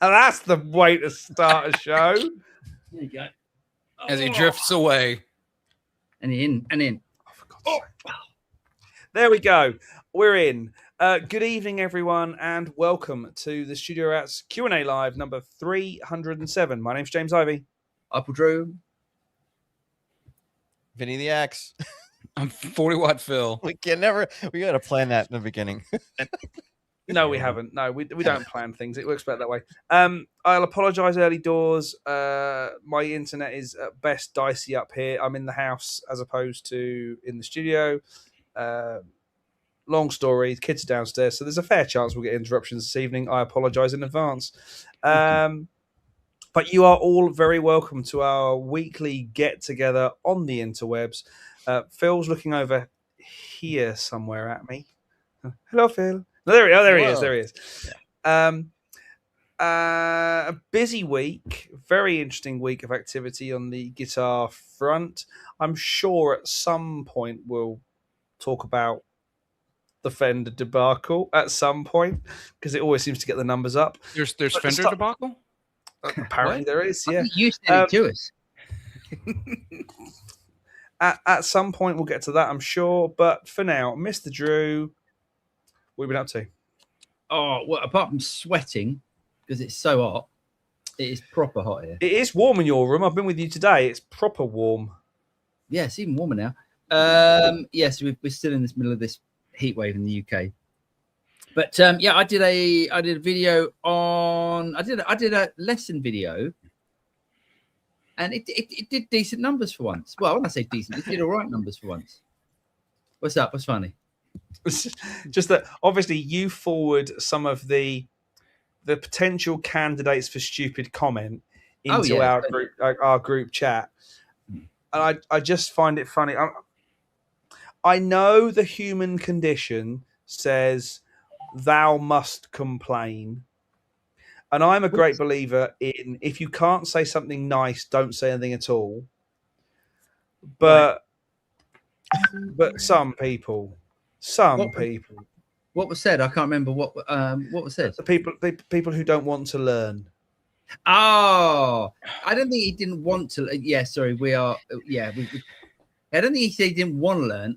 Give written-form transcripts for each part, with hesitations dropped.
That's the way to start a show. There you go. As he drifts away. And in. Oh, for God's sake. There we go. We're in. Good evening, everyone, and welcome to the Studio Rats Q&A Live number 307. My name's James Ivy. Apple Drew. Vinny the Axe. I'm 40 Watt Phil. We gotta plan that in the beginning. No, we haven't. No, we don't plan things. It works better that way. I'll apologise early doors. My internet is at best dicey up here. I'm in the house as opposed to in the studio. Long story. Kids are downstairs, so there's a fair chance we'll get interruptions this evening. I apologise in advance. But you are all very welcome to our weekly get-together on the interwebs. Phil's looking over here somewhere at me. Hello, Phil. No, there he is. There he is. Yeah. A busy week, very interesting week of activity on the guitar front. I'm sure at some point we'll talk about the Fender debacle at some point because it always seems to get the numbers up. There's Fender debacle? Apparently there is, yeah. You said it to us. At some point we'll get to that, I'm sure. But for now, Mr. Drew, what have you been up to? Oh, well, apart from sweating, because it's so hot, it is proper hot here. It is warm in your room. I've been with you today. It's proper warm. Yeah, it's even warmer now. Yes, we're still in the middle of this heat wave in the UK. But yeah, I did a video on. I did a lesson video, and it did decent numbers for once. Well, when I say decent, it did all right numbers for once. What's up? What's funny? Just that obviously you forward some of the potential candidates for stupid comment into our group chat, and I just find it funny. I know the human condition says thou must complain, and I'm a great believer in if you can't say something nice, don't say anything at all. But some people. What was said? I can't remember what was said. The people who don't want to learn. Oh, I don't think he didn't want to. Yeah, sorry, we are. Yeah, I don't think he said he didn't want to learn.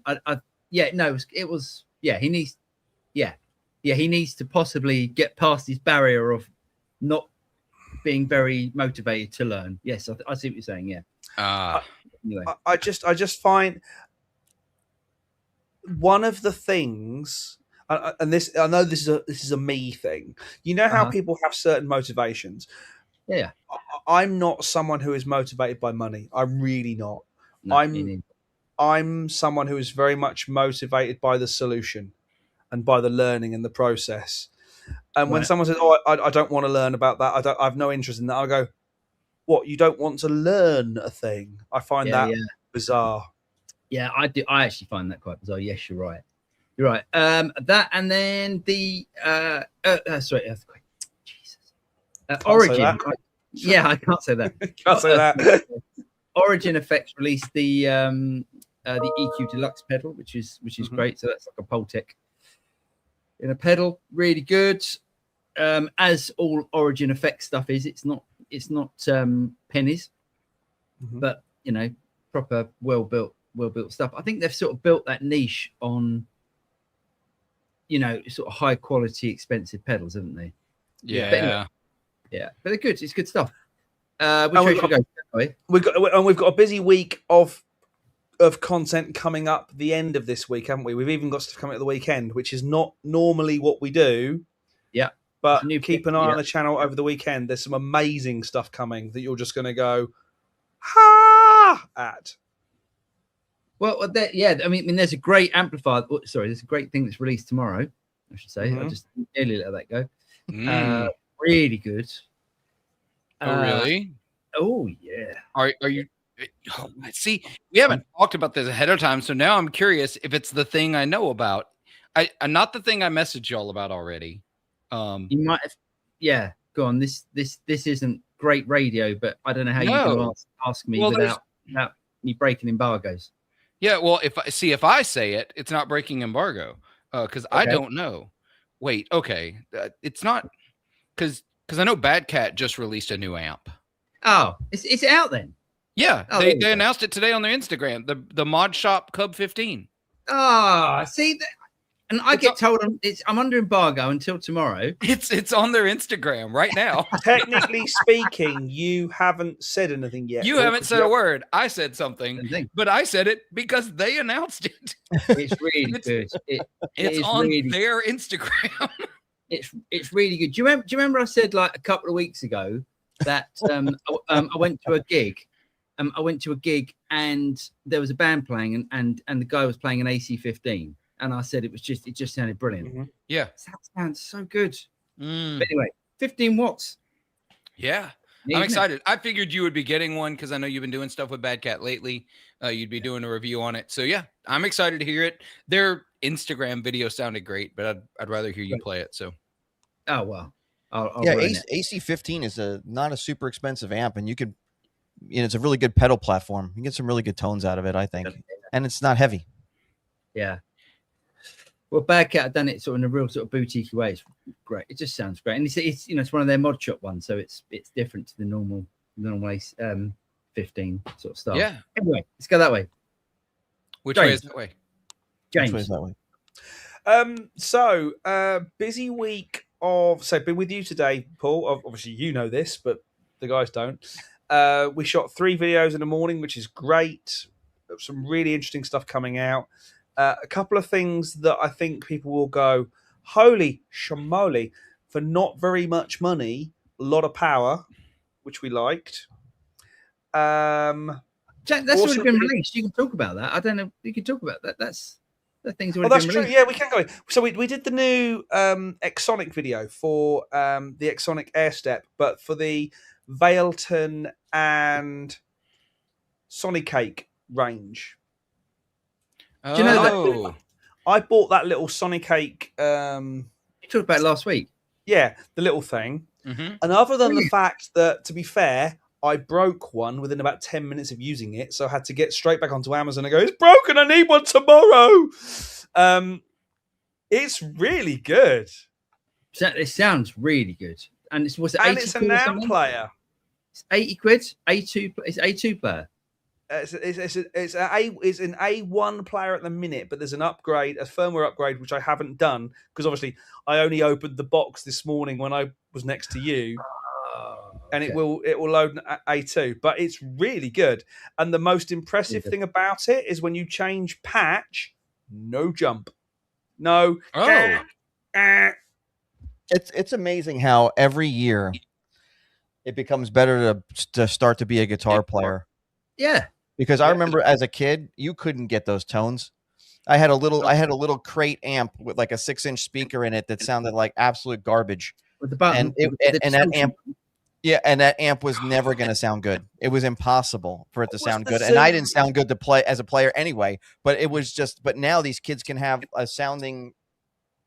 It was. Yeah, he needs. Yeah, he needs to possibly get past his barrier of not being very motivated to learn. Yes, I see what you're saying. Yeah. Anyway. I just find. One of the things, and this I know this is a me thing. You know how people have certain motivations. Yeah. I'm not someone who is motivated by money. I'm really not. No, I'm someone who is very much motivated by the solution and by the learning and the process. And when someone says, "Oh, I don't want to learn about that. I have no interest in that," I go, "What? You don't want to learn a thing?" I find that bizarre. Yeah, I do. I actually find that quite bizarre. Yes, you're right. You're right. That and then the sorry, earthquake. Jesus. Origin. I can't say that. Can't say that. Origin Effects released the EQ Deluxe pedal, which is great. So that's like a Pultec in a pedal, really good. As all Origin Effects stuff is, it's not pennies, but proper well built stuff. I think they've sort of built that niche on, sort of high quality, expensive pedals, haven't they? Yeah. But anyway, but they're good. It's good stuff. Which way should we go? We've got a busy week of content coming up the end of this week, haven't we? We've even got stuff coming at the weekend, which is not normally what we do. Yeah. But keep an eye on the channel over the weekend. There's some amazing stuff coming that you're just going to go, ha! at. Well, I mean, there's a great amplifier. There's a great thing that's released tomorrow, I should say. I just nearly let that go. Really good. Oh, really? Oh, yeah. Are you? See, we haven't talked about this ahead of time, so now I'm curious if it's the thing I know about. Not the thing I messaged y'all about already. You might have. Yeah, go on. This isn't great radio, but I don't know how you can ask me without me breaking embargoes. Yeah, well, if I say it, it's not breaking embargo because I don't know. Wait, okay, it's not because Because I know Bad Cat just released a new amp. Oh, it's out then. Yeah, Oh, there you they go. announced it today on their Instagram. The Mod Shop Cub 15. Ah, see that. And I It's get told I'm under embargo until tomorrow. It's on their Instagram right now. Technically speaking, you haven't said anything yet. You Paul, haven't 'cause said a word. I said something, And thing. but I said it because they announced it. It's really good. It's is on really, their Instagram. it's really good. Do you remember I said like a couple of weeks ago that I went to a gig. I went to a gig and there was a band playing and the guy was playing an AC-15. And I said it just sounded brilliant. Mhm. Yeah. That sounds so good. Mm, But anyway, 15 watts. yeah. Isn't I'm it? excited. I figured you would be getting one because I know you've been doing stuff with Bad Cat lately. You'd be doing a review on it. So yeah, I'm excited to hear it. Their Instagram video sounded great, but I'd rather hear you play it. So Oh well. I'll Yeah, run it. AC-15 is not a super expensive amp, and it's a really good pedal platform. You can get some really good tones out of it, I think, and it's not heavy. Yeah. Well, Bad Cat have done it sort of in a real sort of boutique way. It's great. It just sounds great, and it's it's one of their mod shop ones, so it's different to the normal 15 sort of stuff. yeah, Anyway, let's go that way. which way James. is that way? Which way James, is that way? Busy week of been with you today, Paul. Obviously, you know this, but the guys don't. We shot 3 videos in the morning, which is great. Some really interesting stuff coming out. A couple of things that I think people will go, holy shamoly, for not very much money, a lot of power, which we liked. Jack, that's also already been really- released. You can talk about that. I don't know. You can talk about that. That thing's Oh, already that's been true. released. Yeah, we can go. So we did the new Exonic video for the Exonic Airstep, but for the Vailton and Sonicake range. Oh, you know that- I bought that little Sonicake, You talked about it last week. the little thing. mhm. And other than the Brilliant. fact that, to be fair, I broke one within about 10 minutes of using it, so I had to get straight back onto Amazon and go, it's broken, I need one tomorrow. It's really good. So it sounds really good. And it's what's it? And 80 it's a quid or NAM something? player. It's 80 quid. A2. It's A2 player. It's an A1 player at the minute, but there's an upgrade, a firmware upgrade, which I haven't done because obviously I only opened the box this morning when I was next to you, and it will load an A2. But it's really good, and the most impressive Yeah. thing about it is when you change patch, no jump, no. Oh. It's amazing how every year it becomes better to start to be a guitar player. Yeah. Because I Yeah. remember as a kid, you couldn't get those tones. I had a little crate amp with like a 6-inch speaker in it that sounded like absolute garbage. With the button. And with the and that distortion. amp, yeah, and that amp was never going to sound good. It was impossible for it to What was sound the good, and I Zoom? didn't sound good to play as a player anyway. But it was just. But now these kids can have a sounding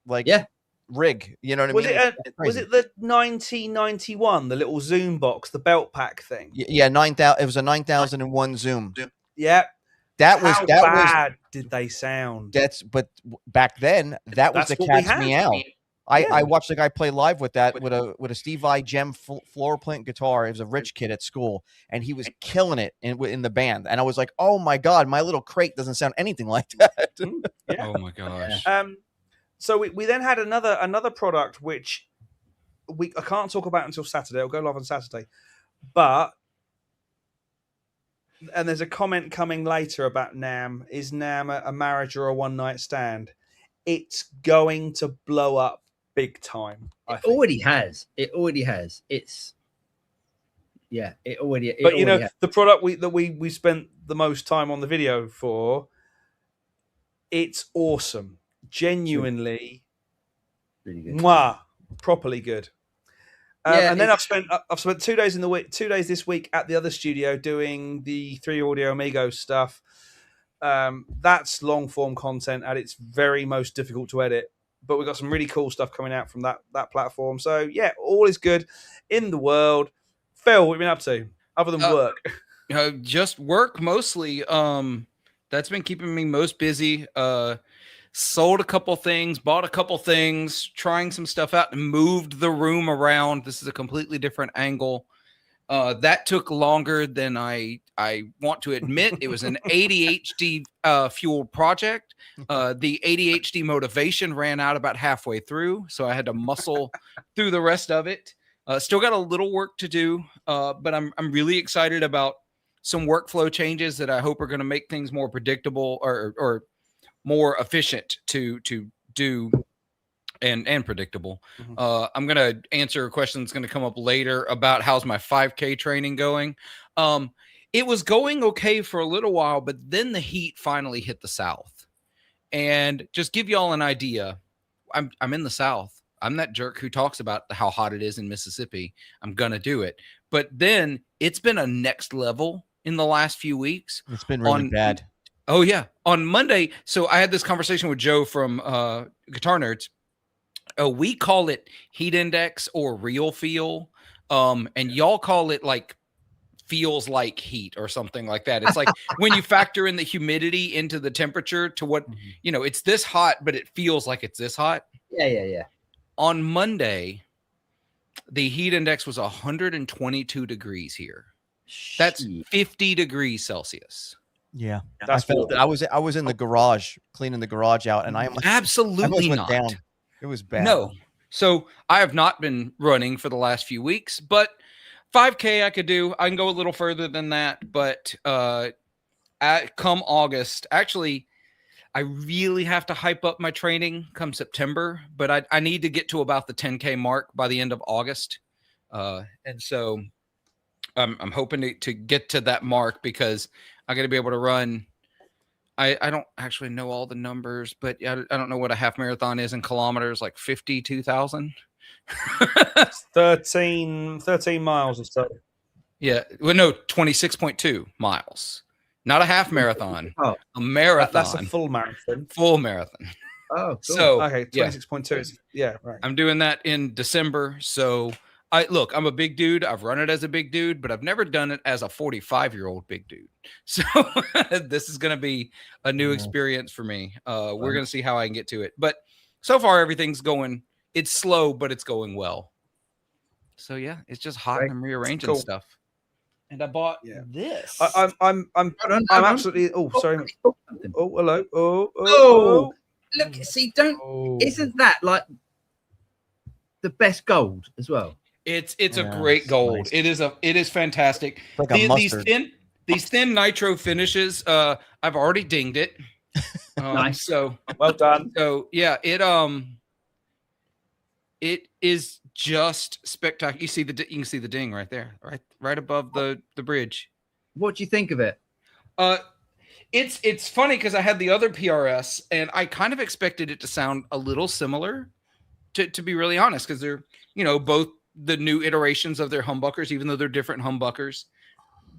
like Yeah. rig. You know what I Was mean? it It's was crazy. it the 1991, the little Zoom box, the belt pack thing? Yeah, 9,000. It was a 9001 Zoom. Yeah. That was How that was bad did they sound? but back then that was That's the what we cat's had. meow. Yeah. I watched a guy play live with that with a Steve Vai Gem floor plant guitar. He was a rich kid at school, and he was killing it in the band. And I was like, oh my god, my little crate doesn't sound anything like that. Yeah. Oh my gosh. So we then had another product which I can't talk about until Saturday. It'll go live on Saturday, and there's a comment coming later about NAM. Is NAM a marriage or a one night stand? It's going to blow up big time. I It think. already has. It already has. It's it already. It But you know, already has. the product we spent the most time on the video for, it's awesome. Genuinely, Really good. mwah, properly good. Yeah, and then it's- I've spent 2 days in the week, 2 days this week at the other studio doing the 3 Audio Amigos stuff. That's long form content at its very most difficult to edit, but we've got some really cool stuff coming out from that platform. So yeah, all is good in the world. Phil, what have you been up to other than work? Just work mostly. That's been keeping me most busy. sold a couple things, bought a couple things, trying some stuff out, and moved the room around. This is a completely different angle. That took longer than I want to admit. It was an ADHD fueled project. The ADHD motivation ran out about halfway through, so I had to muscle through the rest of it. Still got a little work to do, but I'm really excited about some workflow changes that I hope are going to make things more predictable or more efficient to do and predictable. I'm going to answer a question that's going to come up later about how's my 5K training going. It was going okay for a little while, but then the heat finally hit the South. And just give y'all an idea, I'm in the South. I'm that jerk who talks about how hot it is in Mississippi. I'm going to do it. But then it's been a next level in the last few weeks. It's been really bad. Oh, yeah. On Monday, so I had this conversation with Joe from Guitar Nerds. We call it heat index or real feel. And y'all call it like feels like heat or something like that. It's like when you factor in the humidity into the temperature to what, you know, it's this hot, but it feels like it's this hot. Yeah. On Monday, the heat index was 122 degrees here. That's 50 degrees Celsius. Yeah, That's I felt it. I was in the garage cleaning the garage out, and I absolutely went not. down. It was bad. No. So I have not been running for the last few weeks, but 5K I could do. I can go a little further than that, but come August, actually, I really have to hype up my training come September, but I need to get to about the 10K mark by the end of August. And so I'm hoping to get to that mark because I got to be able to run. I don't actually know all the numbers, but I don't know what a half marathon is in kilometers, like 52,000. 13 miles or so. Yeah. Well, no, 26.2 miles. Not a half marathon. Oh. A marathon. That's a full marathon. Full marathon. Oh, cool. So Okay, 26.2 is right. I'm doing that in December. So I'm a big dude. I've run it as a big dude, but I've never done it as a 45-year-old big dude. So this is going to be a new experience for me. We're going to see how I can get to it. But so far, everything's going. It's slow, but it's going well. So yeah, it's just hot and I'm rearranging stuff. And I bought this. I'm absolutely. Oh, sorry. Oh, hello. Oh, look. See, isn't that like the best gold as well? It's a great gold. Nice. It is fantastic. Like these thin nitro finishes. I've already dinged it. Nice. So well done. So yeah, it is just spectacular. You can see the ding right there, right above the bridge. What do you think of it? It's funny because I had the other PRS and I kind of expected it to sound a little similar, to be really honest, because they're both the new iterations of their humbuckers, even though they're different humbuckers,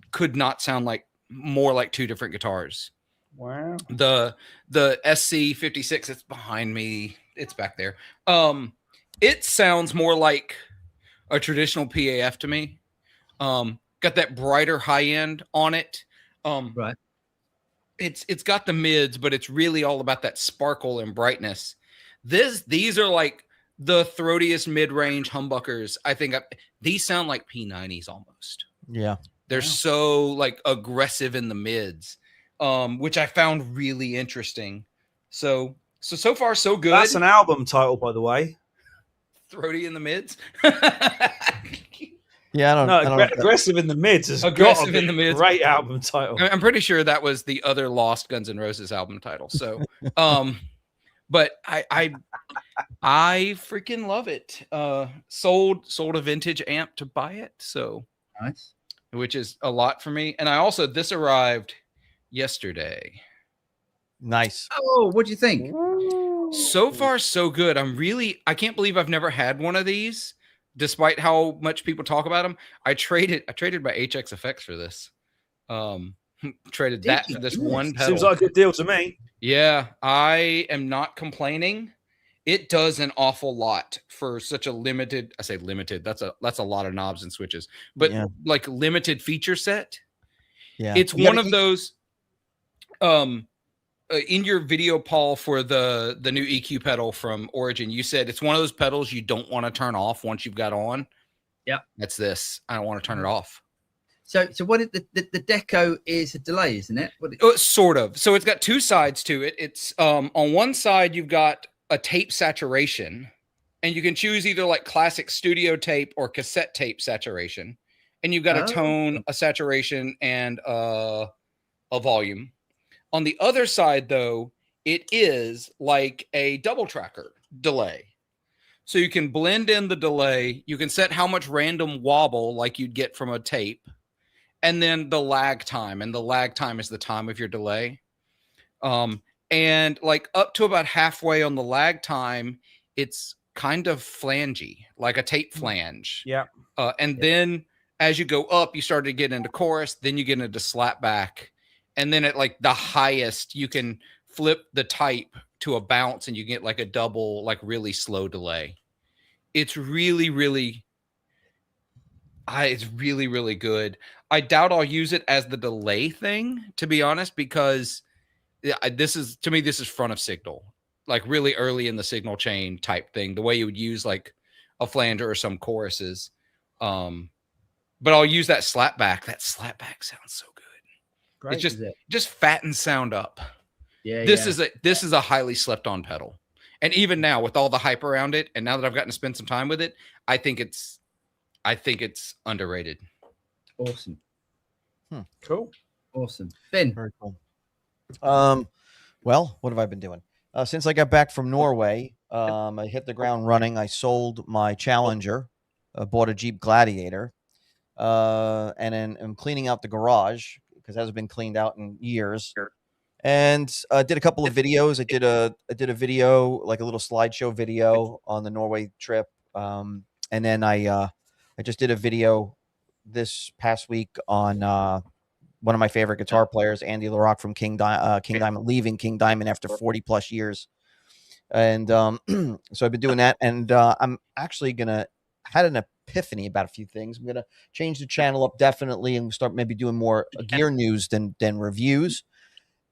could not sound more like two different guitars. Wow. The SC56, it's behind me. It's back there. It sounds more like a traditional PAF to me. Got that brighter high end on it. Right. It's got the mids, but it's really all about that sparkle and brightness. These are like the throatiest mid-range humbuckers. I think these sound like P90s almost. Yeah. They're so like aggressive in the mids, which I found really interesting. So far so good. That's an album title, by the way. Throaty in the mids. Yeah, I don't aggressive in the mids is aggressive in the mids. Great album title. I'm pretty sure that was the other lost Guns N' Roses album title. So, but I freaking love it. Sold a vintage amp to buy it. So nice, which is a lot for me. And this arrived yesterday. Nice. Oh, what'd you think? So far, so good. I can't believe I've never had one of these, despite how much people talk about them. I traded my HX Effects for this. Traded that for this one pedal. Seems like a good deal to me. Yeah, I am not complaining. It does an awful lot for such a limited. I say limited. That's a lot of knobs and switches, but like limited feature set. Yeah, it's one of those. in your video, Paul, for the new EQ pedal from Origin, you said it's one of those pedals you don't want to turn off once you've got on. Yep. That's this. I don't want to turn it off. So what the deco is a delay, isn't it? Sort of. So it's got two sides to it. It's on one side you've got a tape saturation, and you can choose either like classic studio tape or cassette tape saturation, and you've got a tone, a saturation, and a volume. On the other side, though, it is like a double tracker delay. So you can blend in the delay. You can set how much random wobble like you'd get from a tape. And then the lag time. And the lag time is the time of your delay. And like up to about halfway on the lag time, it's kind of flangey, like a tape flange. Yeah. And then as you go up, you start to get into chorus. Then you get into slapback. And then at like the highest, you can flip the type to a bounce and you get like a double, like really slow delay. It's really, really, it's really, really good. I doubt I'll use it as the delay thing, to be honest, because this is front of signal, like really early in the signal chain type thing, the way you would use like a flanger or some choruses. But I'll use that slapback. That slapback sounds so good. Great. It just fattens sound up. Yeah. This is a highly slept on pedal. And even now with all the hype around it, and now that I've gotten to spend some time with it, I think it's underrated. Awesome. Cool. Awesome. Ben. Very cool. Well, what have I been doing? Since I got back from Norway, I hit the ground running. I sold my Challenger, bought a Jeep Gladiator, and then I'm cleaning out the garage because it hasn't been cleaned out in years. And did a couple of videos. I did a video, like a little slideshow video on the Norway trip. And then I just did a video this past week on one of my favorite guitar players, Andy LaRock from King Diamond, leaving King Diamond after 40 plus years. And so I've been doing that. And I'm actually had an epiphany about a few things. I'm going to change the channel up definitely and start maybe doing more gear news than reviews.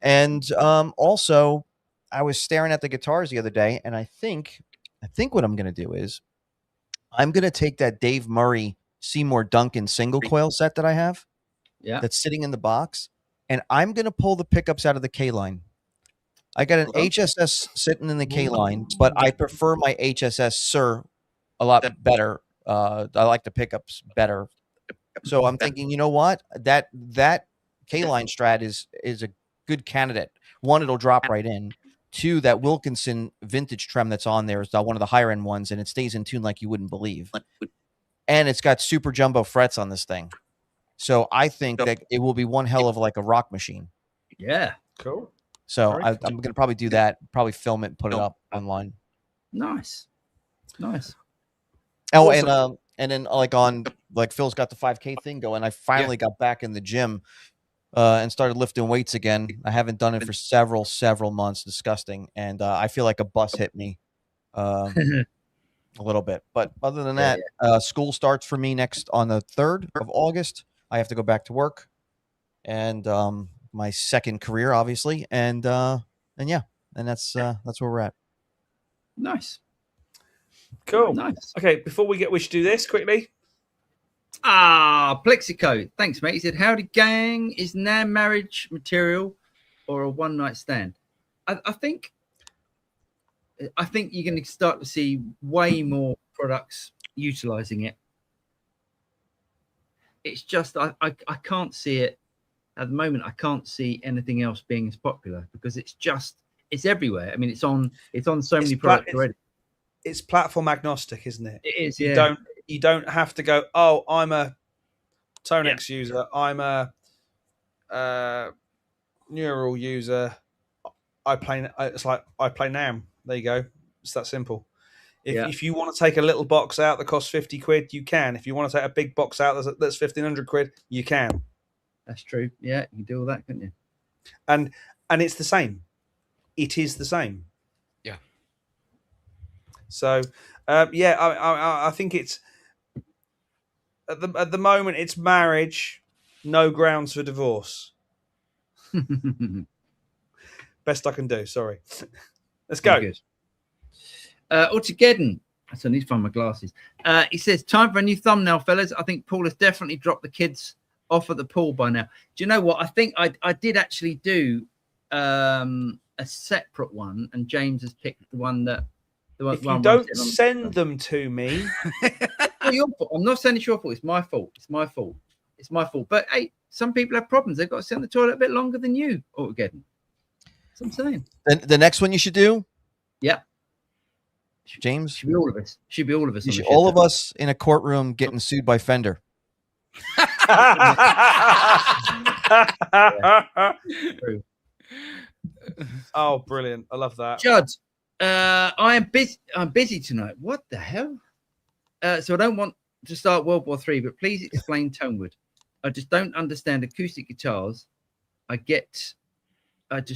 And also, I was staring at the guitars the other day, and I think what I'm going to do is I'm going to take that Dave Murray Seymour Duncan single coil set that I have, that's sitting in the box, and I'm going to pull the pickups out of the K line. I got an HSS sitting in the K line, but I prefer my HSS Sir a lot better. I like the pickups better. So I'm thinking, you know what? That K line Strat is a good candidate. One, it'll drop right in. Two, that Wilkinson vintage trem that's on there is one of the higher end ones, and it stays in tune like you wouldn't believe. And it's got super jumbo frets on this thing. So I think that it will be one hell of like a rock machine. Yeah. Cool. So I'm going to probably do that, probably film it and put it up online. Nice. Oh, Awesome. and then like Phil's got the 5K thing going. I finally got back in the gym and started lifting weights again. I haven't done it for several months. Disgusting. And I feel like a bus hit me a little bit. But other than that, school starts for me next on the 3rd of August. I have to go back to work and my second career, obviously. And that's where we're at. Nice. Cool. Nice. Okay, before we should do this quickly. Plexico. Thanks, mate. He said, "Howdy, gang. Is now marriage material or a one night stand?" I think you're going to start to see way more products utilizing it. It's just I can't see it at the moment. I can't see anything else being as popular because it's everywhere. I mean, it's on so many products already. It's platform agnostic, isn't it? It is. Yeah. You don't have to go, oh, I'm a Tonex user. I'm a Neural user. I play NAMM. There you go. It's that simple. If you want to take a little box out that costs 50 quid, you can. If you want to take a big box out that's 1,500 quid, you can. That's true. Yeah, you can do all that, couldn't you? And it's the same. It is the same. Yeah. So, I think it's at the moment it's marriage, no grounds for divorce. Best I can do. Sorry. Let's Very go. good. Altogether, I need to find my glasses. He says, time for a new thumbnail, fellas. I think Paul has definitely dropped the kids off at the pool by now. Do you know what? I think I did actually do a separate one, and James has picked the one that. If you don't send them to me, your fault. I'm not saying it's your fault. It's my fault. It's my fault. It's my fault. But hey, some people have problems. They've got to sit on the toilet a bit longer than you. Altogether. That's what I'm saying. The next one you should do. Yeah. James. Should be all of us. Should be all of us. All of us in a courtroom getting sued by Fender. True. Oh, brilliant! I love that. Judd, I am busy. I'm busy tonight. What the hell? So I don't want to start World War III, but please explain Tonewood. I just don't understand acoustic guitars. I just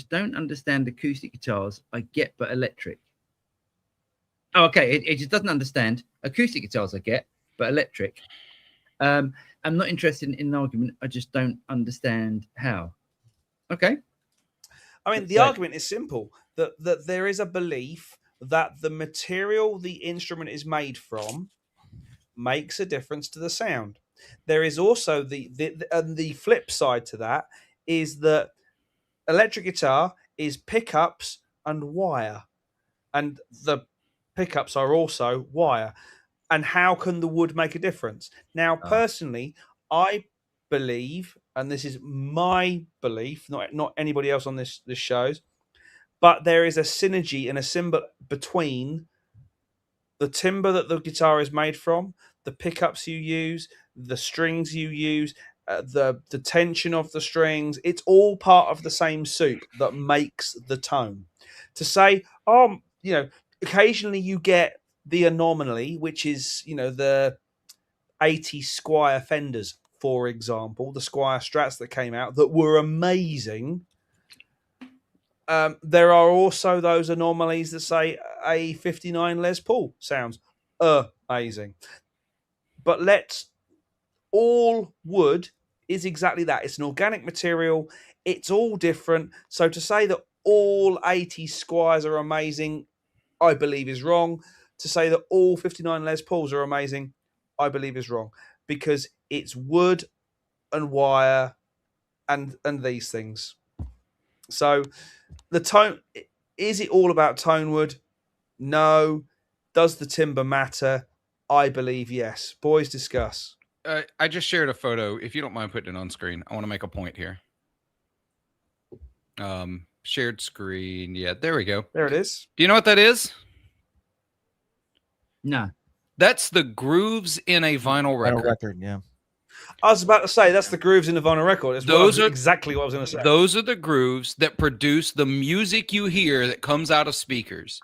don't understand acoustic guitars. I get, but electric. Oh, okay. It just doesn't understand acoustic guitars. I get, but electric. I'm not interested in an argument. I just don't understand how. Okay. I mean, the argument is simple. That there is a belief that the material the instrument is made from makes a difference to the sound. There is also the flip side to that is that electric guitar is pickups and wire, and the pickups are also wire. And how can the wood make a difference? Now, personally, I believe, and this is my belief, not anybody else on this show's, but there is a synergy and a symbol between the timber that the guitar is made from, the pickups you use, the strings you use, the tension of the strings. It's all part of the same soup that makes the tone. To say, occasionally you get the anomaly, which is, the 80 Squire Fenders, for example, the Squire Strats that came out that were amazing. There are also those anomalies that say a 59 Les Paul sounds amazing. But all wood is exactly that. It's an organic material. It's all different. So to say that all 80 Squires are amazing, I believe is wrong. To say that all 59 Les Pauls are amazing, I believe is wrong. Because it's wood and wire and these things. So the tone, is it all about Tonewood? No. Does the timber matter? I believe yes. Boys, discuss. I just shared a photo. If you don't mind putting it on screen, I want to make a point here. Shared screen. Yeah, there we go. There it is. Do you know what that is? No. That's the grooves in a vinyl record. Yeah. I was about to say that's the grooves in the vinyl record. Those are exactly what I was going to say. Those are the grooves that produce the music you hear that comes out of speakers.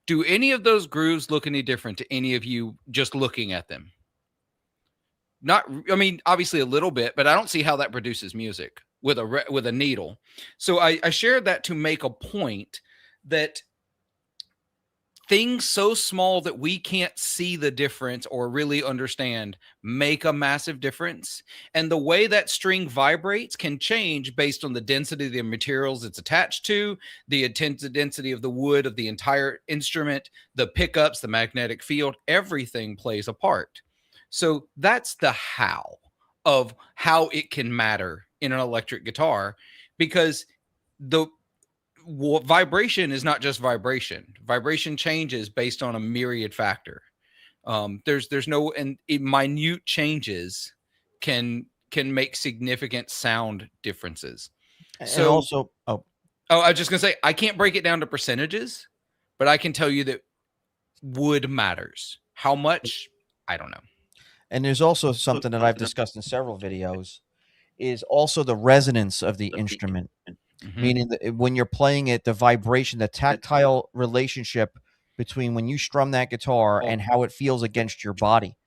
Do any of those grooves look any different to any of you just looking at them? Obviously a little bit, but I don't see how that produces music with a needle. So I shared that to make a point that things so small that we can't see the difference or really understand make a massive difference. And the way that string vibrates can change based on the density of the materials it's attached to, the density of the wood of the entire instrument, the pickups, the magnetic field, everything plays a part. So that's the how of how it can matter in an electric guitar, because the vibration is not just vibration. Vibration changes based on a myriad factor. There's no, and minute changes can make significant sound differences. So and also, I was just gonna say, I can't break it down to percentages, but I can tell you that wood matters. How much? I don't know. And there's also something that I've discussed in several videos, is also the resonance of the instrument. Mm-hmm. Meaning that when you're playing it, the vibration, the tactile relationship between when you strum that guitar and how it feels against your body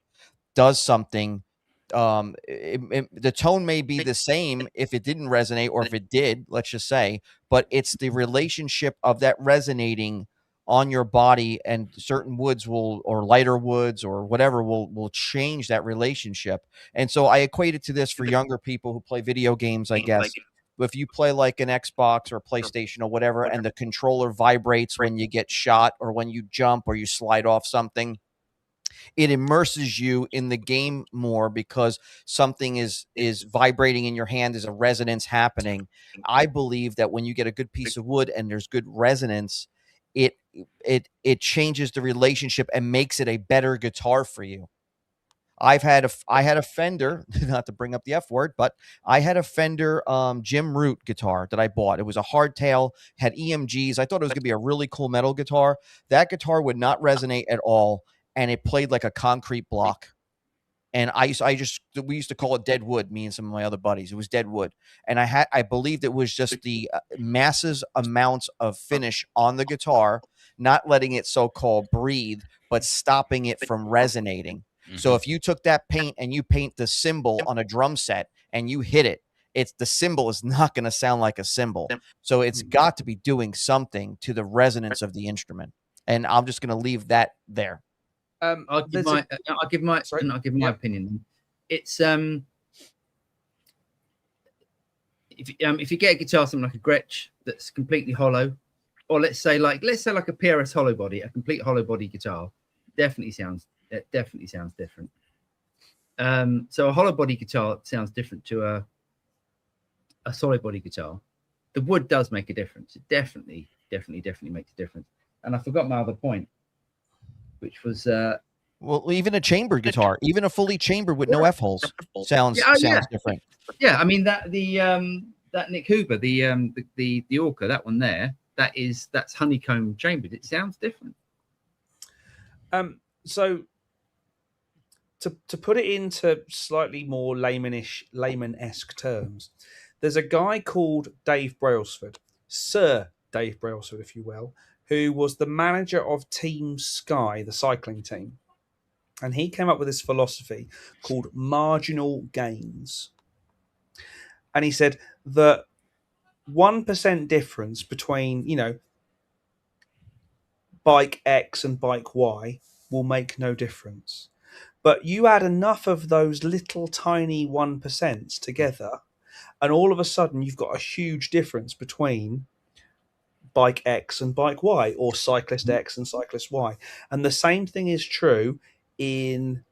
does something. The tone may be the same if it didn't resonate, or if it did, let's just say, but it's the relationship of that resonating on your body, and certain woods or lighter woods or whatever will change that relationship. And so I equate it to this for younger people who play video games, I guess. if you play like an Xbox or a PlayStation or whatever, and the controller vibrates when you get shot or when you jump or you slide off something, it immerses you in the game more because something is vibrating in your hand. There's a resonance happening. I believe that when you get a good piece of wood and there's good resonance, it changes the relationship and makes it a better guitar for you. I had a Fender, not to bring up the F word, but I had a Fender Jim Root guitar that I bought. It was a hardtail, had EMGs. I thought it was going to be a really cool metal guitar. That guitar would not resonate at all, and it played like a concrete block. And we used to call it dead wood, me and some of my other buddies. It was dead wood. And I believed it was just the massive amounts of finish on the guitar, not letting it so-called breathe, but stopping it from resonating. So if you took that paint and you paint the cymbal on a drum set and you hit it, the cymbal is not going to sound like a cymbal. So it's got to be doing something to the resonance of the instrument. And I'm just going to leave that there. I'll give my opinion. It's if you get a guitar, something like a Gretsch that's completely hollow, or let's say like a PRS hollow body, a complete hollow body guitar, definitely sounds different. So a hollow body guitar sounds different to a solid body guitar. The wood does make a difference. It definitely makes a difference. And I forgot my other point, which was well, even a chambered guitar, even a fully chambered with no F holes sounds different. Yeah, I mean that Nick Huber, the Orca, that one there, that's honeycomb chambered. It sounds different. So to put it into slightly more layman-esque terms, there's a guy called Dave Brailsford, Sir Dave Brailsford, if you will, who was the manager of Team Sky, the cycling team. And he came up with this philosophy called marginal gains. And he said that 1% difference between, bike X and bike Y will make no difference. But you add enough of those little tiny 1% together, and all of a sudden you've got a huge difference between bike X and bike Y, or cyclist X and cyclist Y. And the same thing is true in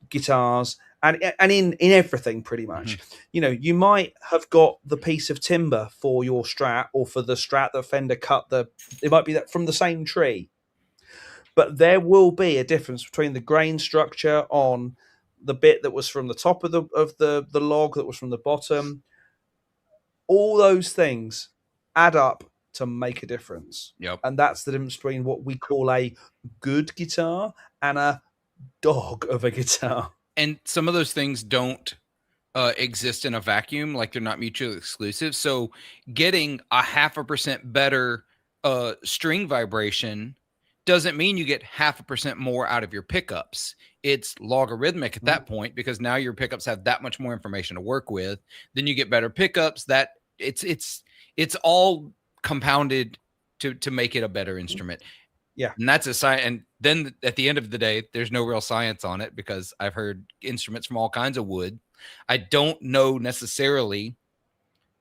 guitars and in everything pretty much. You might have got the piece of timber for your Strat, or for the Strat that Fender cut, it might be that from the same tree. But there will be a difference between the grain structure on the bit that was from the top of the log, that was from the bottom. All those things add up to make a difference. Yep. And that's the difference between what we call a good guitar and a dog of a guitar. And some of those things don't exist in a vacuum, like they're not mutually exclusive. So getting a 0.5% better string vibration doesn't mean you get 0.5% more out of your pickups. It's logarithmic at that point, because now your pickups have that much more information to work with. Then you get better pickups. That it's all compounded to make it a better instrument. Yeah. And that's a science. And then at the end of the day, there's no real science on it, because I've heard instruments from all kinds of wood. I don't know necessarily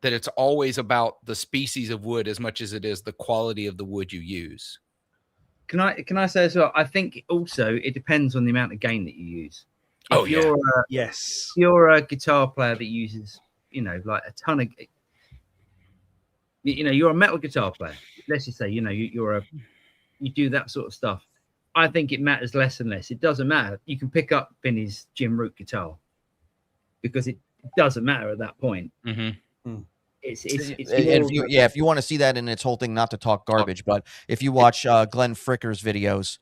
that it's always about the species of wood as much as it is the quality of the wood you use. Can I say as well? I think also it depends on the amount of gain that you use. Yes. If you're a guitar player that uses, like a ton of, you're a metal guitar player. Let's just say, you do that sort of stuff. I think it matters less and less. It doesn't matter. You can pick up Vinny's Jim Root guitar, because it doesn't matter at that point. If you want to see that in its whole thing, not to talk garbage, but if you watch Glenn Fricker's videos,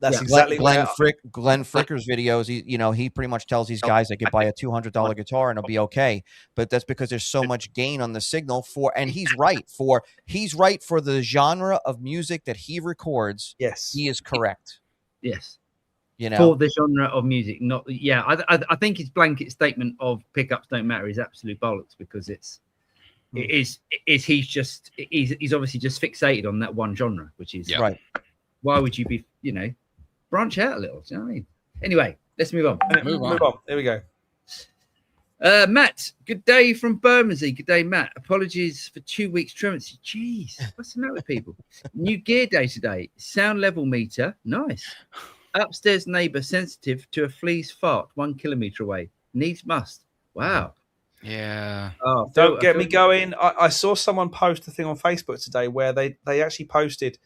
that's exactly Glenn Fricker's videos. He pretty much tells these guys they could buy a $200 guitar and it'll be okay. But that's because there's so much gain on the signal and he's right for the genre of music that he records. Yes, he is correct. Yes. For the genre of music, I think his blanket statement of pickups don't matter is absolute bollocks, because he's obviously just fixated on that one genre, which is right. Why would you be, branch out a little? Do you know what I mean? Anyway, let's move on. Move on. There we go. Matt, good day from Bermondsey. Good day, Matt. Apologies for 2 weeks truancy. Jeez, what's the matter with people? New gear day today. Sound level meter. Nice. Upstairs neighbour sensitive to a flea's fart 1 kilometre away. Needs must. Wow. Yeah. Oh, Don't get me going. I saw someone post a thing on Facebook today where they actually posted,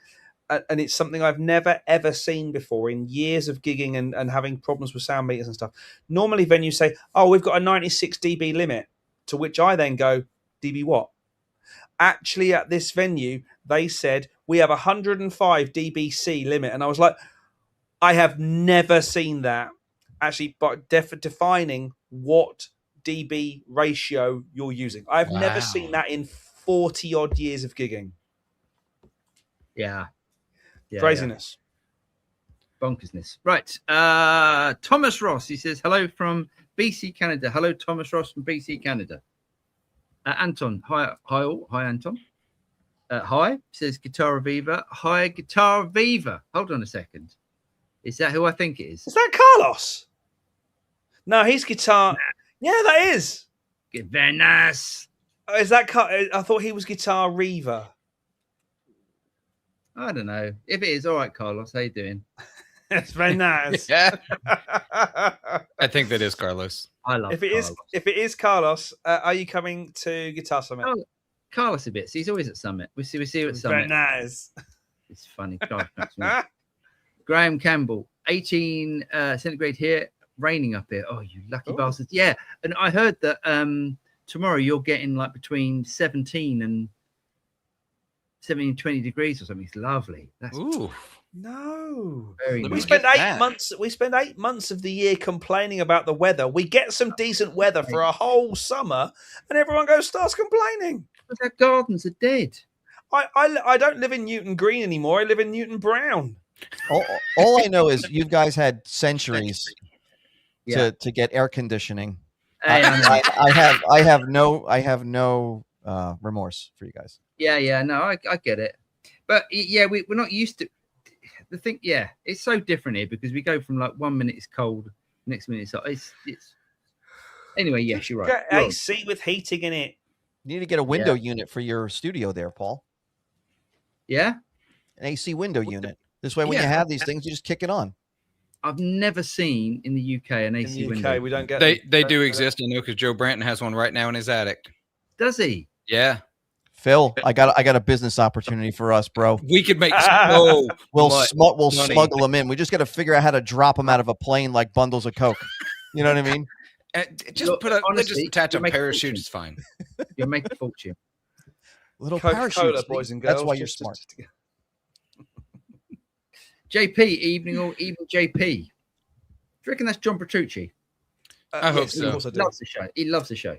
and it's something I've never ever seen before in years of gigging and having problems with sound meters and stuff. Normally venues say, oh, we've got a 96 dB limit, to which I then go, dB what? Actually, at this venue, they said we have 105 dBc limit. And I was like, I have never seen that actually, but defining what dB ratio you're using. I've never seen that in 40 odd years of gigging. Yeah. Craziness. Yeah. Bonkersness. Right. Thomas Ross, he says, hello from BC, Canada. Hello, Thomas Ross from BC, Canada. Anton, hi all. Hi, Anton. Hi, says Guitar Viva. Hi, Guitar Viva. Hold on a second. Is that who I think it is? Is that Carlos? No, he's guitar. Yeah, that is. Very nice. Is that? I thought he was Guitar Reaver. I don't know. If it is, all right, Carlos. How you doing? It's very nice. Yeah. I think that is Carlos. I love. If it is Carlos, are you coming to Guitar Summit? Oh, Carlos a bit. So he's always at Summit. We see you at Summit. Very nice. It's funny. Graham Campbell, 18 centigrade here, raining up here. Oh, you lucky bastards! Yeah, and I heard that tomorrow you're getting like between 17 and 20 degrees or something. It's lovely. That's no. very We nice. spend 8 months. We spend 8 months of the year complaining about the weather. We get some decent weather for a whole summer, and everyone starts complaining. Because our gardens are dead. I don't live in Newton Green anymore. I live in Newton Brown. All I know is you guys had centuries to get air conditioning. I have no remorse for you guys. Yeah, no, I get it, but yeah, we're not used to the thing. Yeah, it's so different here because we go from like 1 minute it's cold, next minute it's hot. It's anyway. Yes, you're right. Get AC with heating in it. You need to get a window unit for your studio there, Paul. Yeah, an AC window unit. This way, when you have these things, you just kick it on. I've never seen in the UK an AC window. We don't get. They do exist. I know because Joe Branton has one right now in his attic. Does he? Yeah. Phil, I got a business opportunity for us, bro. We could make we'll smuggle them in. We just got to figure out how to drop them out of a plane like bundles of coke. You know what I mean? Just attach a parachute. It's fine. You'll make a fortune. Little Coca-Cola, boys and girls. That's why you're smart. JP, evening JP. Do you reckon that's John Petrucci? I hope so. He loves the show. He loves the show.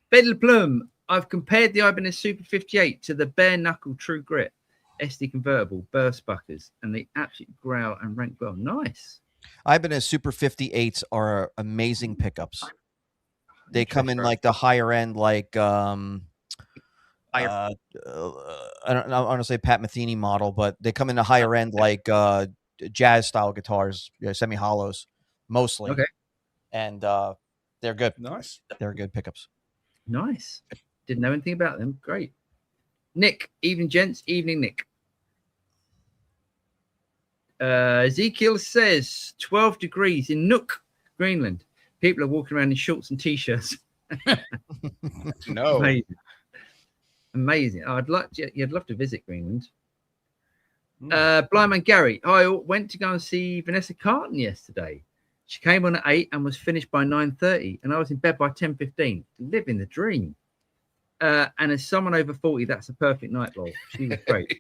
Bedle Plum, I've compared the Ibanez Super 58 to the bare knuckle True Grit SD convertible burst buckers, and they absolutely growl and rank well. Nice. Ibanez Super 58s are amazing pickups. They come in like the higher end, like I don't want to say Pat Metheny model, but they come in the higher end, like jazz style guitars, semi hollows mostly. Okay. And they're good. Nice. They're good pickups. Nice. Didn't know anything about them. Great. Nick, evening gents, evening Nick. Ezekiel says 12 degrees in Nuuk, Greenland. People are walking around in shorts and t-shirts. No. Amazing. You'd love to visit Greenland. Blind Man Gary, I went to go and see Vanessa Carlton yesterday. She came on at 8 and was finished by 9:30, and I was in bed by 10:15. Living the dream. And as someone over 40, that's a perfect night, lol. She was great.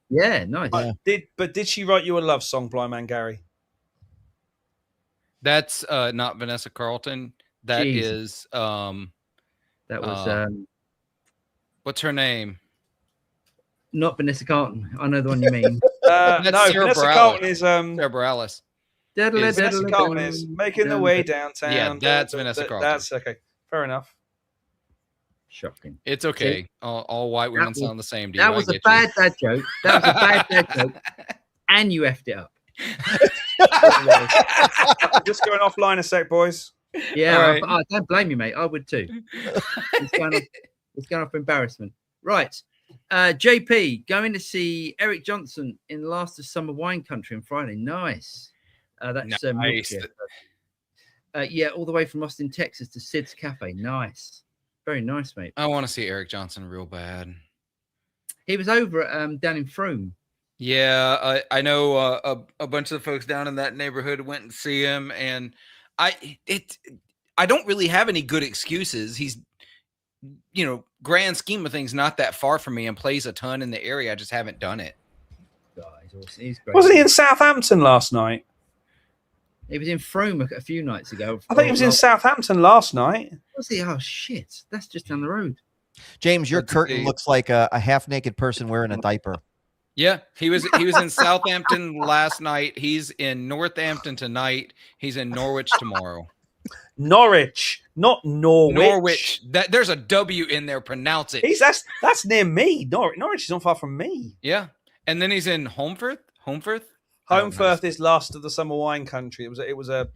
Yeah, nice. Did she write you a love song, Blind Man Gary? That's not Vanessa Carlton. That is that was what's her name? Not Vanessa Carlton. I know the one you mean. No, Vanessa Carlton is Sarah Bareilles. Vanessa Carlton is Making the Way Downtown. Yeah, that's Vanessa Carlton. That's okay. Fair enough. Shocking. It's okay. All white women sound the same. That was a bad dad joke. That was a bad dad joke. And you effed it up. Just going offline a sec, boys. Yeah, All right. I don't blame you, mate. I would too. It's going off for embarrassment. Right. JP, going to see Eric Johnson in the Last of Summer Wine Country on Friday. Nice. That's Nice. yeah, all the way from Austin, Texas to Sid's Cafe. Nice. Very nice, mate. I want to see Eric Johnson real bad. He was over at down in Frome. Yeah, I know a bunch of the folks down in that neighborhood went and see him, and I don't really have any good excuses. He's, grand scheme of things, not that far from me and plays a ton in the area. I just haven't done it. Oh, he's awesome. He's great. Wasn't he in Southampton last night? He was in Frome a few nights ago. I think he was in Southampton last night. Was he? Oh shit! That's just down the road. James, your That's curtain okay. looks like a half-naked person wearing a diaper. Yeah, he was in Southampton last night. He's in Northampton tonight. He's in Norwich tomorrow. Norwich, not Norwich. Norwich. There's a W in there. Pronounce it. That's near me. Norwich is not far from me. Yeah, and then he's in Holmfirth. Holmfirth. Holmfirth is Last of the Summer Wine Country. It was a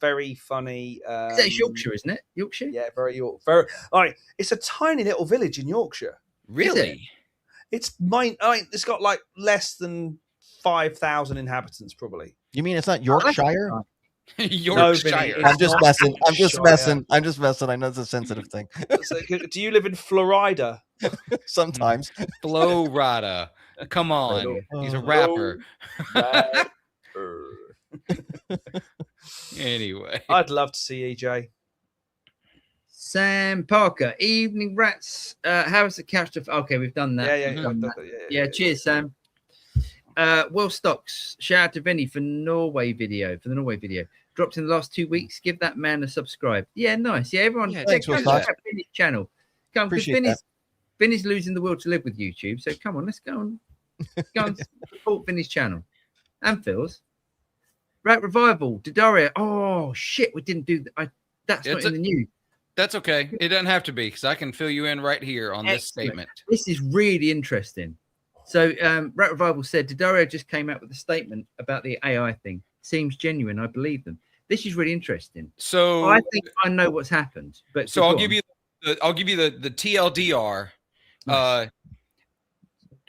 very funny. That's Yorkshire, isn't it? Yorkshire. Yeah, very York. Very. All right, it's a tiny little village in Yorkshire. Really? It's mine. It's got like less than 5,000 inhabitants, probably. You mean it's not Yorkshire? Yorkshire. No, I'm just messing. I'm just Yorkshire. messing. I'm just messing. I know it's a sensitive thing. So, do you live in Florida? Sometimes. Florida. Come on. He's a rapper. Anyway. I'd love to see EJ. Sam Parker, evening rats. How's the couch stuff? Okay, we've done that. Yeah. We've done that. Yeah, cheers, Sam. Will Stocks, shout out to Vinny for the Norway video. Dropped in the last 2 weeks. Give that man a subscribe. Yeah, nice. Yeah, everyone. Yeah, thanks, come Will check Stocks. out Vinny's channel. Come, because Appreciate Vinny's losing the will to live with YouTube. So come on, let's go and support Vinny's channel. And Phil's. Rat Revival, Didaria. Oh shit, we didn't do that. That's not in the news. That's okay. It doesn't have to be because I can fill you in right here on this Excellent. statement. This is really interesting. So Rat Revival said Didario just came out with a statement about the AI thing. Seems genuine. I believe them. This is really interesting. So I think I know what's happened. But So I'll give you the TLDR. Nice.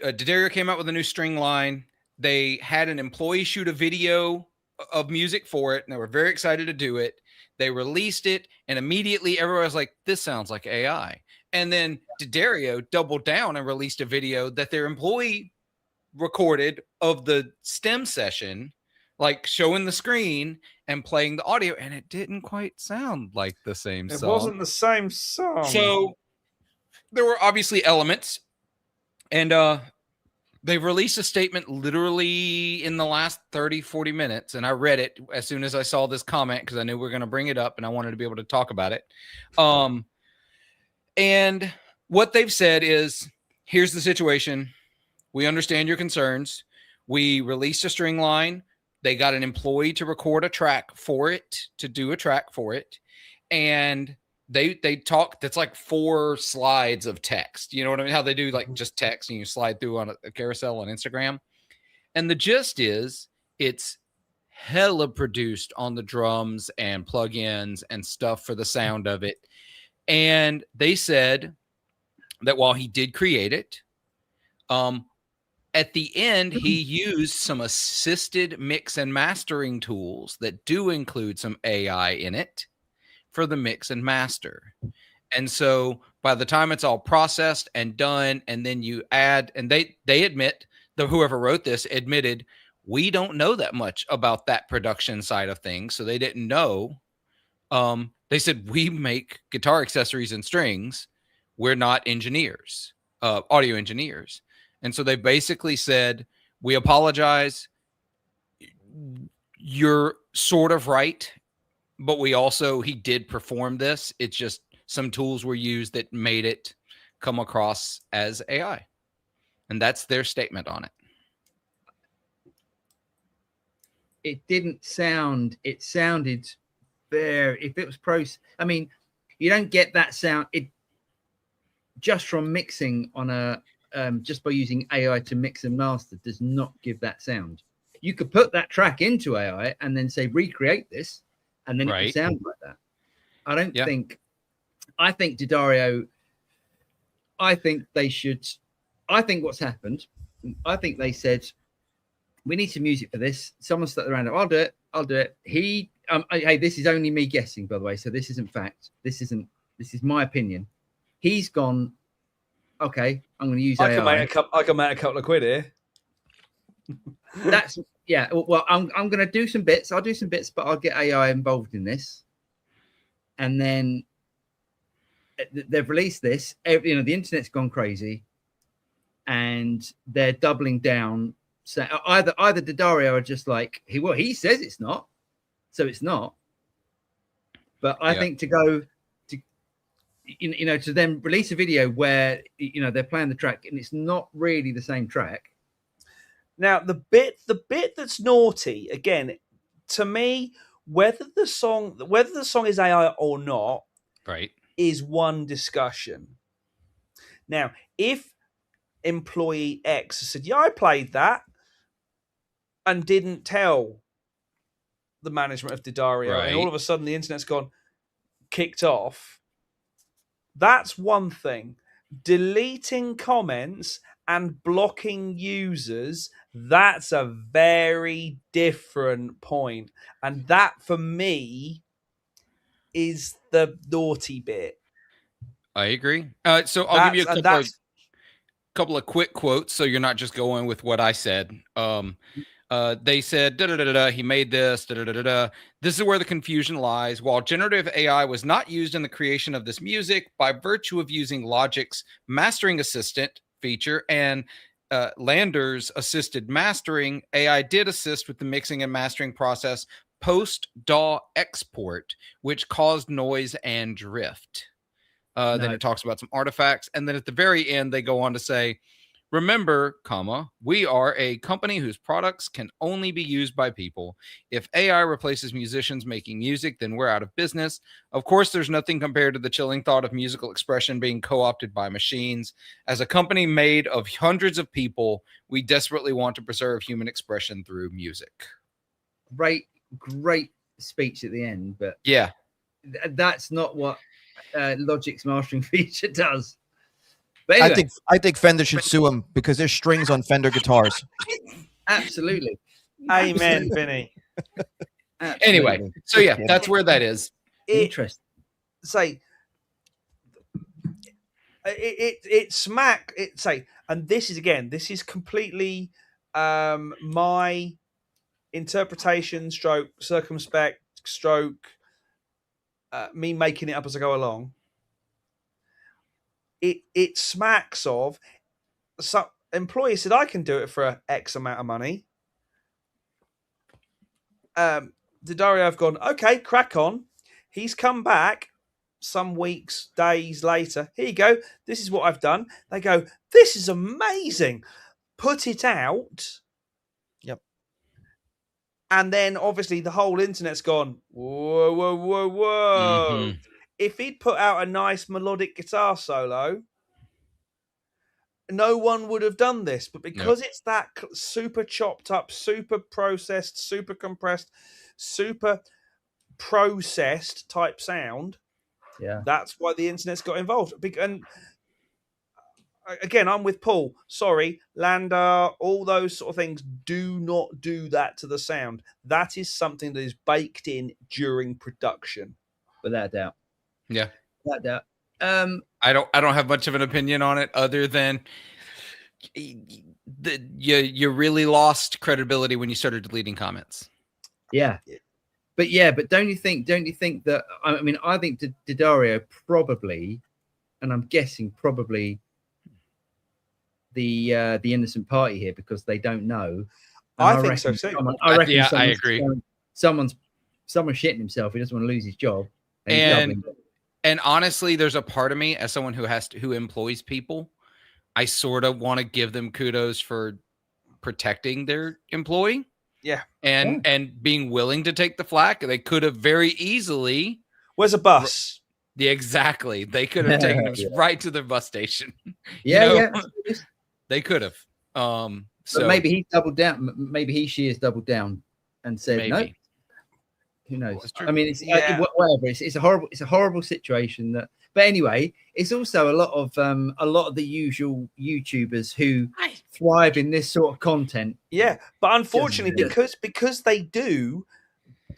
Didario came out with a new string line. They had an employee shoot a video of music for it, and they were very excited to do it. They released it, and immediately everyone was like, "This sounds like AI." And then Didario doubled down and released a video that their employee recorded of the STEM session, like showing the screen and playing the audio, and it didn't quite sound like the same It song. wasn't the same song. So there were obviously elements, and they've released a statement literally in the last 30, 40 minutes, and I read it as soon as I saw this comment because I knew we were going to bring it up, and I wanted to be able to talk about it. And what they've said is, here's the situation. We understand your concerns. We released a string line. They got an employee to record a track for it, to do a track for it. And they talk, that's like 4 slides of text. You know what I mean? How they do like just text and you slide through on a carousel on Instagram. And the gist is it's hella produced on the drums and plugins and stuff for the sound of it. And they said that while he did create it, at the end, he used some assisted mix and mastering tools that do include some AI in it for the mix and master. And so by the time it's all processed and done, and then you add, and they admit, whoever wrote this admitted, we don't know that much about that production side of things. So they didn't know. They said, we make guitar accessories and strings. We're not engineers, audio engineers. And so they basically said, we apologize. You're sort of right. But he did perform this. It's just some tools were used that made it come across as AI. And that's their statement on it. It didn't sound, it sounded very, if it was I mean, you don't get that sound just from mixing on a, just by using AI to mix and master does not give that sound. You could put that track into AI and then say, recreate this, and then it would sound like that. I don't Yeah. think. I think D'Addario. I think they should. I think what's happened. I think they said, "We need some music for this." Someone stuck around. I'll do it. I'll do it. He. Hey, this is only me guessing, by the way. So this isn't fact. This is my opinion. He's gone. Okay, I'm going to use I AI. can make a couple of quid here. That's yeah. Well, I'm going to do some bits. I'll do some bits, but I'll get AI involved in this. And then they've released this. The internet's gone crazy, and they're doubling down. So either D'Addario are just like he says it's not, so it's not. But I think to go to to then release a video where they're playing the track and it's not really the same track. Now the bit that's naughty again to me, whether the song is AI or not, Right. is one discussion. Now, if employee X said, "Yeah, I played that," and didn't tell the management of D'Addario, Right. and all of a sudden the internet's gone kicked off, that's one thing. Deleting comments and blocking users, that's a very different point. And that, for me, is the naughty bit. I agree. So I'll give you a couple of quick quotes so you're not just going with what I said. They said, da, da, da, da, da, he made this, da, da, da, da, da. This is where the confusion lies. While generative AI was not used in the creation of this music, by virtue of using Logic's mastering assistant feature and Lander's assisted mastering, AI did assist with the mixing and mastering process post-DAW export, which caused noise and drift. Then it talks about some artifacts. And then at the very end, they go on to say, remember, we are a company whose products can only be used by people. If AI replaces musicians making music, then we're out of business. Of course, there's nothing compared to the chilling thought of musical expression being co-opted by machines. As a company made of hundreds of people, we desperately want to preserve human expression through music. Great speech at the end, but yeah, that's not what Logic's mastering feature does. But anyway, I think Fender should sue him because there's strings on Fender guitars. Absolutely. Amen, Vinny. Anyway, so yeah, that's where that is. Interesting. Say and this is completely my interpretation stroke circumspect stroke me making it up as I go along. It smacks of some employee said I can do it for X amount of money. D'Addario have gone, okay, crack on. He's come back some weeks, days later. Here you go. This is what I've done. They go, this is amazing. Put it out. Yep. And then obviously the whole internet's gone, whoa, whoa, whoa, whoa. Mm-hmm. If he'd put out a nice melodic guitar solo, no one would have done this. But because it's that super chopped up, super processed, super compressed, super processed type sound, that's why the internet's got involved. And again, I'm with Paul. Sorry, Lander, all those sort of things, do not do that to the sound. That is something that is baked in during production. Without doubt. Yeah. Without doubt. I don't have much of an opinion on it other than you really lost credibility when you started deleting comments. Yeah. But don't you think that, I mean, I think D'Addario probably, and I'm guessing probably the innocent party here because they don't know. I think so too. I reckon I agree. Someone's shitting himself. He doesn't want to lose his job. And honestly, there's a part of me as someone who employs people, I sort of want to give them kudos for protecting their employee. Yeah. And being willing to take the flack. They could have very easily. Where's a bus? Yeah, exactly. They could have taken them right to the bus station. Yeah. They could have. So maybe he doubled down. Maybe she has doubled down and said no. Who knows? That's true. I mean, it's Yeah. whatever. It's a horrible situation. That, but anyway, it's also a lot of the usual YouTubers who thrive in this sort of content. Yeah, but unfortunately, because they do,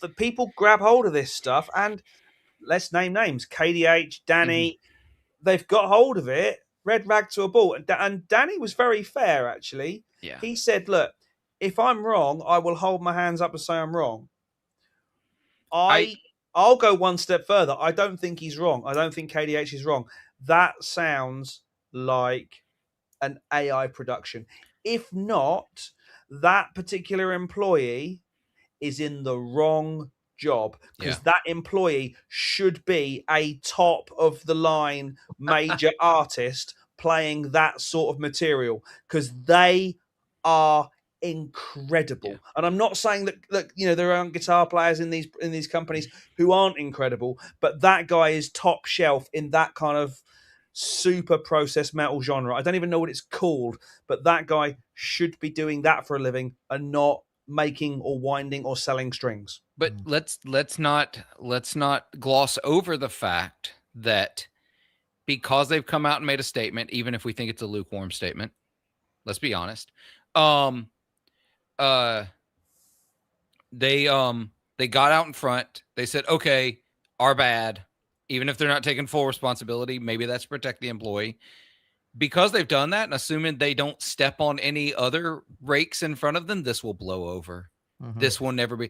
the people grab hold of this stuff, and let's name names: KDH, Danny. They've got hold of it. Red rag to a bull, and Danny was very fair. Actually, Yeah. he said, "Look, if I'm wrong, I will hold my hands up and say I'm wrong." I'll go one step further. I don't think he's wrong. I don't think KDH is wrong. That sounds like an AI production. If not, that particular employee is in the wrong job, because that employee should be a top of the line major artist playing that sort of material, because they are incredible. And I'm not saying that there aren't guitar players in these companies who aren't incredible, but that guy is top shelf in that kind of super processed metal genre. I don't even know what it's called, but that guy should be doing that for a living and not making or winding or selling strings. But let's not gloss over the fact that because they've come out and made a statement, even if we think it's a lukewarm statement, let's be honest. They got out in front. They said, okay, our bad. Even if they're not taking full responsibility, maybe that's to protect the employee. Because they've done that, and assuming they don't step on any other rakes in front of them, this will blow over. This will never be.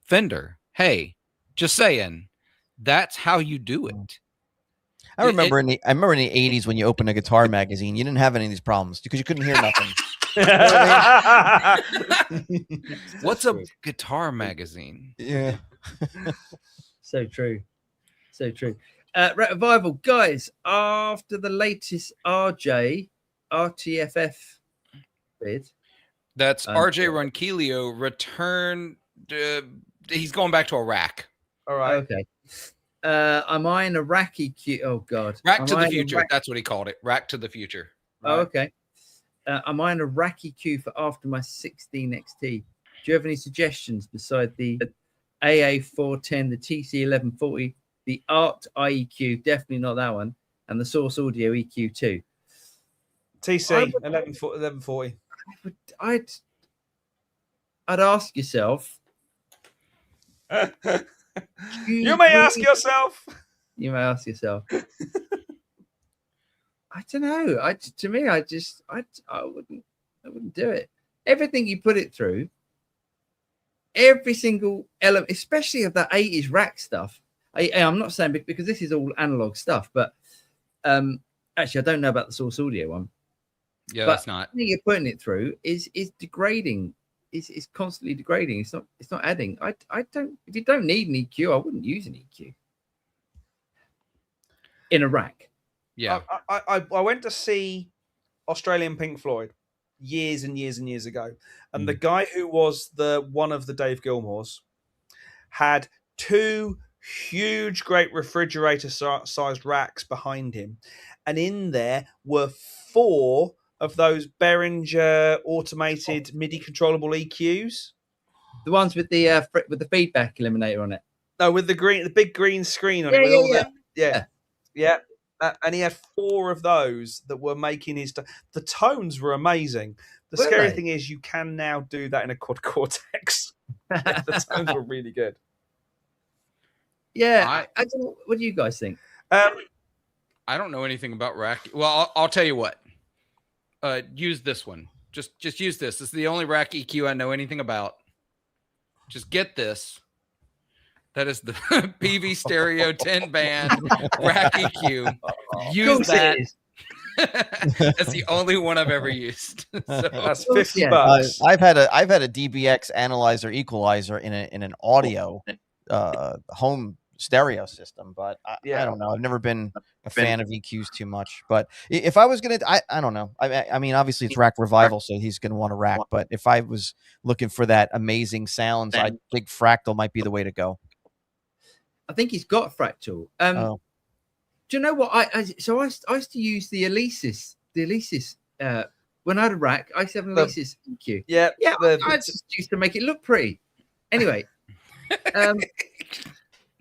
Fender, hey, just saying, that's how you do it. I remember in the 80s when you opened a guitar magazine, you didn't have any of these problems because you couldn't hear nothing. What's a guitar magazine? Yeah. So true. So true. Revival, guys, after the latest RTFF bid. That's RJ Ronquillo returned. He's going back to Iraq. All right. Okay. Am I an Iraqi Q? Oh, God. Rack to the future. That's what he called it. Rack to the future. Right. Oh, okay. Am I an Iraqi Q for after my 16 XT? Do you have any suggestions beside the AA410, the TC1140, the Art IEQ, definitely not that one, and the Source Audio EQ2? TC 1140. I'd ask yourself. You may ask yourself. You may ask yourself. I don't know. I wouldn't do it. Everything you put it through, every single element, especially of that 80s rack stuff. I'm not saying because this is all analog stuff, but actually, I don't know about the Source Audio one. Yeah, but that's not. The thing you're putting it through is degrading. Is constantly degrading. It's not adding. I don't. If you don't need an EQ, I wouldn't use an EQ in a rack. Yeah, I went to see Australian Pink Floyd years and years and years ago, and the guy who was one of the Dave Gilmours had two huge, great refrigerator-sized racks behind him, and in there were 4 of those Behringer automated MIDI controllable EQs. The ones with the feedback eliminator on it. No, with the big green screen on it. Yeah. And he had 4 of those that were making his. The tones were amazing. The scary thing is you can now do that in a quad cortex. The tones were really good. Yeah, I don't know. What do you guys think? I don't know anything about rack. Well, I'll tell you what. Use this one. Just use this. This is the only rack EQ I know anything about. Just get this. That is the PV Stereo 10 band rack EQ. Use that. That's the only one I've ever used. So, that's $50. I've had a DBX analyzer equalizer in an audio home stereo system, but I don't know. I've never been a fan of EQs too much. But if I was gonna, I don't know. I mean, obviously it's Rack Revival, so he's gonna want a rack. But if I was looking for that amazing sounds, I think Fractal might be the way to go. I think he's got Fractal. Do you know what? I used to use the Alesis. When I had a rack, I used to have an Alesis EQ. Yeah. I just used to make it look pretty. Anyway.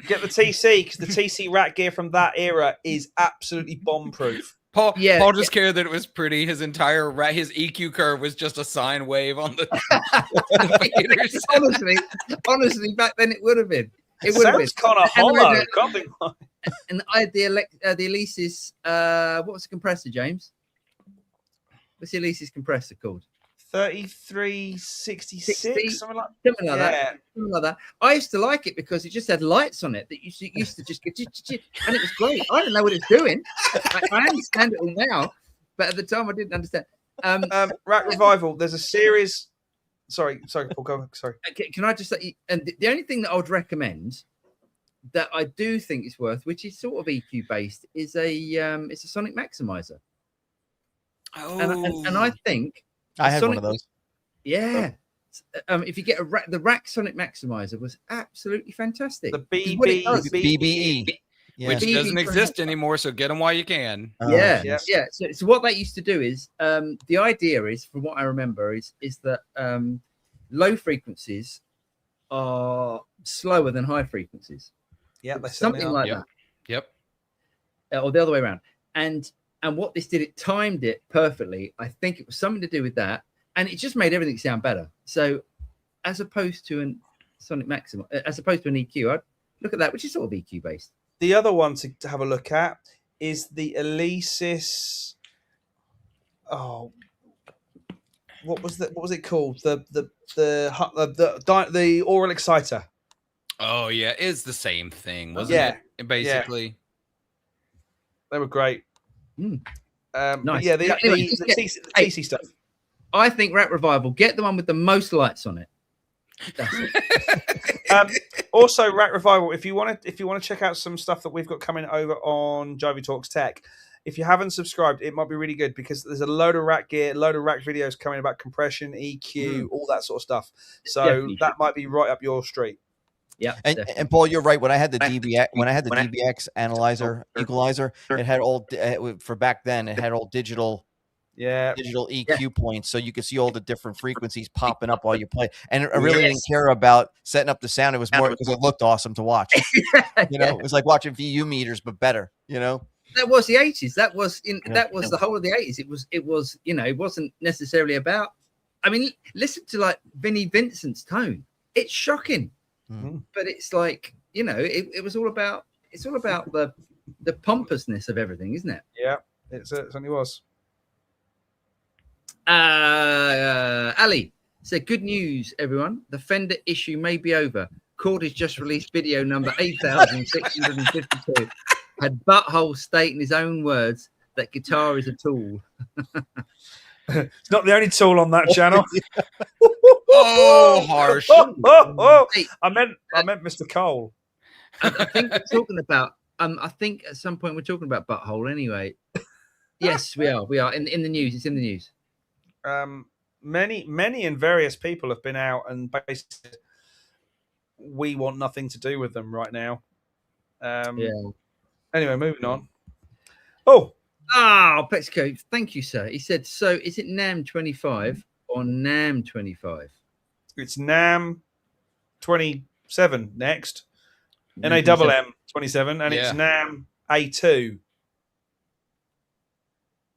Get the TC because the TC rat gear from that era is absolutely bomb proof. Paul just cared that it was pretty. His entire his EQ curve was just a sine wave on the. honestly, back then it would have been. It would have been kind of hollow. And I had the Alesis. What was the compressor, James? What's the Alesis compressor called? 3366, something like that. Something like that. I used to like it because it just had lights on it that used to just get, and it was great. I don't know what it's doing. I understand it all now, but at the time I didn't understand. Rack Revival. There's a series. Sorry, Paul. Go. Sorry. Can I just say? And the only thing that I would recommend that I do think is worth, which is sort of EQ based, is it's a Sonic Maximizer. Oh, and I think. I had one of those. Yeah. If you get the Rack Sonic Maximizer was absolutely fantastic. The BBE. Which doesn't exist anymore, so get them while you can. Yeah. So what that used to do is, the idea is, from what I remember, is that low frequencies are slower than high frequencies. Yeah, something like that. Yep. Or the other way around. And what this did, it timed it perfectly. I think it was something to do with that, and it just made everything sound better. So, as opposed to an Sonic Maxima, as opposed to an EQ, I'd look at that, which is sort of EQ based. The other one to have a look at is the Alesis. Oh, what was it called? The Aural Exciter. Oh yeah, it's the same thing, wasn't it? Basically, they were great. Nice. Yeah, the TC stuff. I think Rack Revival, get the one with the most lights on it. That's it. Also, Rack Revival. If you want to check out some stuff that we've got coming over on Jivey Talks Tech, if you haven't subscribed, it might be really good because there's a load of rack gear, a load of rack videos coming about compression, EQ, all that sort of stuff. So definitely that might be right up your street. Yeah, and Paul, you're right. When I had the DBX analyzer equalizer, it had all for back then. It had all digital EQ points, so you could see all the different frequencies popping up while you play. And I really didn't care about setting up the sound. It was more because it looked awesome to watch. It was like watching VU meters, but better. That was the 80s. That was the whole of the 80s. It was. It wasn't necessarily about. I mean, listen to like Vinnie Vincent's tone. It's shocking. But it's like, it was all about. It's all about the pompousness of everything, isn't it? Yeah, it certainly was. Ali said, "Good news, everyone. The Fender issue may be over. Cord has just released video number 8,652. Had Butthole state in his own words that guitar is a tool." It's not the only tool on that channel. Oh, harsh. I meant Mr. Cole. I think we're talking about. I think at some point we're talking about Butthole. Anyway, yes, we are. We are in the news. It's in the news. Many and various people have been out and basically we want nothing to do with them right now. Anyway, moving on. Pexico, thank you, sir. He said, so is it NAM 25 or NAM 25? It's NAM 27 next. NAMM 27, and it's NAM A2.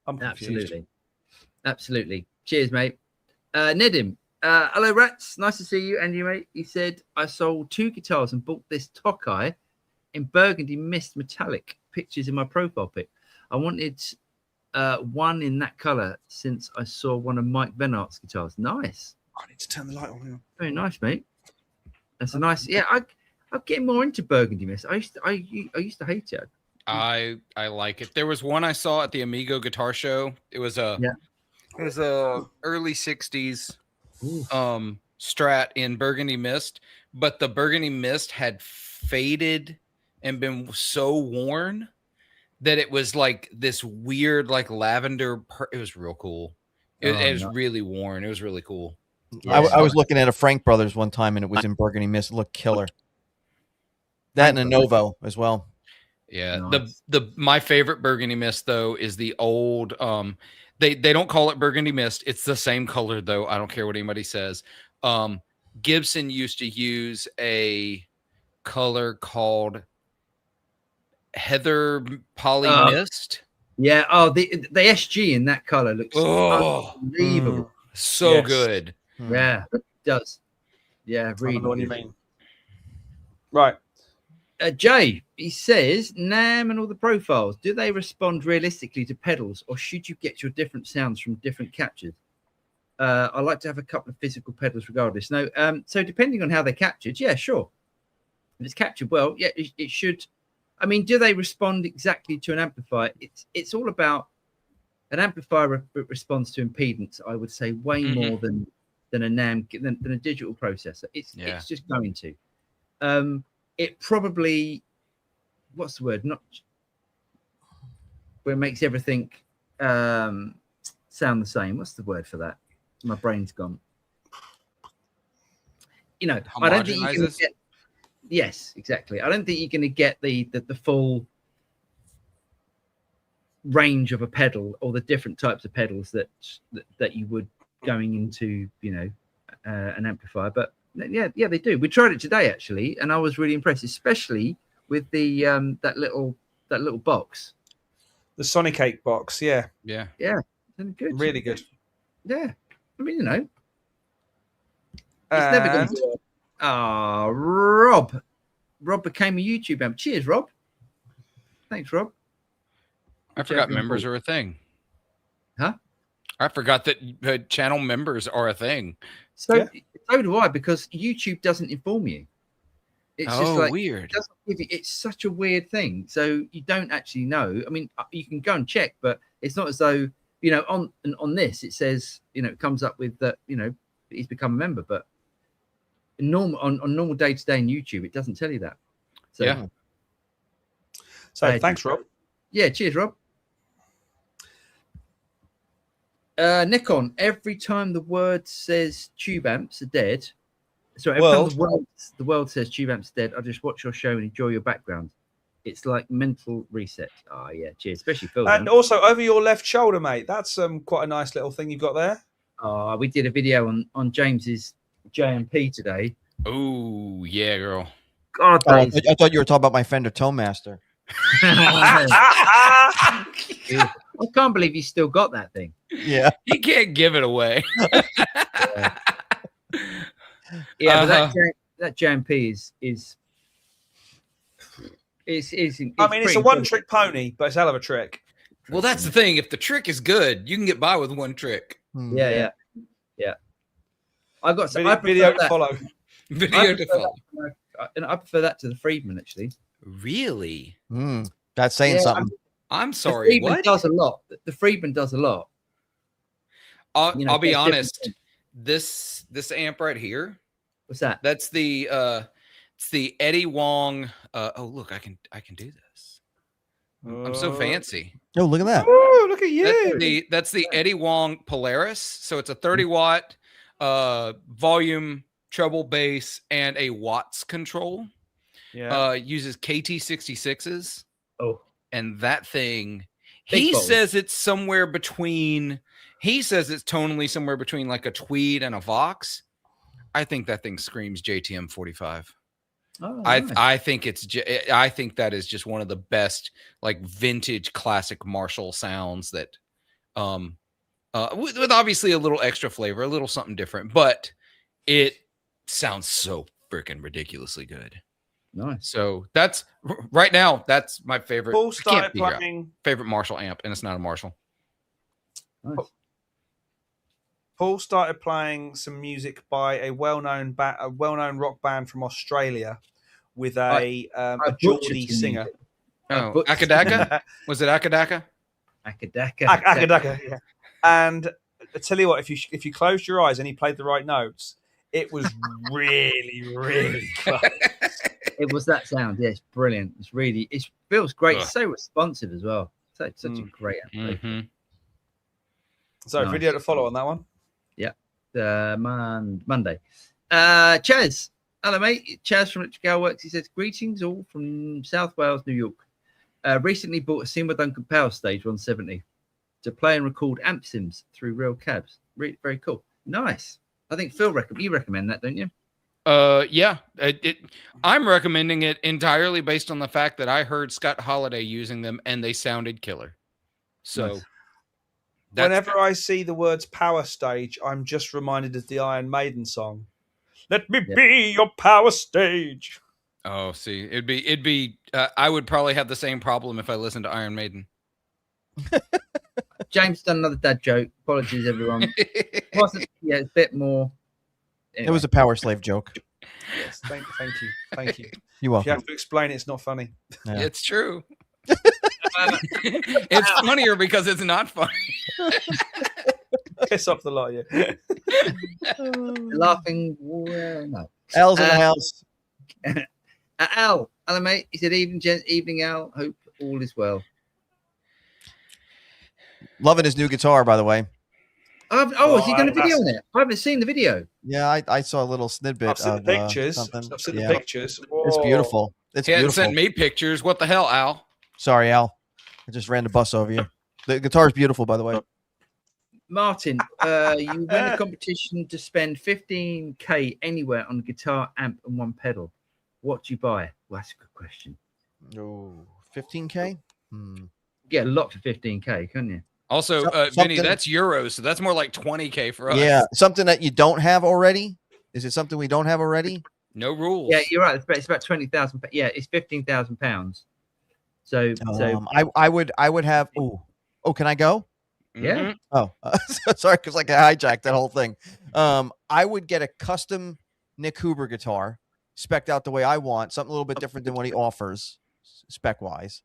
I'm confused. Absolutely. Cheers, mate. Nedim, hello, Rats. Nice to see you. And you, mate. He said, I sold 2 guitars and bought this Tokai in burgundy mist metallic. Pictures in my profile pic. I wanted one in that color since I saw one of Mike Venart's guitars. Nice. I need to turn the light on now. Very nice, mate. That's a nice. Yeah, I'm getting more into burgundy mist. I used to hate it. I like it. There was one I saw at the Amigo Guitar Show. It was a early 60s Strat in burgundy mist, but the burgundy mist had faded and been so worn that it was like this weird like lavender it was real cool. It was really worn. It was really cool. I was looking at a Frank Brothers one time and it was in burgundy mist. It looked killer. That and a Novo as well. Yeah. Nice. My favorite burgundy mist though is the old they don't call it burgundy mist. It's the same color though. I don't care what anybody says. Gibson used to use a color called Heather Poly Mist. Yeah. Oh, the SG in that color looks unbelievable. So Yes. good. Yeah, it does. Yeah, I don't really. know what you good. mean. Right. Jay, he says, NAM and all the profiles, do they respond realistically to pedals, or should you get your different sounds from different captures? I like to have a couple of physical pedals regardless. No, so depending on how they're captured, yeah, sure. If it's captured well, yeah, it should. I mean, do they respond exactly to an amplifier? It's all about an amplifier responds to impedance, I would say, way more than a NAM than a digital processor. It's just going to. It probably, what's the word? Not where it makes everything sound the same. What's the word for that? My brain's gone. You know, I don't think you can get. Yes, exactly. I don't think you're going to get the full range of a pedal or the different types of pedals that you would going into, you know, an amplifier. But yeah, they do. We tried it today actually, and I was really impressed, especially with the that little box, The Sonic 8 box. Yeah. Yeah. Good. Really good. Yeah, I mean, you know, it's never going to. Rob became a YouTube member. Cheers, Rob. Thanks, Rob. I forgot members are a thing. Huh? I forgot that channel members are a thing. So do I, because YouTube doesn't inform you. It's just like weird. It doesn't give you, it's such a weird thing. So you don't actually know. I mean, you can go and check, but it's not as though, you know, on this it says, you know, it comes up with that, you know, he's become a member, but on normal day-to-day in YouTube, it doesn't tell you that. So, yeah. So thanks, Rob. Yeah, cheers, Rob. Nikon, every time the word says tube amps are dead, so every time the world says tube amps are dead, I just watch your show and enjoy your background. It's like mental reset. Oh yeah, cheers, especially Phil. And also over your left shoulder, mate. That's quite a nice little thing you've got there. We did a video on James's JMP today. Oh yeah, girl. God, I thought you were talking about my Fender Towmaster. I can't believe you still got that thing. Yeah, You can't give it away. Yeah, but that JMP is I mean, it's a one-trick pony, but it's a hell of a trick. Well, that's the thing. If the trick is good, you can get by with one trick. Yeah. I got some video to follow. Video to follow. And I prefer that to the Friedman, actually. Really? That's saying something. I'm The sorry. Friedman What? does a lot. The Friedman does a lot. I'll be honest. This amp right here. What's that? That's the it's the Eddie Wong. Oh look, I can do this. I'm so fancy. Oh, look at that. Oh, look at you. That's the Eddie Wong Polaris. So it's a 30 watt volume, treble bass, and a watts control. Yeah. Uses KT66s. Oh, and that thing, Big he balls. says it's somewhere between. He says it's tonally somewhere between like a Tweed and a Vox. I think that thing screams JTM 45. nice. I think I think that is just one of the best like vintage classic Marshall sounds that with obviously a little extra flavor, a little something different, but it sounds so freaking ridiculously good. Nice. So that's right now, that's my favorite. Paul I can't started figure out playing. favorite Marshall amp, and it's not a Marshall. Nice. Paul started playing some music by a well-known rock band from Australia with a Geordie singer. Oh, Akadaka? Was it Akadaka? Akadaka. Akadaka, yeah. And I tell you what, if you closed your eyes and he played the right notes, it was really, really close. It was that sound. Yeah, it's brilliant. It feels great. Ugh. It's so responsive as well. Such a great amp. Mm-hmm. So Nice. video to follow on that one. Monday. Chaz. Hello, mate. Chaz from Electric Works. He says, greetings all from South Wales, New York. Recently bought a Seymour Duncan Power Stage 170 to play and record amp sims through real cabs. Very cool. Nice. I think Phil you recommend that, don't you? Yeah. I'm recommending it entirely based on the fact that I heard Scott Holiday using them and they sounded killer. So Nice. Whenever I see the words power stage, I'm just reminded of the Iron Maiden song. Let me Yeah. be your power stage. Oh, see, it'd be. I would probably have the same problem if I listened to Iron Maiden. James done another dad joke. Apologies, everyone. Wasn't yeah, it's a bit more. It was a power slave joke. Yes, thank you. Thank you. You're If you welcome. have to explain it, it's not funny. Yeah. It's true. It's funnier because it's not funny. Piss off the lot of you. Laughing. Well, no. Al's in the house. Al, hello, mate. He said, evening, Al. Hope all is well. Loving his new guitar, by the way. Has he done a video on it? I haven't seen the video. Yeah, I saw a little snippet. I've seen the pictures. something. I've seen Yeah. the pictures. It's Whoa. beautiful. It's He hadn't beautiful. sent me pictures. What the hell, Al? Sorry, Al. I just ran the bus over you. The guitar's beautiful, by the way. Martin, you win a competition to spend 15k anywhere on a guitar, amp, and one pedal. What do you buy? Well, that's a good question. Oh, 15K? You get a lot for 15k, couldn't you? Also, Something- Vinny, that's euros, so that's more like 20K for us. Yeah, something that you don't have already. Is it something we don't have already? No rules. Yeah, you're right. It's about 20,000. Yeah, it's 15,000 pounds. So I would have. Oh, can I go? yeah. Mhm. Oh, sorry, because like I hijacked that whole thing. I would get a custom Nick Huber guitar, spec'd out the way I want, something a little bit different than what he offers, spec wise.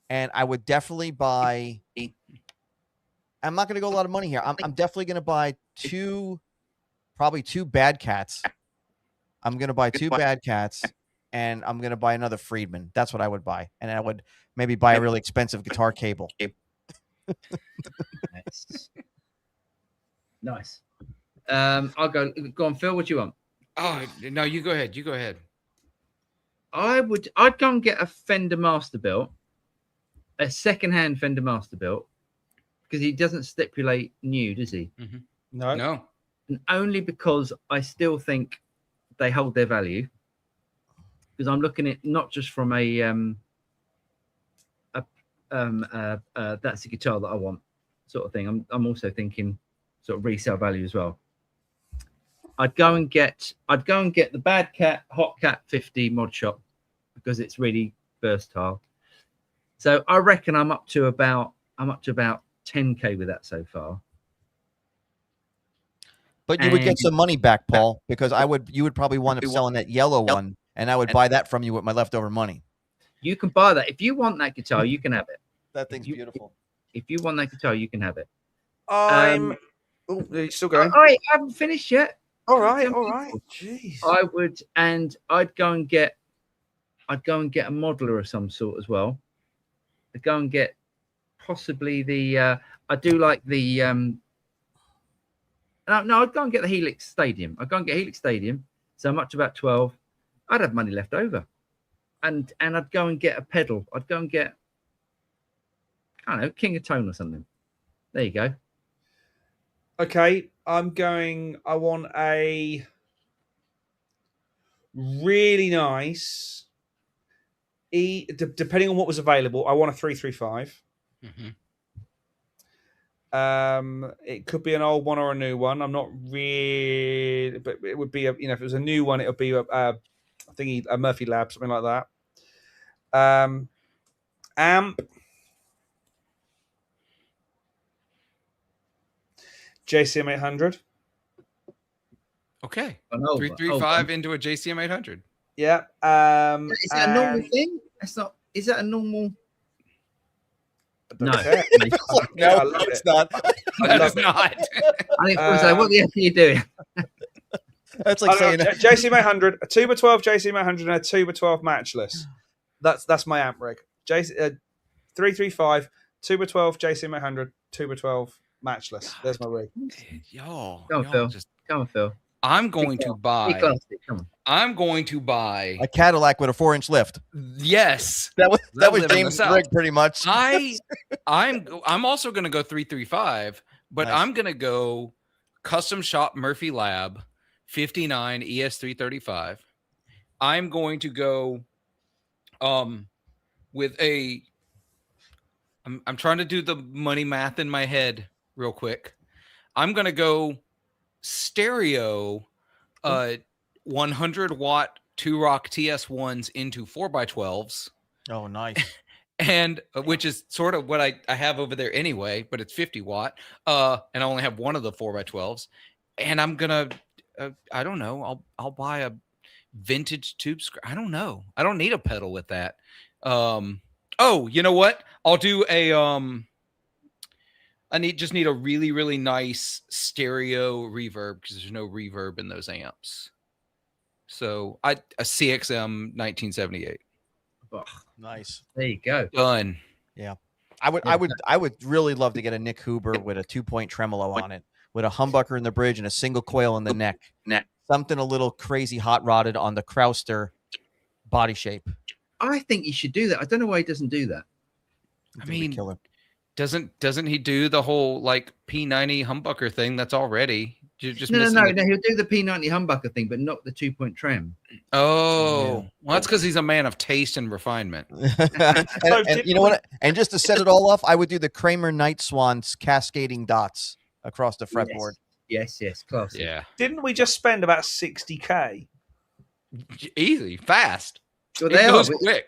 And I would definitely buy. I'm not going to go a lot of money here. I'm definitely going to buy probably two Bad Cats. I'm going to buy two Bad Cats, and I'm going to buy another Friedman. That's what I would buy, and I would maybe buy a really expensive guitar cable. Nice. I'll go on, Phil. What do you want? Oh no, you go ahead. You go ahead. I'd go and get a Fender Masterbuilt, a second-hand Fender Masterbuilt, because he doesn't stipulate new, does he? No. No. And only because I still think they hold their value. Because I'm looking at not just from that's the guitar that I want sort of thing. I'm also thinking sort of resale value as well. I'd go and get the Bad Cat Hot Cat 50 Mod Shop because it's really versatile. So I reckon I'm up to about 10k with that so far. But you would get And- some money back, Paul, because you would probably wind up selling that yellow one, and I would buy that from you with my leftover money. You can buy that if you want that guitar. You can have it. That thing's You- beautiful. If you want that guitar, you can have it. I'm. Oh, you're still going. I haven't finished yet. All right. Jeez. I would, and I'd go and get a modeler of some sort as well. I'd go and get possibly the. I do like the. No, I'd go and get the Helix Stadium. I'd go and get Helix Stadium. So I'm up to about 12. I'd have money left over, and I'd go and get a pedal. I'd go and get, I don't know, King of Tone or something. There you go. Okay, I want a really nice depending on what was available, I want a 335. It could be an old one or a new one. I'm not really, but it would be if it was a new one, it would be a Murphy Lab, something like that. Amp. JCM 800. Okay. 335 335 into a JCM 800. Yeah. Is that a normal thing? That's not. Is that a normal? No. care. No, I love it's it. not. I That love is it. not. I think what the F are you doing? That's like saying JCM 800, a 2x12 JCM 800, and a 2x12 matchless. That's my amp rig. 335, 2x12 JCM 800, 2x12 matchless. There's my rig. Y'all, Go on, y'all Phil. just, Come on, Phil. I'm going to Be buy. classy. Come on. I'm going to buy. a Cadillac with a 4-inch lift. Yes. That was That live in the James' South. rig, pretty much. I'm also going to go 335, but Nice. I'm going to go custom shop Murphy Lab 59 ES335. I'm going to go with a I'm trying to do the money math in my head real quick. I'm going to go stereo 100 watt 2-rock TS1s into 4x12s. Oh, nice. And which is sort of what I have over there anyway, but it's 50 watt. And I only have one of the 4x12s. And I'm gonna I don't know, I'll buy a vintage tube screw. I don't know. I don't need a pedal with that. Oh, you know what? I'll do a I just need a really, really nice stereo reverb because there's no reverb in those amps. So a CXM 1978. Oh, Nice. there you go. Done. I would really love to get a Nick Huber with a 2-point tremolo on it, with a humbucker in the bridge and a single coil in the neck. Something a little crazy hot rodded on the Crowster body shape. I think he should do that. I don't know why he doesn't do that. I mean, killer. doesn't he do the whole like P90 humbucker thing? That's already just No. missing He'll do the P90 humbucker thing, but not the 2-point trem. Oh, well, that's because he's a man of taste and refinement. and you know what? And just to set it all off, I would do the Kramer Night Swans cascading dots across the fretboard. Yes, classic. Yeah, Didn't we just spend about 60K? easy, fast. Well, It they goes are. quick.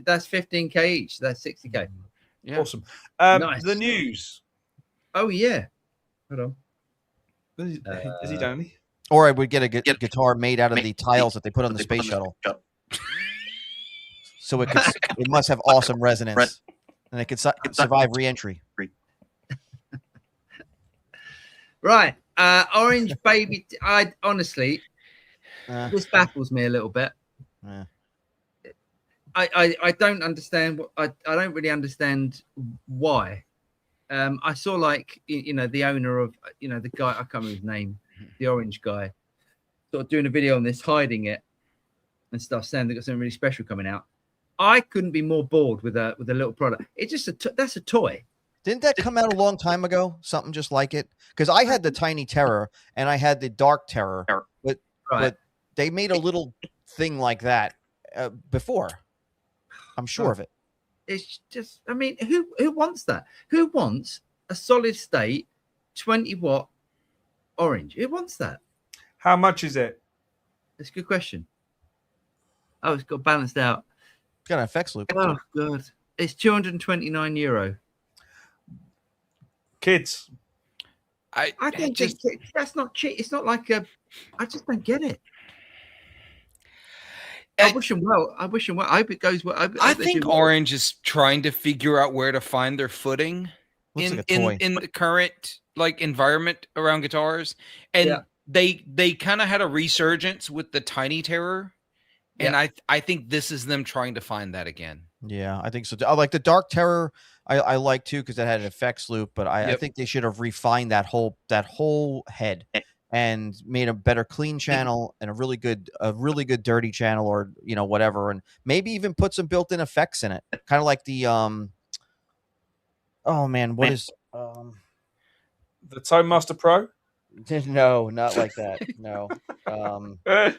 That's 15K each. That's 60K. Yeah. Awesome. Nice. The news. Oh yeah. Hold on. Is he done? Or I would get a guitar made out of the tiles that they put on the space shuttle. So it must have awesome resonance, and it could survive re-entry. Right. Orange Baby. I honestly, this baffles me a little bit. Yeah. I don't understand what I don't really understand why. I saw the owner of the guy, I can't remember his name, the orange guy, sort of doing a video on this, hiding it and stuff, saying they got something really special coming out. I couldn't be more bored with a little product. It's just that's a toy. Didn't that come out a long time ago? Something just like it? Because I had the Tiny Terror and I had the Dark Terror, but they made a little thing like that before. I'm sure of it. It's just, I mean, who wants that? Who wants a solid state 20 watt orange? Who wants that? How much is it? That's a good question. Oh, it's got balanced out. It's got an effects loop. Oh god, it's €229. Kids. I think that's not cheap. It's not like I just don't get it. I wish them well. I hope it goes well. I think Orange is trying to figure out where to find their footing in the current environment around guitars, and they kind of had a resurgence with the Tiny Terror, and I think this is them trying to find that again. Yeah, I think so. I like the Dark Terror. I like too because it had an effects loop, but I think they should have refined that whole head and made a better clean channel and a really good dirty channel, or whatever, and maybe even put some built-in effects in it, kind of like the oh man, what is the Tone Master Pro? No, not like that. No, I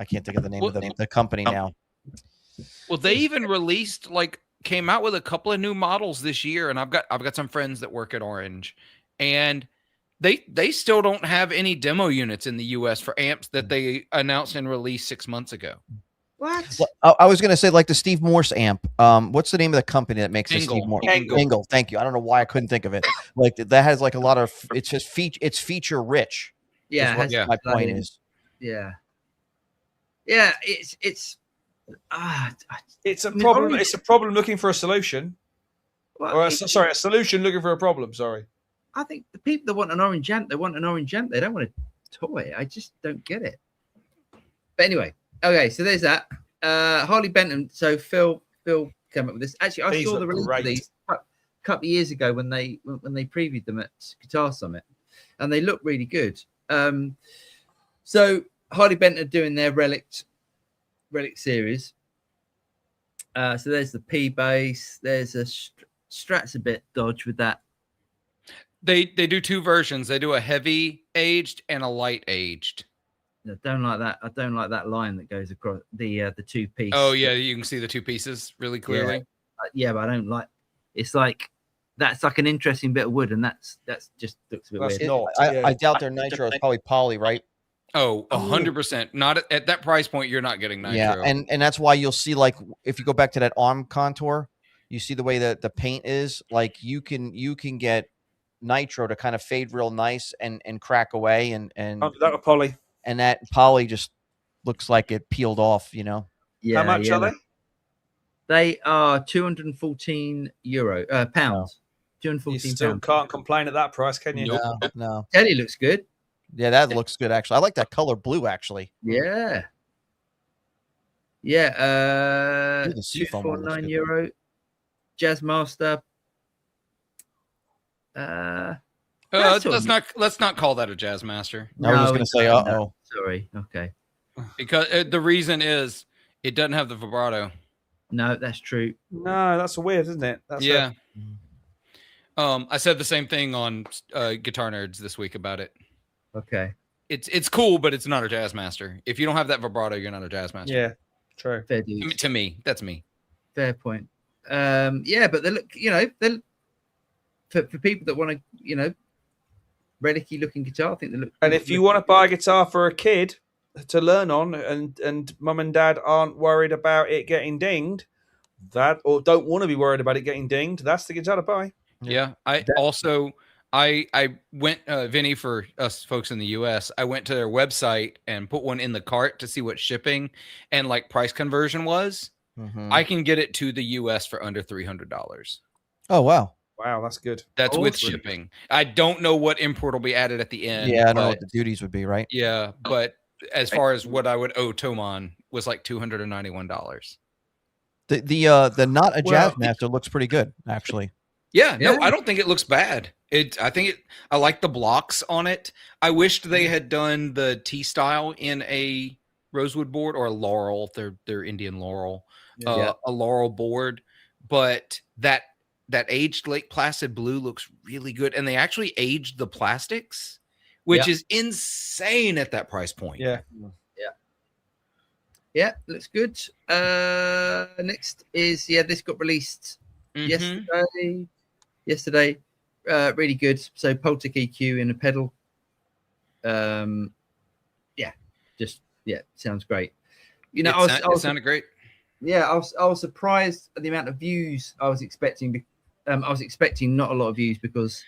can't think of the name of the company now. Well, they even came out with a couple of new models this year, and I've got some friends that work at Orange, and they still don't have any demo units in the US for amps that they announced and released 6 months ago. What? Well, I was going to say like the Steve Morse amp. What's the name of the company that makes the Steve Morse? Engel. Thank you. I don't know why I couldn't think of it. Like that has like a lot of. It's just it's feature rich. Yeah. My point is. Yeah. Yeah. It's a problem. It's a problem looking for a solution. Well, or a solution looking for a problem. Sorry. I think the people that want an orange amp, they want an orange amp. They don't want a toy. I just don't get it. But anyway, okay, so there's that. Harley Benton. So Phil came up with this. Actually, I saw the release of these a couple of years ago when they previewed them at Guitar Summit, and they look really good. So Harley Benton are doing their Relic series. So there's the P bass. There's a Strat's a bit dodge with that. They do two versions. They do a heavy aged and a light aged. I don't like that. I don't like that line that goes across the two piece. Oh yeah, you can see the two pieces really clearly. Yeah, but I don't like. It's like that's like an interesting bit of wood, and that's just looks a bit That's weird. not. I doubt their nitro is probably poly, right? Oh, 100%. Not at that price point. You're not getting nitro. Yeah, and that's why you'll see, like, if you go back to that arm contour, you see the way that the paint is. Like, you can get nitro to kind of fade real nice and crack away, and That was poly. and that poly just looks like it peeled off. You know. Yeah, How much are they? They are €214 pounds. You £214 still pounds. can't complain at that price, can you? Nope. No. Teddy looks good. Yeah, that looks good actually. I like that color blue actually. Yeah. Ooh, the seafoam one looks good. €249. Jazzmaster. Let's not call that a Jazzmaster, I was just gonna say, no. Sorry. Okay. because the reason is it doesn't have the vibrato. No, that's true. No, that's weird, isn't it? That's Yeah. I said the same thing on Guitar Nerds this week about it. Okay. It's cool, but it's not a Jazzmaster. If you don't have that vibrato, you're not a Jazzmaster. Yeah, true. Fair I mean, dues. to me, that's me. Fair point. Yeah, but they look, they're for people that want to, relic-y looking guitar. I think they look. And if you want to buy a guitar for a kid to learn on, and mum and dad aren't worried about it getting dinged, or don't want to be worried about it getting dinged, that's the guitar to buy. Yeah. I went, Vinny, for us folks in the US, I went to their website and put one in the cart to see what shipping and like price conversion was. Mhm. I can get it to the US for under $300. Oh wow. Wow, that's good. That's with Awesome. shipping. I don't know what import will be added at the end. Yeah, I don't know but- what the duties would be, right? Yeah, but as far as what I would owe Toman was like $291. The not a Well- Jazzmaster looks pretty good actually. Yeah, no, Yeah. I don't think it looks bad. I like the blocks on it. I wished they had done the T style in a rosewood board or a laurel. They're Indian laurel, Yeah. a laurel board. But that aged Lake Placid blue looks really good, and they actually aged the plastics, which is insane at that price point. Yeah. Yeah, looks good. Next is this got released Mhm. yesterday. Really good. So Pultic EQ in a pedal. Sounds great. It sounded great. I was surprised at the amount of views I was expecting. I was expecting not a lot of views because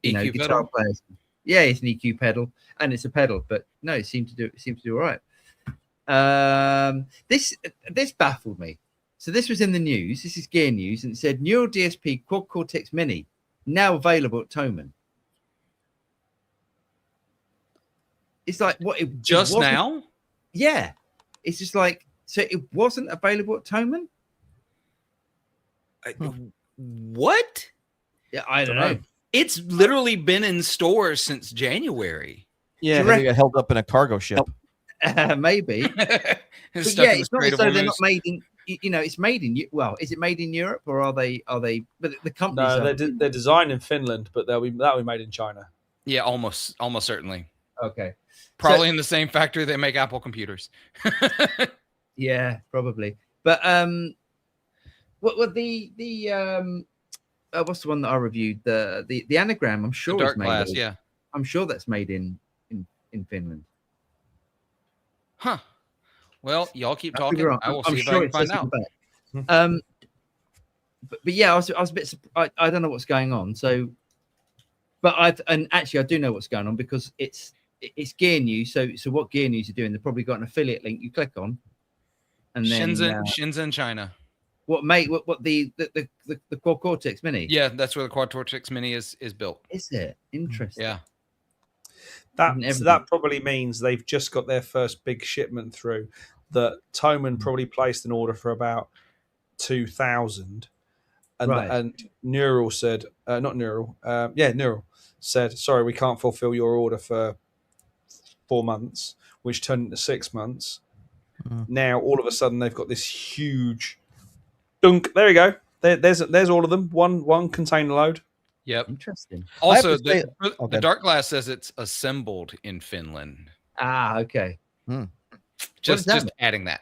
EQ guitar pedal? players. Yeah, it's an EQ pedal and it's a pedal, but no, it seemed to do all right. This baffled me. So this was in the news. This is Gear News, and it said Neural DSP Quad Cortex Mini now available at Thomann. It's like what it Just wasn't- now? Yeah, it's just like so it wasn't available at Thomann. What? Yeah, I don't know. It's literally been in stores since January. Yeah. They got held up in a cargo ship. Maybe. But It's yeah, it's not as though they're not made in. It's made in. Well, is it made in Europe or are they? But the companies. No, they're designed in Finland, but that'll be made in China. Yeah, almost certainly. Okay. Probably in the same factory they make Apple computers. Yeah, probably. But what the what's the one that I reviewed? The Anagram. I'm sure Dark it's made. glass, yeah. I'm sure that's made in Finland. Huh. Well, y'all keep I could be talking. wrong. I will I'm see if sure I can it find says it out. on the back. But yeah, I was a bit. I don't know what's going on. So, but I do know what's going on because it's Gear News. So what Gear News are doing? They've probably got an affiliate link you click on, and then Shenzhen, China. what the Quad Cortex Mini? Yeah, that's where the Quad Cortex Mini is built. Is it interesting? Yeah. That probably means they've just got their first big shipment through. That Thomann probably placed an order for about 2,000, and Neural said, Neural said, sorry, we can't fulfill your order for 4 months, which turned into 6 months. Now all of a sudden they've got this huge dunk. There you go. There's all of them. One container load. Yep. Interesting. Also, to say- the okay. Dark Glass says it's assembled in Finland. Ah, okay. Just that mean? adding that.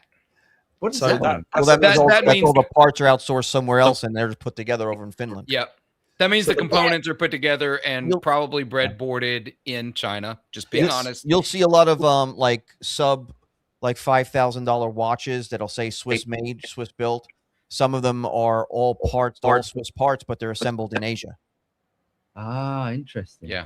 What does So that that- mean? Well, that means all, that that's means- all the parts are outsourced somewhere else, and they're just put together over in Finland. Yep. That means So- the components are put together and You'll- probably breadboarded in China. Just being honest. You'll see a lot of like $5,000 watches that'll say Swiss made, Swiss built. Some of them are all parts, all Swiss parts, but they're assembled in Asia. Ah, interesting. Yeah.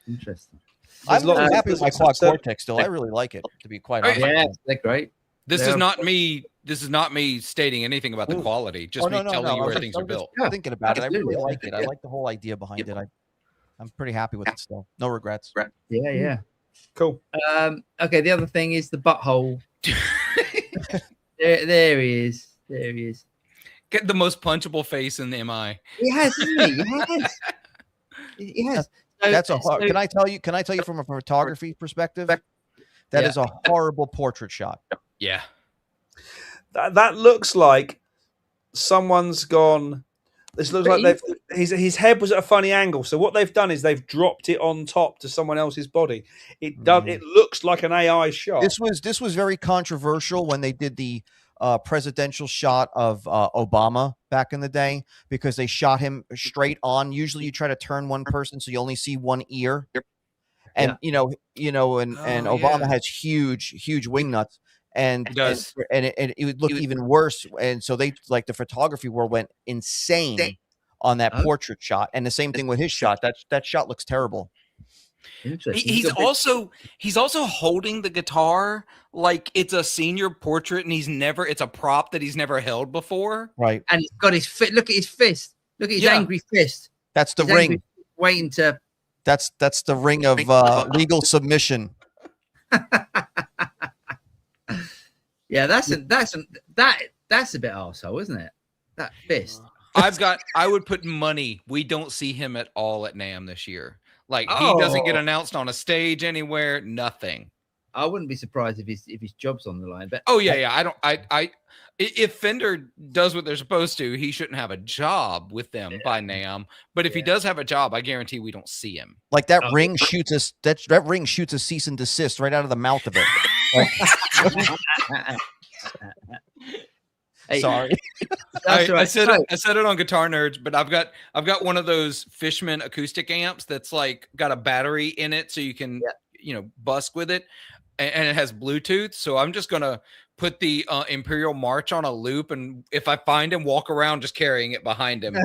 Interesting. I'm lots really of- happy with my there's- Quad so- Cortex still. I really like it, to be quite Oh, honest. Yeah, they're great. This Yeah. is not me. This is not me stating anything about the quality. Just Oh, me no, no, telling no. you I where was things just- are built. Yeah, Thinking about it, I really absolutely. like it. I Yeah. like the whole idea behind it. I'm pretty happy with it still. No regrets. Yeah. Cool. Okay, the other thing is the butthole. there he is. There he is. Get the most punchable face in the MI. He has, isn't he? He has. So- That's a hard, so- can I tell you from a photography perspective? That Yeah. is a horrible portrait shot. Yeah. That looks like someone's gone. This looks But like his head was at a funny angle. So what they've done is they've dropped it on top to someone else's body. It does. It looks like an AI shot. This was very controversial when they did the presidential shot of Obama back in the day, because they shot him straight on. Usually you try to turn one person so you only see one ear. And and Obama yeah. has huge wing nuts. And He does. and it would look even worse. And so they, like, the photography world went insane on that Oh. portrait shot. And the same thing with his shot. That shot looks terrible. Interesting. He's also holding the guitar like it's a senior portrait, and it's a prop that he's never held before. Right. and he's got his fit. Look at his fist. Look at his Yeah. angry fist. That's the His ring. angry fist waiting to. That's the ring of legal submission. Yeah, that's a bit arsehole, isn't it? That fist. I would put money. We don't see him at all at NAMM this year. Like, he doesn't get Oh. announced on a stage anywhere. Nothing. I wouldn't be surprised if his job's on the line. But Oh yeah. If Fender does what they're supposed to, he shouldn't have a job with them by NAMM. But if he does have a job, I guarantee we don't see him. Like that ring shoots us. That ring shoots a cease and desist right out of the mouth of it. Hey, Sorry. that's I right. said So- it, I said it on Guitar Nerds, but I've got one of those Fishman acoustic amps that's like got a battery in it, so you can busk with it, and it has Bluetooth. So I'm just gonna put the Imperial March on a loop, and if I find him, walk around just carrying it behind him.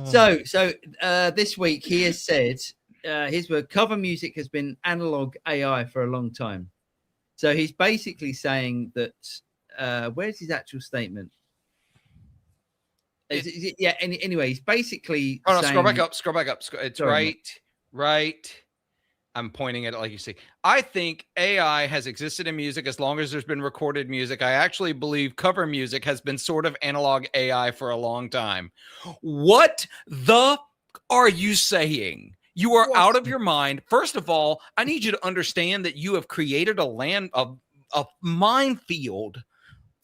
So this week he has said his word cover music has been analog AI for a long time. So he's basically saying that where's his actual statement? Anyway, he's basically Oh no, saying, scroll back up. It's Sorry, right. I'm pointing at it like you see. I think AI has existed in music as long as there's been recorded music. I actually believe cover music has been sort of analog AI for a long time. What the are you saying? You are out of your mind. First of all, I need you to understand that you have created a minefield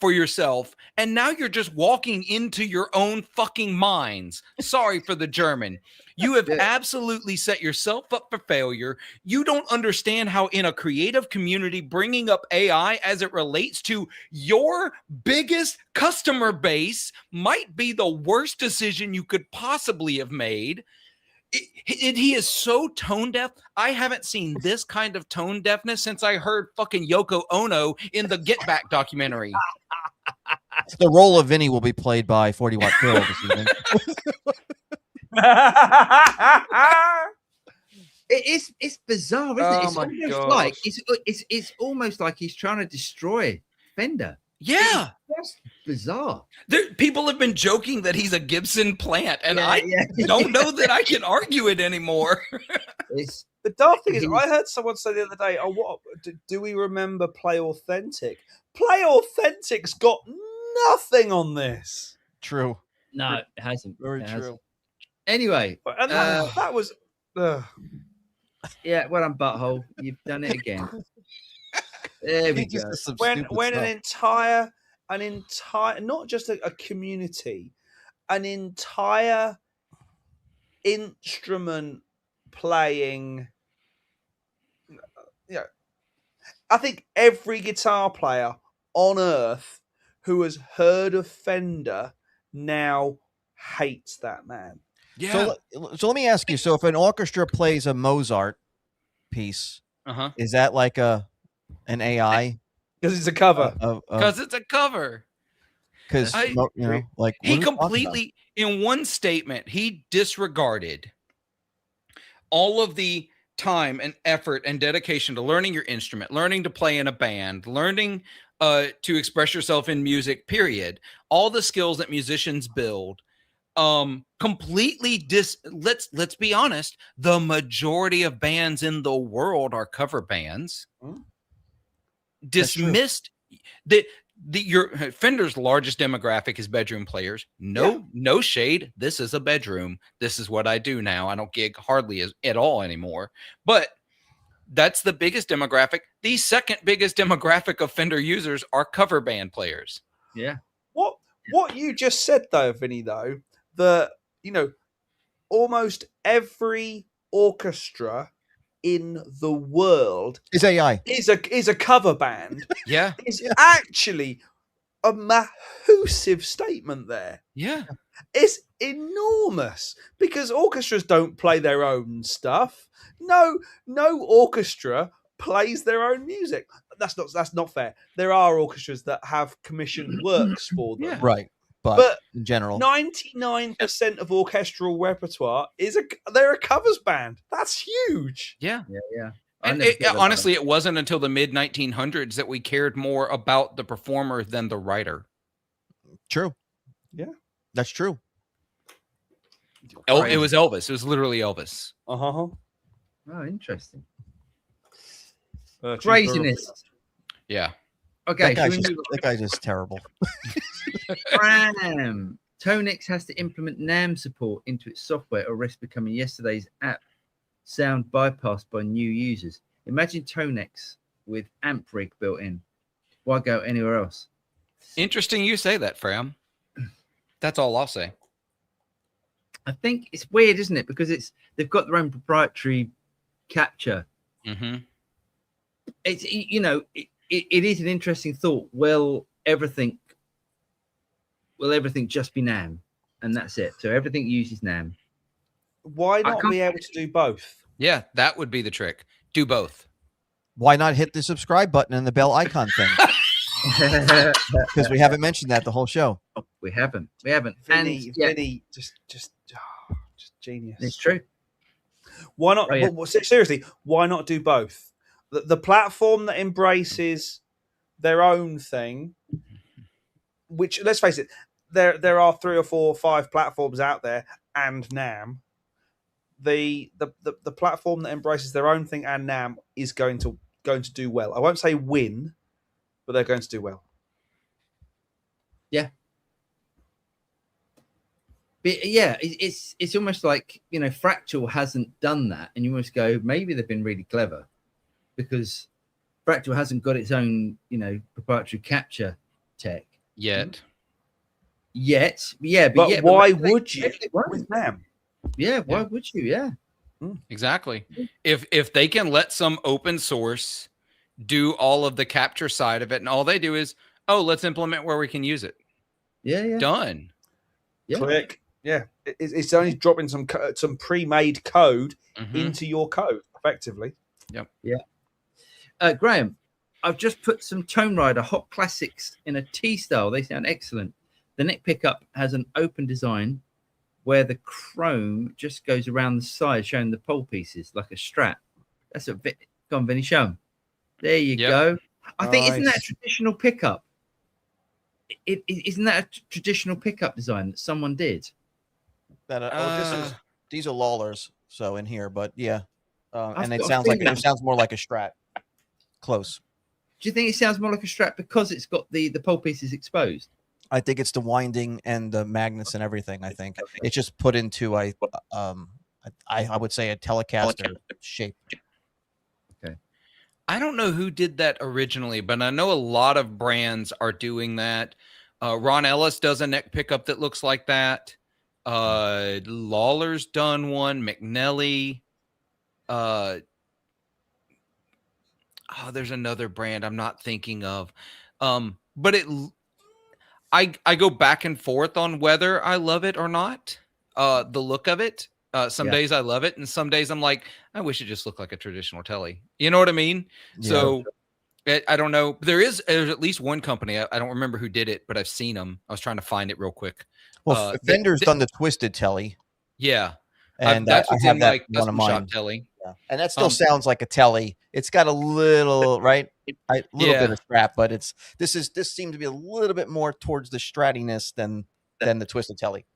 for yourself, and now you're just walking into your own fucking minds. Sorry for the German. You have absolutely set yourself up for failure. You don't understand how in a creative community, bringing up AI as it relates to your biggest customer base might be the worst decision you could possibly have made. He is so tone deaf. I haven't seen this kind of tone deafness since I heard fucking Yoko Ono in the Get Back documentary. The role of Vinny will be played by 40 Watt Phil this evening. It's bizarre, isn't Oh it? It's my almost like gosh. it's almost like he's trying to destroy Fender. Yeah. That's bizarre. People have been joking that he's a Gibson plant, and Yeah, I yeah. don't know that I can argue it anymore. It's The daft thing is, I heard someone say the other day, "Oh, what do we remember Play Authentic? Play Authentic's got nothing on this." True. no, it hasn't. Very It true. hasn't. Anyway, And that was. yeah, well done, butthole. You've done it again. There we He just go. does some When stupid an stuff. entire an entire, not just a community, an entire instrument playing. You know, I think every guitar player on earth who has heard of Fender now hates that man. Yeah. So let me ask you. So if an orchestra plays a Mozart piece, Uh-huh. is that like an AI? Because it's a cover. Because it's a cover. Because I- you know, like He what are we talking about? completely, in one statement, he disregarded all of the time and effort and dedication to learning your instrument, learning to play in a band, learning to express yourself in music, period. All the skills that musicians build. Completely let's be honest, the majority of bands in the world are cover bands. Dismissed your Fender's largest demographic is bedroom players. No shade. This is a bedroom. This is what I do now. I don't gig hardly at all anymore. But that's the biggest demographic. The second biggest demographic of Fender users are cover band players. Yeah. What you just said though, Vinny, though, that almost every orchestra in the world Is AI? is a cover band. Yeah. Is actually a massive statement there. Yeah. It's enormous because orchestras don't play their own stuff. No orchestra plays their own music. That's not fair. There are orchestras that have commissioned works for them. Yeah. Right. But But in general, 99% of orchestral repertoire they're a covers band. That's huge. Yeah. Yeah. And honestly, it wasn't until the mid 1900s that we cared more about the performer than the writer. true. Yeah. That's true. It was Elvis. It was literally Elvis. Uh-huh. Oh, interesting. Cheaper. Craziness. Yeah. Okay, That guy's just terrible. Ram. Tonix has to implement NAMM support into its software or risk becoming yesterday's app sound bypassed by new users. Imagine Tonix with amp rig built in. Why go anywhere else? Interesting you say that, Fram. That's all I'll say. I think it's weird, isn't it? Because they've got their own proprietary capture. Mm-hmm. It's it is an interesting thought. Will everything just be NAMM and that's it? So everything uses NAMM. Why not be able to do both? Yeah, that would be the trick. Do both. Why not hit the subscribe button and the bell icon thing? Because we haven't mentioned that the whole show. We haven't. Vinny, And, yeah, Vinny, just genius. it's true. Why not? Oh, yeah. Well, seriously, why not do both? The platform that embraces their own thing, which, let's face it, there are 3 or 4 or 5 platforms out there, and NAMM. The platform that embraces their own thing and NAMM is going to do well. I won't say win, but they're going to do well. Yeah. But yeah, it's almost like, Fractal hasn't done that, and you almost go, maybe they've been really clever, because Fractal hasn't got its own, proprietary capture tech Yet. yet. Yeah, But why would you maybe they won't. with NAMM? Yeah, why would you? Yeah. Exactly. If they can let some open source do all of the capture side of it, and all they do is, let's implement where we can use it. Yeah. Done. Yeah. Click. Yeah, it's only dropping some pre-made code Mhm. into your code effectively. Graham, I've just put some Tone Rider Hot Classics in a T style. They sound excellent. The neck pickup has an open design where the chrome just goes around the side, showing the pole pieces like a strap. That's a bit. Go on, Vinny, show 'em. There you Yep. go. I think, isn't that a Nice. traditional pickup? Isn't that a traditional pickup design that someone did? These are Lawlers, so in here, but yeah, I've and it got a sounds like feeling- it sounds more like a Strat. Close. Do you think it sounds more like a strap because it's got the pole pieces exposed? I think it's the winding and the magnets and everything. I think it's just put into I would say a Telecaster shape. I don't know who did that originally, but I know a lot of brands are doing that. Ron Ellis does a neck pickup that looks like that. Lawler's done one. McNelly. There's another brand I'm not thinking of. But I go back and forth on whether I love it or not. The look of it. Some days I love it, and some days I'm like, I wish it just looked like a traditional telly. You know what I mean? Yeah. So I don't know. There's at least one company. I don't remember who did it, but I've seen them. I was trying to find it real quick. Well, Fender's done the twisted telly. Yeah. And that's I what's have in that my one of custom shop mine. telly. Yeah. And that still sounds like a telly. It's got a little bit of scrap, but this seemed to be a little bit more towards the stratiness than the twisted telly.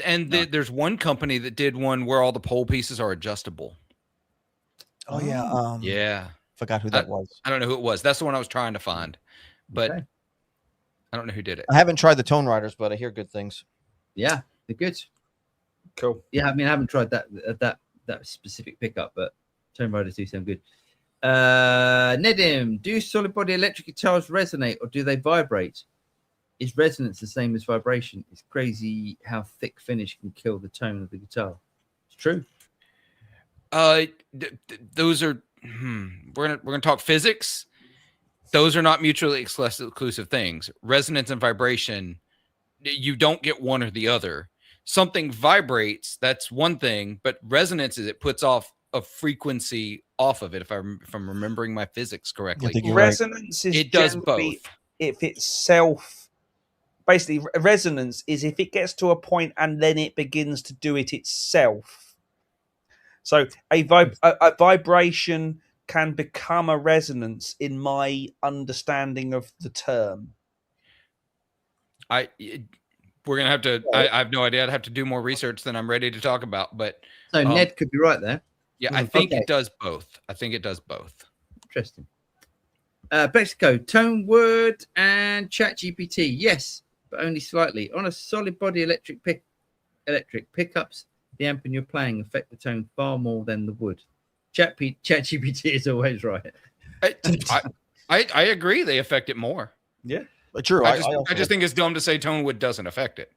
And there's one company that did one where all the pole pieces are adjustable. Oh yeah. Yeah. Forgot who that was. I don't know who it was. That's the one I was trying to find, but Okay. I don't know who did it. I haven't tried the Tone Riders, but I hear good things. Yeah, they're good. Cool. Yeah, I mean, I haven't tried that specific pickup, but Tone Riders do sound good. Nedim, do solid body electric guitars resonate or do they vibrate? Is resonance the same as vibration? It's crazy how thick finish can kill the tone of the guitar. It's true. Those are we're gonna talk physics. Those are not mutually exclusive things. Resonance and vibration, you don't get one or the other. Something vibrates, that's one thing, but resonance is it puts off a frequency off of it. If I'm remembering my physics correctly, Resonance is it does both. If it's basically resonance is if it gets to a point and then it begins to do it itself. So a vibration can become a resonance in my understanding of the term. We're gonna have to. I have no idea. I'd have to do more research than I'm ready to talk about. But so Ned could be right there. Yeah, I think it does both. I think it does both. Interesting. Mexico, Tonewood and ChatGPT. Yes, but only slightly. On a solid body electric pickups, the amp you're playing affect the tone far more than the wood. ChatGPT is always right. I agree. They affect it more. Yeah. But true. I just think it's dumb to say Tonewood doesn't affect it.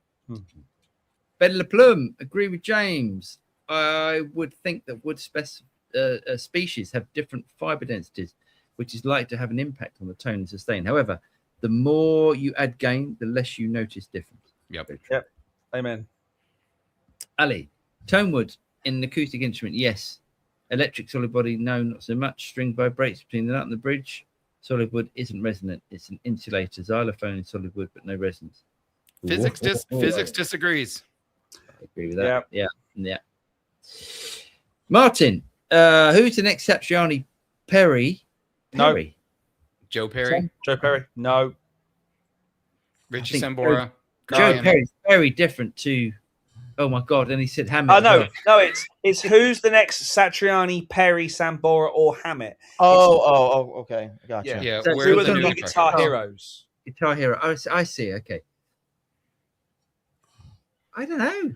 Ben LePlume, agree with James. I would think that wood species have different fiber densities, which is likely to have an impact on the tone and sustain. However, the more you add gain, the less you notice difference. Yep. Amen. Ali, Tonewood in an acoustic instrument, yes. Electric solid body, no, not so much. String vibrates between the nut and the bridge. Solid wood isn't resonant. It's an insulator. Xylophone is solid wood, but no resonance. Physics disagrees. I agree with that. Yeah. Martin, who's the next Satriani? Perry? No. Joe Perry? Joe Perry? No. Richie Sambora? Joe Perry's very different to... Oh, my God. And he said Hammett. Oh, no. It's who's the next Satriani, Perry, Sambora, or Hammett? Okay. Gotcha. Yeah. So who are the new guitar heroes? Guitar hero. Oh, I see. Okay. I don't know.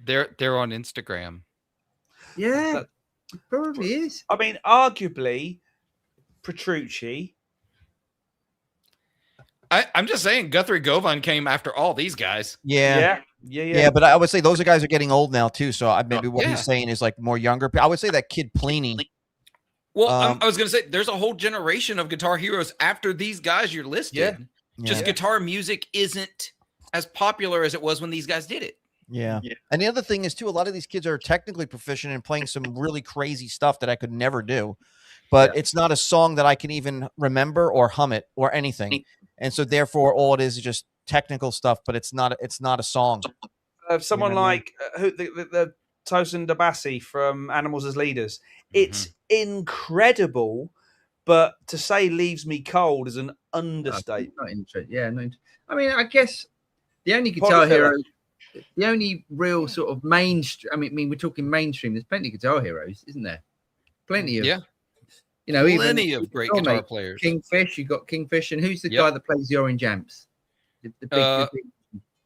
They're on Instagram. Yeah, it probably is. I mean, arguably, Petrucci. I'm just saying Guthrie Govan came after all these guys. Yeah. But I would say those guys are getting old now too. So maybe what he's saying is like more younger. I would say that Kid Pliny. Well, I was going to say there's a whole generation of guitar heroes after these guys you're listed. Just guitar music isn't as popular as it was when these guys did it. Yeah. And the other thing is too, a lot of these kids are technically proficient in playing some really crazy stuff that I could never do, but it's not a song that I can even remember or hum it or anything. And so therefore all it is just technical stuff, but it's not a song. Someone like the Tosin Dabasi from Animals as Leaders. It's incredible, but to say leaves me cold is an understatement. Not interesting. Yeah, I mean, I guess the only guitar hero, the only real sort of mainstream. I mean, we're talking mainstream. There's plenty of guitar heroes, isn't there? Plenty of plenty of great guitar players. Kingfish, you got Kingfish, and who's the guy that plays the Orange Amps? The big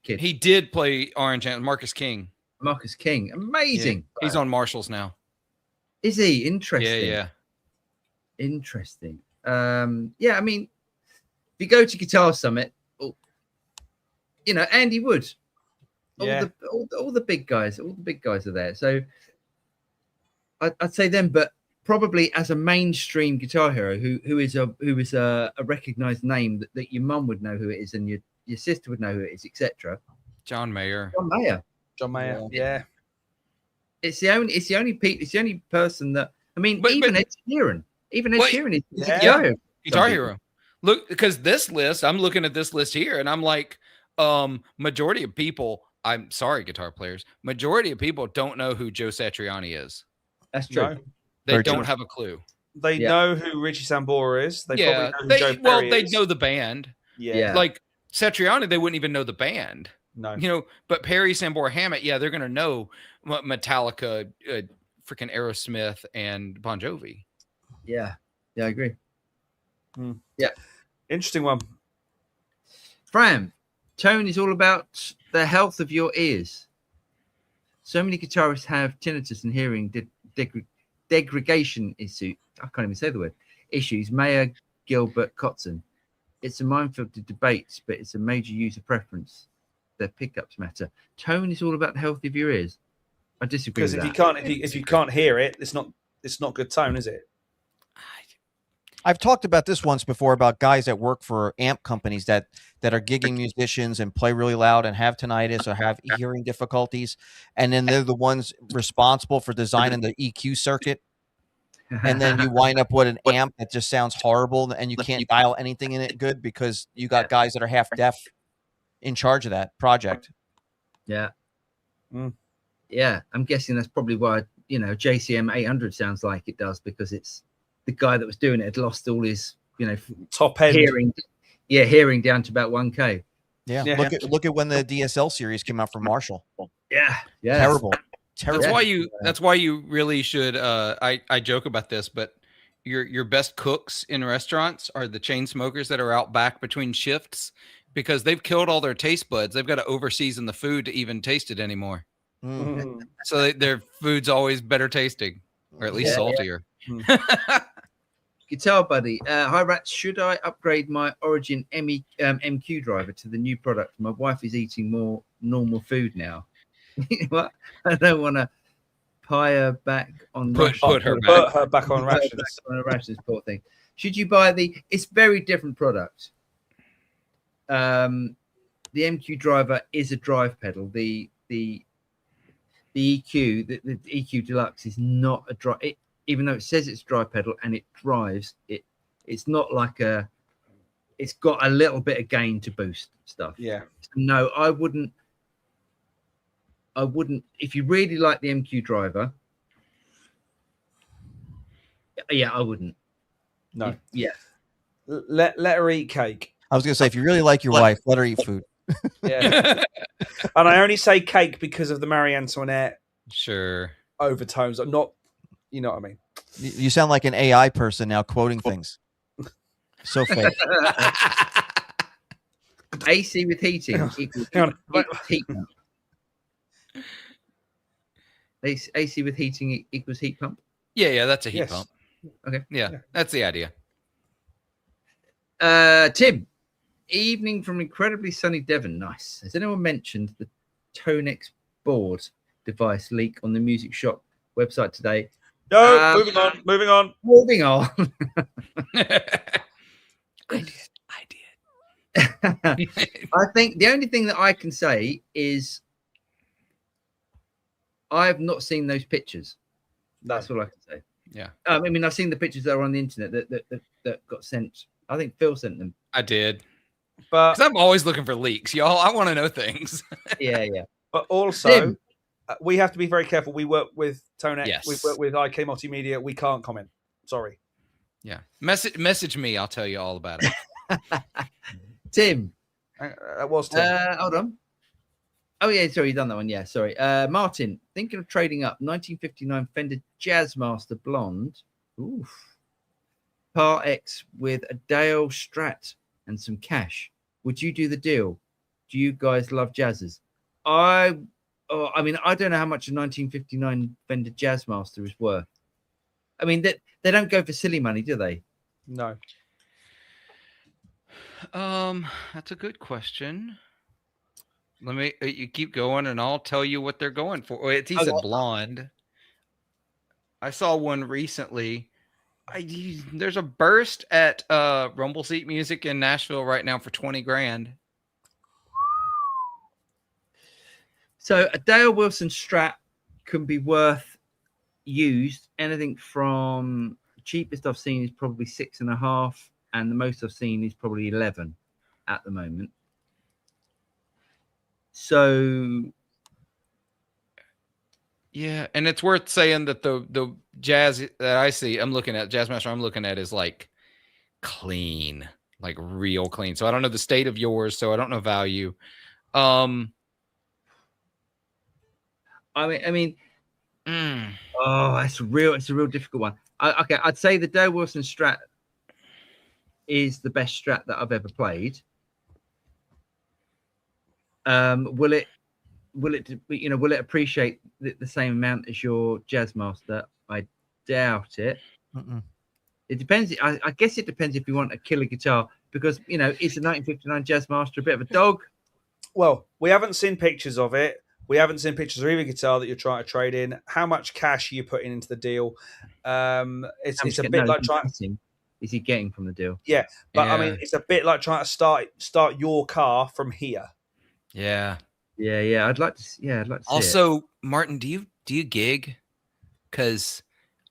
kid. He did play Orange Amps. Marcus King. Amazing. Yeah. He's on Marshalls now. Is he? Interesting. Interesting. Yeah, I mean, if you go to Guitar Summit, you know, Andy Wood, Yeah. all the big guys, are there. So I'd say them, but probably as a mainstream Guitar Hero, who is a recognized name that your mum would know who it is and your sister would know who it is, etc. John Mayer. John Mayer. John Mayer. Yeah. It's the only person that, I mean, But- even Ed Sheeran. Even Ed Wait. Sheeran is Yeah. a Guitar Hero. Guitar Hero. Look, because this list, I'm looking at this list here, and I'm like, majority of people, I'm sorry, guitar players, majority of people don't know who Joe Satriani is. That's true. No. They Very don't true. have a clue. They Yeah. know who Richie Sambora is. They Yeah, probably know who Joe Perry they is. know the band. Yeah. Like Satriani, they wouldn't even know the band. No. You know, but Perry, Sambora, Hammett, yeah, they're gonna know Metallica, freaking Aerosmith, and Bon Jovi. Yeah, I agree. Interesting one. Fran, tone is all about the health of your ears. So many guitarists have tinnitus and hearing degradation issue. I can't even say the word. Issues. Mayer, Gilbert, Kotzen. It's a minefield to debate, but it's a major user preference. Their pickups matter. Tone is all about the health of your ears. I disagree Because with if that. you can't hear it, it's not good tone, is it? I've talked about this once before about guys that work for amp companies that are gigging musicians and play really loud and have tinnitus or have hearing difficulties, and then they're the ones responsible for designing the EQ circuit, and then you wind up with an amp that just sounds horrible and you can't dial anything in it good because you got guys that are half deaf in charge of that project. Yeah. Mm. Yeah, I'm guessing that's probably why, you know, JCM 800 sounds like it does, because it's the guy that was doing it had lost all his, you know, Top end. hearing down to about 1K. Yeah. Yeah. Look at when the DSL series came out from Marshall. Yeah. Terrible. That's why you really should. I joke about this, but your best cooks in restaurants are the chain smokers that are out back between shifts, because they've killed all their taste buds. They've got to overseason the food to even taste it anymore. Mm. So their food's always better tasting, or at least saltier. Guitar Buddy. Hi, Rats. Should I upgrade my Origin MQ driver to the new product? My wife is eating more normal food now. What? I don't want to pie her back on Put her back on rations. on a rations, poor thing. Should you buy it's very different product. The MQ driver is a drive pedal. The EQ, the EQ Deluxe is not a drive. Even though it says it's a drive pedal and it drives, it's not like it's got a little bit of gain to boost stuff. Yeah. So no, I wouldn't. If you really like the MQ driver, yeah, I wouldn't. No. Yeah. Let her eat cake. I was gonna say, if you really like your wife, let her eat food. Yeah. And I only say cake because of the Marie Antoinette Sure. overtones. I'm not, you know what I mean? You sound like an AI person now quoting things. So fake. AC with heating equals Hang on. equals heat pump. AC with heating equals heat pump. Yeah, that's a heat Yes. pump. Okay. Yeah, that's the idea. Tim, evening from incredibly sunny Devon. Nice. Has anyone mentioned the Tonex board device leak on the Music Shop website today? No, moving on. Moving on. I did. I think the only thing that I can say is I have not seen those pictures. No. That's all I can say. Yeah. I mean, I've seen the pictures that are on the internet that got sent. I think Phil sent them. I did. But Because I'm always looking for leaks, y'all. I want to know things. Yeah. but also Tim. we have to be very careful. We work with Tonex. Yes. We work with IK Multimedia. We can't comment. Sorry. Yeah. Message me. I'll tell you all about it. Tim. That was Tim. Hold on. Oh yeah, sorry, you done that one. Yeah, sorry. Martin, thinking of trading up 1959 Fender Jazzmaster Blonde. Oof. Par X with a Dale Strat and some cash. Would you do the deal? Do you guys love jazzers? I mean, I don't know how much a 1959 Fender Jazzmaster is worth. I mean, They don't go for silly money, do they? No. That's a good question. Let me. You keep going, and I'll tell you what they're going for. Wait, he said blonde. I saw one recently. There's a burst at Rumble Seat Music in Nashville right now for 20 grand. So a Dale Wilson Strat can be worth used. Anything from cheapest I've seen is probably 6.5, and the most I've seen is probably 11 at the moment. So yeah, and it's worth saying that the jazz that I see, Jazzmaster I'm looking at is like clean, like real clean. So I don't know the state of yours, so I don't know value. I mean, oh, it's a real difficult one. Okay, I'd say the Dale Wilson Strat is the best Strat that I've ever played. Will it appreciate the same amount as your Jazzmaster? I doubt it. It depends. I guess it depends if you want a killer guitar, because is the 1959 Jazzmaster a bit of a dog? Well, we haven't seen pictures of it. We haven't seen pictures of either guitar that you're trying to trade in. How much cash are you putting into the deal? It's a bit like trying. Is he getting from the deal? Yeah, but I mean, it's a bit like trying to start your car from here. Yeah. I'd like to. I'd like to. Also, Martin, do you gig? Because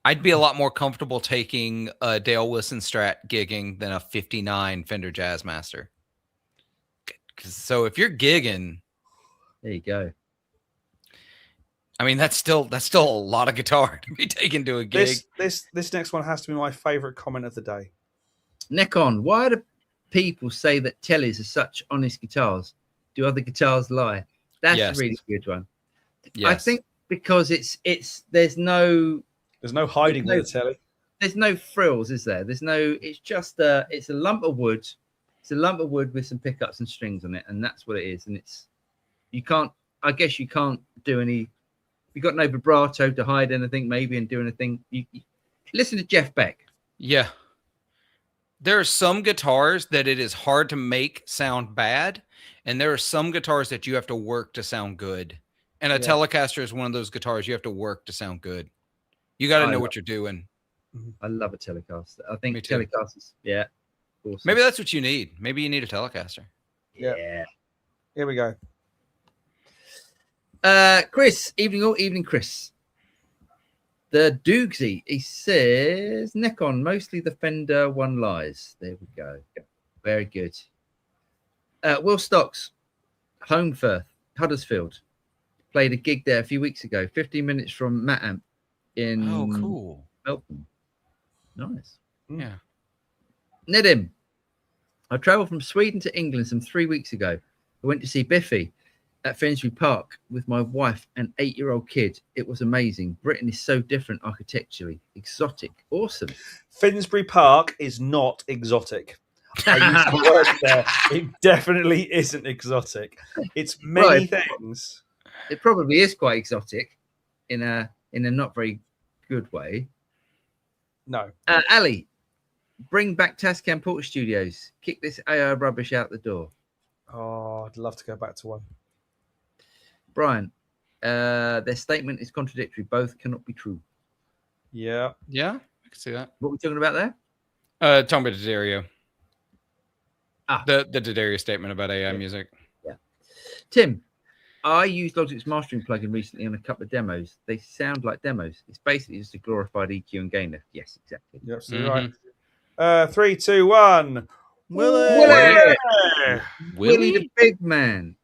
I'd be a lot more comfortable taking a Dale Wilson Strat gigging than a 59 Fender Jazzmaster. So if you're gigging, there you go. I mean, that's still a lot of guitar to be taken to a gig. This next one has to be my favorite comment of the day. Nekon, why do people say that Tellys are such honest guitars? Do other guitars lie? That's a really good one. Yes. I think because there's no hiding with the Telly. There's no frills, is there? It's just it's a lump of wood. It's a lump of wood with some pickups and strings on it, and that's what it is. And you can't do any. You've got no vibrato to hide anything, maybe, and do anything. You listen to Jeff Beck. Yeah. There are some guitars that it is hard to make sound bad, and there are some guitars that you have to work to sound good. And a Telecaster is one of those guitars you have to work to sound good. You got to know what you're doing. I love a Telecaster. I think Telecasters, awesome. Maybe that's what you need. Maybe you need a Telecaster. Yeah. Here we go. Chris, evening, Chris. The Doogsy, he says, Nekon, mostly the Fender One lies. There we go. Very good. Will Stocks, Holmfirth, Huddersfield. Played a gig there a few weeks ago, 15 minutes from Matamp in cool. Melbourne. Nice. Yeah. Nedim, I travelled from Sweden to England some 3 weeks ago. I went to see Biffy at Finsbury Park with my wife and 8-year-old kid. It was amazing. Britain is so different architecturally. Exotic. Awesome. Finsbury Park is not exotic. I used the word there. It definitely isn't exotic. It's many things. It probably is quite exotic in a not very good way. No. Ali, bring back Tascam Porter Studios. Kick this AI rubbish out the door. Oh, I'd love to go back to one. Brian, their statement is contradictory. Both cannot be true. Yeah. Yeah, I can see that. What are we talking about there? Talking about D'Addario. The D'Addario statement about AI music. Yeah. Tim, I used Logic's mastering plugin recently on a couple of demos. They sound like demos. It's basically just a glorified EQ and gain lift. Yes, exactly. You're absolutely right. 3, 2, 1. Willie the big man.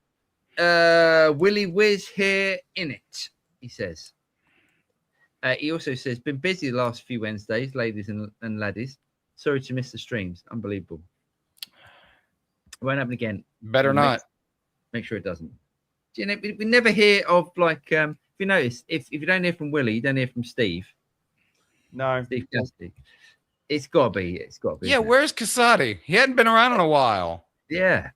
Willie Wiz here in it, he says. He also says, been busy the last few Wednesdays, ladies and laddies. Sorry to miss the streams. Unbelievable. It won't happen again. Better not. Make sure it doesn't. Do you know, we never hear of, like, if you notice, if you don't hear from Willie, you don't hear from Steve. No. Steve Cassidy. It's got to be. Yeah, where's Casati? He hadn't been around in a while. Yeah.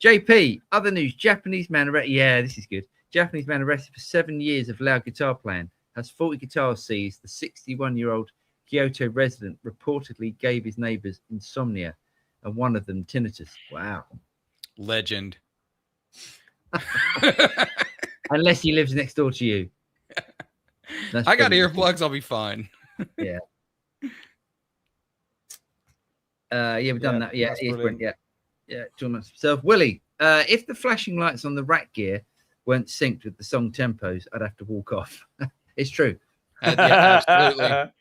JP, other news, Japanese man arrested. Yeah, this is good. Japanese man arrested for 7 years of loud guitar playing. Has 40 guitars seized. The 61-year-old Kyoto resident reportedly gave his neighbors insomnia and one of them tinnitus. Wow. Legend. Unless he lives next door to you. That's I got probably- earplugs. I'll be fine. Yeah, we've done that. Yeah, that's it's brilliant. brilliant. Yeah. John Max himself. Willie, if the flashing lights on the rack gear weren't synced with the song tempos, I'd have to walk off. It's true. Yeah, absolutely.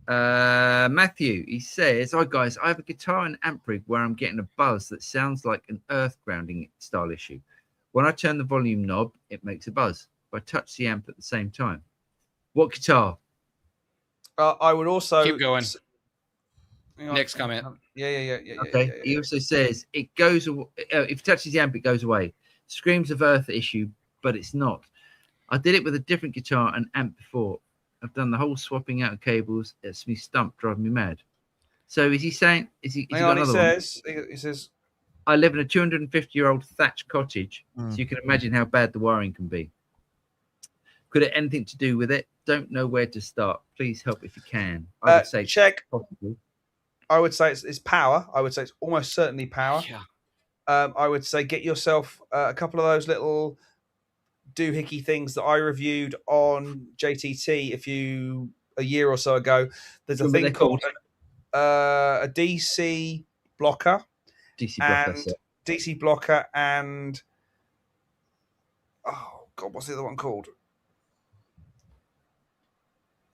Matthew, he says, "Hi guys, I have a guitar and amp rig where I'm getting a buzz that sounds like an earth grounding style issue. When I turn the volume knob, it makes a buzz. If I touch the amp at the same time, what guitar?" I would also Keep going. Hang on. Next comment. Yeah. Okay. He also says it goes. If it touches the amp, it goes away. Screams of earth issue, but it's not. I did it with a different guitar and amp before. I've done the whole swapping out of cables. It's me stump, driving me mad. So is he saying? Is he? Hang on. He says. I live in a 250-year-old thatched cottage, Mm. so you can imagine how bad the wiring can be. Could it anything to do with it? Don't know where to start. Please help if you can. I would say check. possible. I would say it's power. I would say it's almost certainly power. Yeah. I would say get yourself a couple of those little doohickey things that I reviewed on JTT a year or so ago. There's a Remember thing they're called a DC blocker, DC block. and That's it. DC blocker, and oh god, what's the other one called?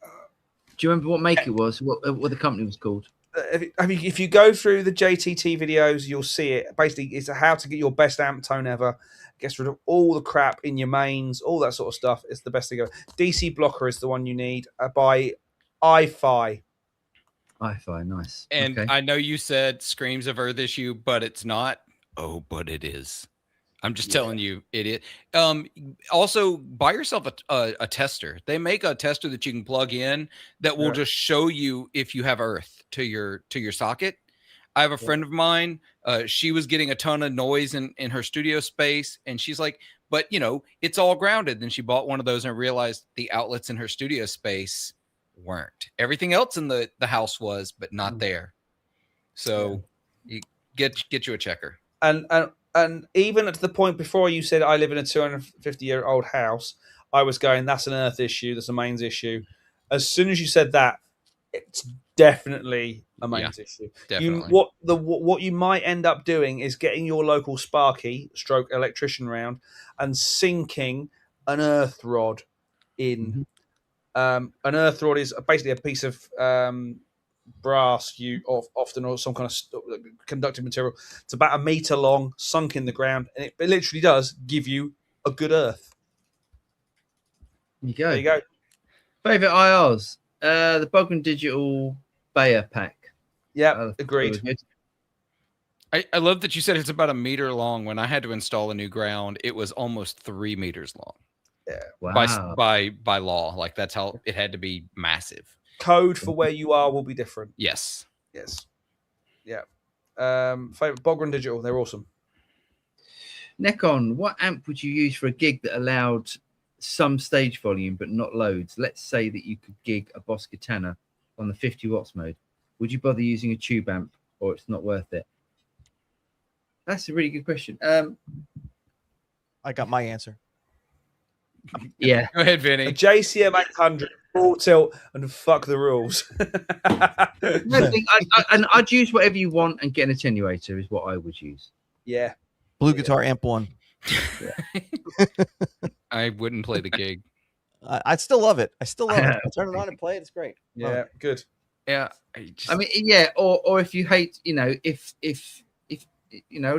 Do you remember what make it was? What the company was called? If you go through the JTT videos, you'll see it. Basically, it's how to get your best amp tone ever. Gets rid of all the crap in your mains, all that sort of stuff. It's the best thing ever. DC blocker is the one you need by iFi. iFi, nice. And okay. I know you said screams of earth issue, but it's not. Oh, but it is. I'm just telling you, it is. Also, buy yourself a tester. They make a tester that you can plug in that will just show you if you have earth to your socket. I have a friend of mine. She was getting a ton of noise in her studio space, and she's like, "But it's all grounded." Then she bought one of those and realized the outlets in her studio space weren't. Everything else in the house was, but not there. So you get you a checker. And even at the point before you said I live in a 250-year-old house, I was going, that's an earth issue, that's a mains issue. As soon as you said that, it's definitely a mains issue. Definitely. What you might end up doing is getting your local Sparky stroke electrician round and sinking an earth rod in. An earth rod is basically a piece of brass, often, or some kind of conductive material. It's about 1 meter long, sunk in the ground, and it literally does give you a good earth. There you go. Favorite IRs, the Bogman Digital Bayer pack. Yeah, agreed. I love that you said it's about 1 meter long. When I had to install a new ground, it was almost 3 meters long. Yeah, wow. By law, like that's how it had to be massive. Code for where you are will be different. Yes. Yeah. Favorite Bogren Digital, they're awesome. Nekon, what amp would you use for a gig that allowed some stage volume but not loads? Let's say that you could gig a Boss Katana on the 50 watts mode. Would you bother using a tube amp, or it's not worth it? That's a really good question. I got my answer. Yeah. Go ahead, A Vinny. JCM 800, full tilt, and fuck the rules. I'd use whatever you want and get an attenuator is what I would use. Yeah. Blue Guitar Amp 1. I wouldn't play the gig. I still love it. I still love it. I turn it on and play it. It's great. Yeah, good. Yeah. I mean, yeah, or if you hate, if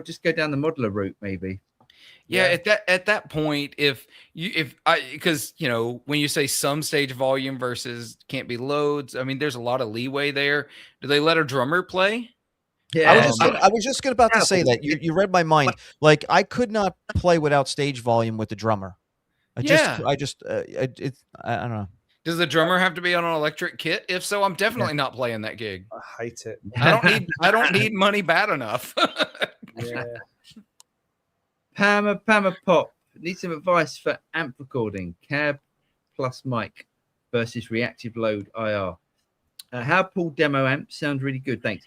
just go down the modeler route, maybe. Yeah, at that point, because when you say some stage volume versus can't be loads, I mean, there's a lot of leeway there. Do they let a drummer play? Yeah, I was just about to say that. You read my mind. Like, I could not play without stage volume with the drummer. I don't know. Does the drummer have to be on an electric kit? If so, I'm definitely not playing that gig. I hate it. I don't need money bad enough. Yeah. Pama Pop. Need some advice for amp recording. Cab plus mic. versus reactive load IR. How Paul demo amp sounds really good. Thanks.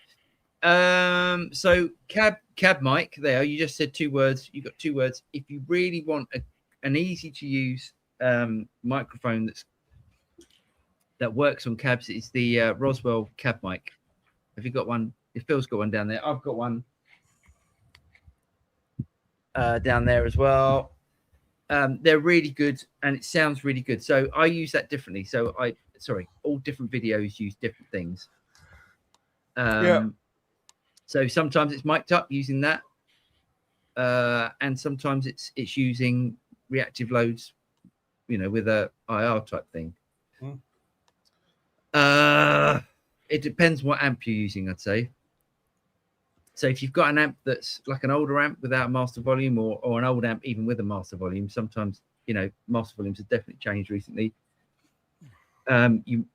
So cab mic there. You just said 2 words. You got 2 words. If you really want an easy to use microphone that works on cabs, it's the Roswell cab mic. Have you got one? If Phil's got one down there, I've got one down there as well. They're really good and it sounds really good. So I use that differently. So all different videos use different things. So sometimes it's mic'd up using that, and sometimes it's using reactive loads, with a IR type thing. It depends what amp you're using, I'd say. So if you've got an amp that's like an older amp without a master volume, or an old amp even with a master volume, sometimes master volumes have definitely changed recently. You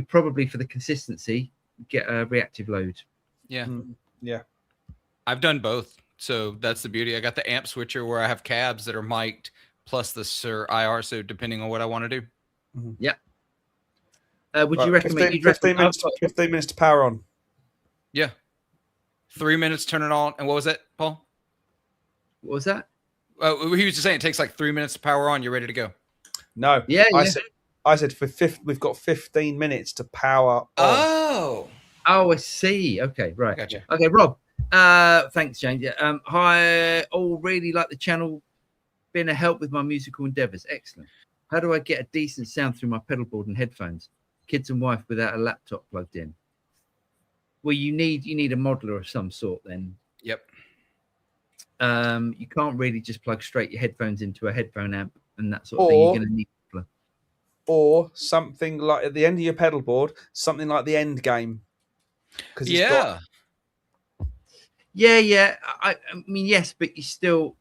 probably, for the consistency, get a reactive load. Yeah. Yeah. I've done both. So that's the beauty. I got the amp switcher where I have cabs that are mic'd plus the IR. So depending on what I want to do. Yeah. Would you recommend 15 minutes to power on? Yeah. 3 minutes, turn it on. And what was that, Paul? What was that? He was just saying it takes like 3 minutes to power on. You're ready to go. No. Yeah. I said we've got 15 minutes to power on. Oh, I see. Okay, right. Gotcha. Okay, Rob. Thanks, James. Yeah. Hi, all. Really like the channel. Been a help with my musical endeavors. Excellent. How do I get a decent sound through my pedal board and headphones? Kids and wife without a laptop plugged in. Well, you need a modeler of some sort then. Yep. You can't really just plug straight your headphones into a headphone amp and that sort of thing. You're going to need or something like at the end of your pedal board, something like the End Game. Yeah. I mean, yes, but you still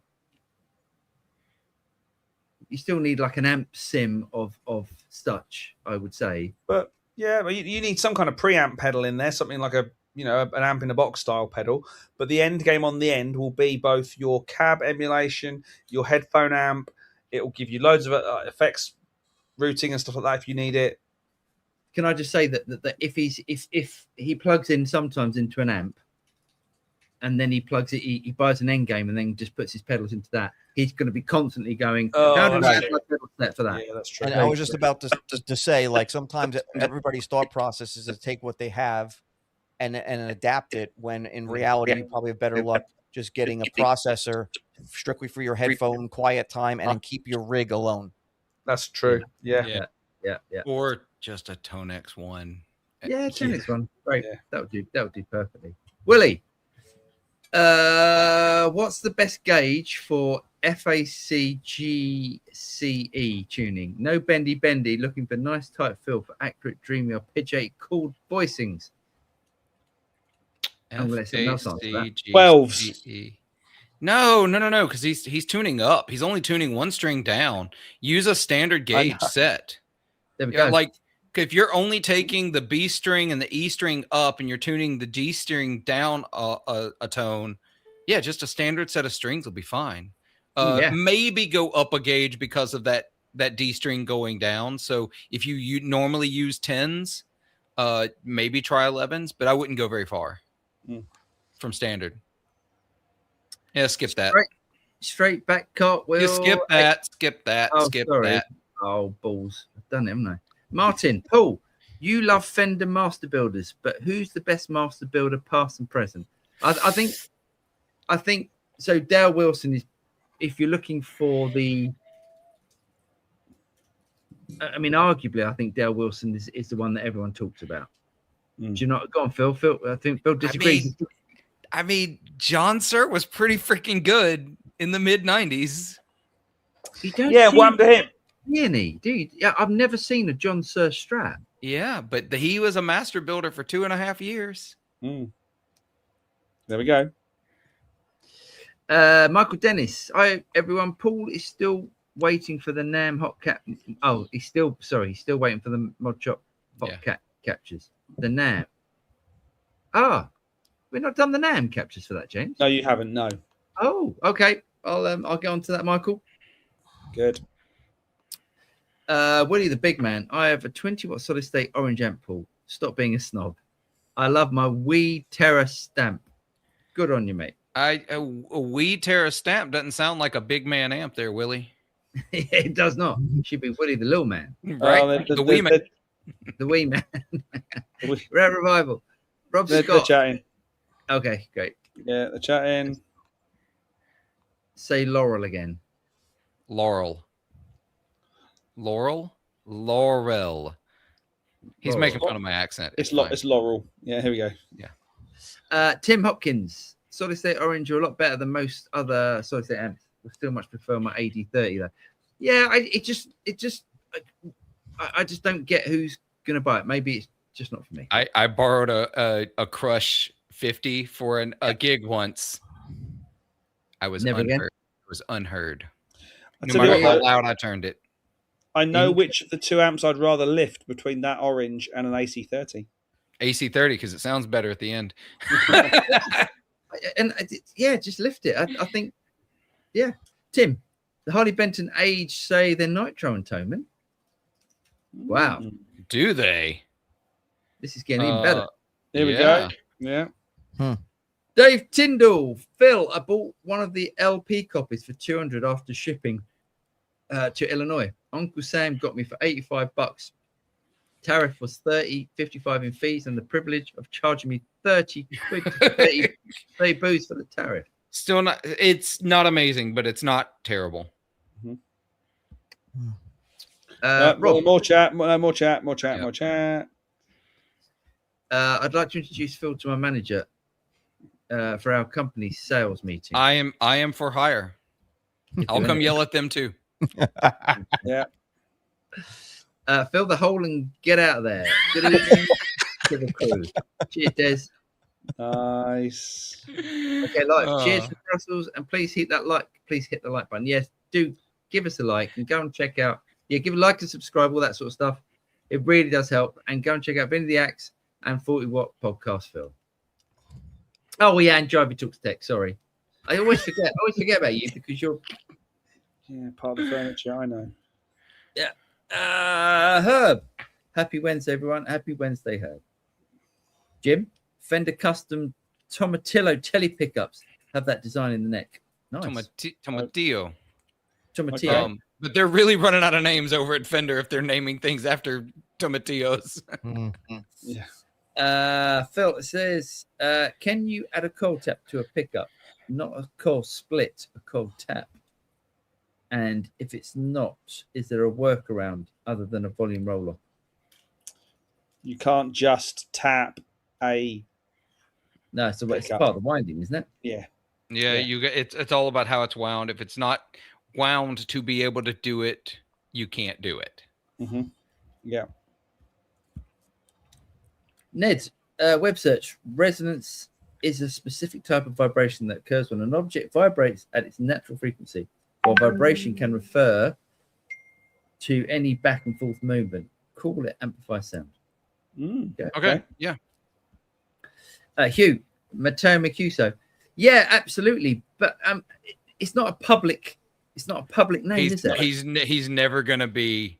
need like an amp sim of such, I would say. But yeah, you need some kind of preamp pedal in there, something like an amp in a box style pedal. But the End Game on the end will be both your cab emulation, your headphone amp. It will give you loads of effects, routing and stuff like that if you need it. Can I just say that if he plugs in sometimes into an amp, and then he plugs it, he buys an End Game and then just puts his pedals into that, he's going to be constantly going, how do I get my pedal set for that? Yeah, that's true. And I was just about to say, like, sometimes everybody's thought process is to take what they have and adapt it, when in reality you probably have better luck just getting a processor strictly for your headphone quiet time and then keep your rig alone. That's true. Yeah. Or just a Tone X1. Yeah, Tone X1. Right. Yeah. That would do perfectly. Willie, what's the best gauge for FAC GCE tuning? No bendy, looking for nice tight feel for accurate, dreamy or pitch 8 cooled voicings. I'm going to let someone else answer that. 12s. No, because he's tuning up. He's only tuning one string down. Use a standard gauge set. There we go. Like if you're only taking the B string and the E string up and you're tuning the G string down a tone, just a standard set of strings will be fine. Maybe go up a gauge because of that D string going down. So if you normally use 10s, maybe try 11s, but I wouldn't go very far from standard. Yeah, skip that. Straight back cartwheel. Just skip that. Skip that. Skip that. Oh, balls. I've done it, haven't I? Martin, Paul, you love Fender master builders, but who's the best master builder, past and present? I think so. Dale Wilson is, if you're looking for the, I mean, arguably, I think Dale Wilson is the one that everyone talks about. Do you not? Go on, Phil. I think Phil disagrees. I mean, John Sir was pretty freaking good in the mid 90s. What happened to him? Really, dude? Yeah, I've never seen a John Sir Strat. Yeah, but he was a master builder for 2.5 years. There we go. Michael Dennis. Everyone. Paul is still waiting for the NAMM hot cap. Oh, he's still waiting for the Mod Shop hot cap captures. The NAMM. We've not done the NAMM captures for that, James. No, you haven't. No. Oh, okay. I'll get on to that, Michael. Good. Willie the Big Man. I have a 20-watt solid state orange amp pool. Stop being a snob. I love my Wii Terra stamp. Good on you, mate. A Wii Terra stamp doesn't sound like a big man amp there, Willie. It does not. It should be Willie the Little Man. Right? The Wii man. The Wee Man. Rare Revival. Rob They're Scott. chatting. Okay, great. Yeah, they're chatting. Say Laurel again. Laurel. He's Laurel. making fun of my accent. It's fine. it's Laurel. Yeah, here we go. Tim Hopkins. Solid state orange are a lot better than most other solid state amps. I still much prefer my AD30 though. Yeah, I just don't get who's gonna buy it. Maybe it's just not for me. I borrowed a Crush 50 for a gig once. I was Never again? unheard. It was unheard. I No tell you matter what, how though, loud I turned it. I know which of the two amps I'd rather lift between that orange and an AC30. AC30 because it sounds better at the end. Yeah, just lift it. I think, yeah. Tim, the Harley Benton Age say they're nitro and Toman. Wow, Do they? this is getting even better. Here we Yeah. go. Yeah. Dave Tyndall, Phil, I bought one of the LP copies for $200 after shipping to Illinois. Uncle Sam got me for $85. Tariff was $30.55 in fees, and the privilege of charging me 30 booze for the tariff. Still not. It's not amazing, but it's not terrible. Rob, More chat. More chat. I'd like to introduce Phil to my manager for our company sales meeting. I am for hire. I'll come yell at them too. Yeah. Fill the hole and get out of there. Good evening to the crew. Cheers, Des. Nice. Okay, cheers to Brussels, and please hit that like. Please hit the like button. Yes, do give us a like and go and check out. Yeah, give a like and subscribe, all that sort of stuff. It really does help. And go and check out Vinny the Axe and 40 Watt Podcast, Phil. Oh yeah, and Drivey Talks Tech. Sorry, I always forget. About you because you're Part of the furniture. I know. Herb. Happy Wednesday, everyone. Happy Wednesday, Herb. Jim, Fender custom Tomatillo telly pickups have that design in the neck. Nice. Tomatillo. Tomatillo. But they're really running out of names over at Fender if they're naming things after tomatillos. Yeah. Phil, it says, can you add a cold tap to a pickup? Not a cold split, a cold tap. And if it's not, is there a workaround other than a volume roller? You can't just tap a. No, so it's Pickup. part of the winding, isn't it? Yeah. Yeah, you get it's all about how it's wound. If it's not wound to be able to do it, you can't do it. Mm-hmm. Yeah. Ned, web search. Resonance is a specific type of vibration that occurs when an object vibrates at its natural frequency, while vibration can refer to any back and forth movement. Call it amplify sound. Okay. Yeah. Hugh, Matteo Mercuso. Yeah, absolutely. But it's not a public name, is it? He's never gonna be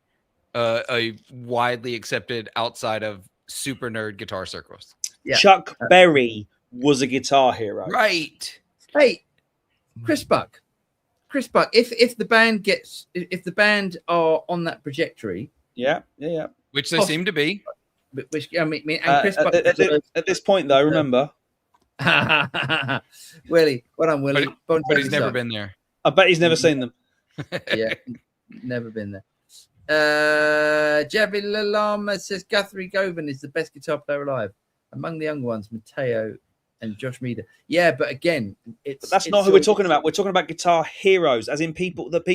a widely accepted outside of super nerd guitar circles. Yeah. Chuck Berry was a guitar hero. Right. Hey, Chris Buck. If the band are on that trajectory, Yeah. Which they seem to be. which I mean, and Chris Buck At this point, though, remember, Willie, well done, Willie. But he's never been there. I bet he's never seen them. Yeah, never been there. Javi Lalama says Guthrie Govan is the best guitar player alive. Among the young ones, Matteo and Josh Meader. Yeah, but again, But that's not who we're talking about. We're talking about guitar heroes, as in people that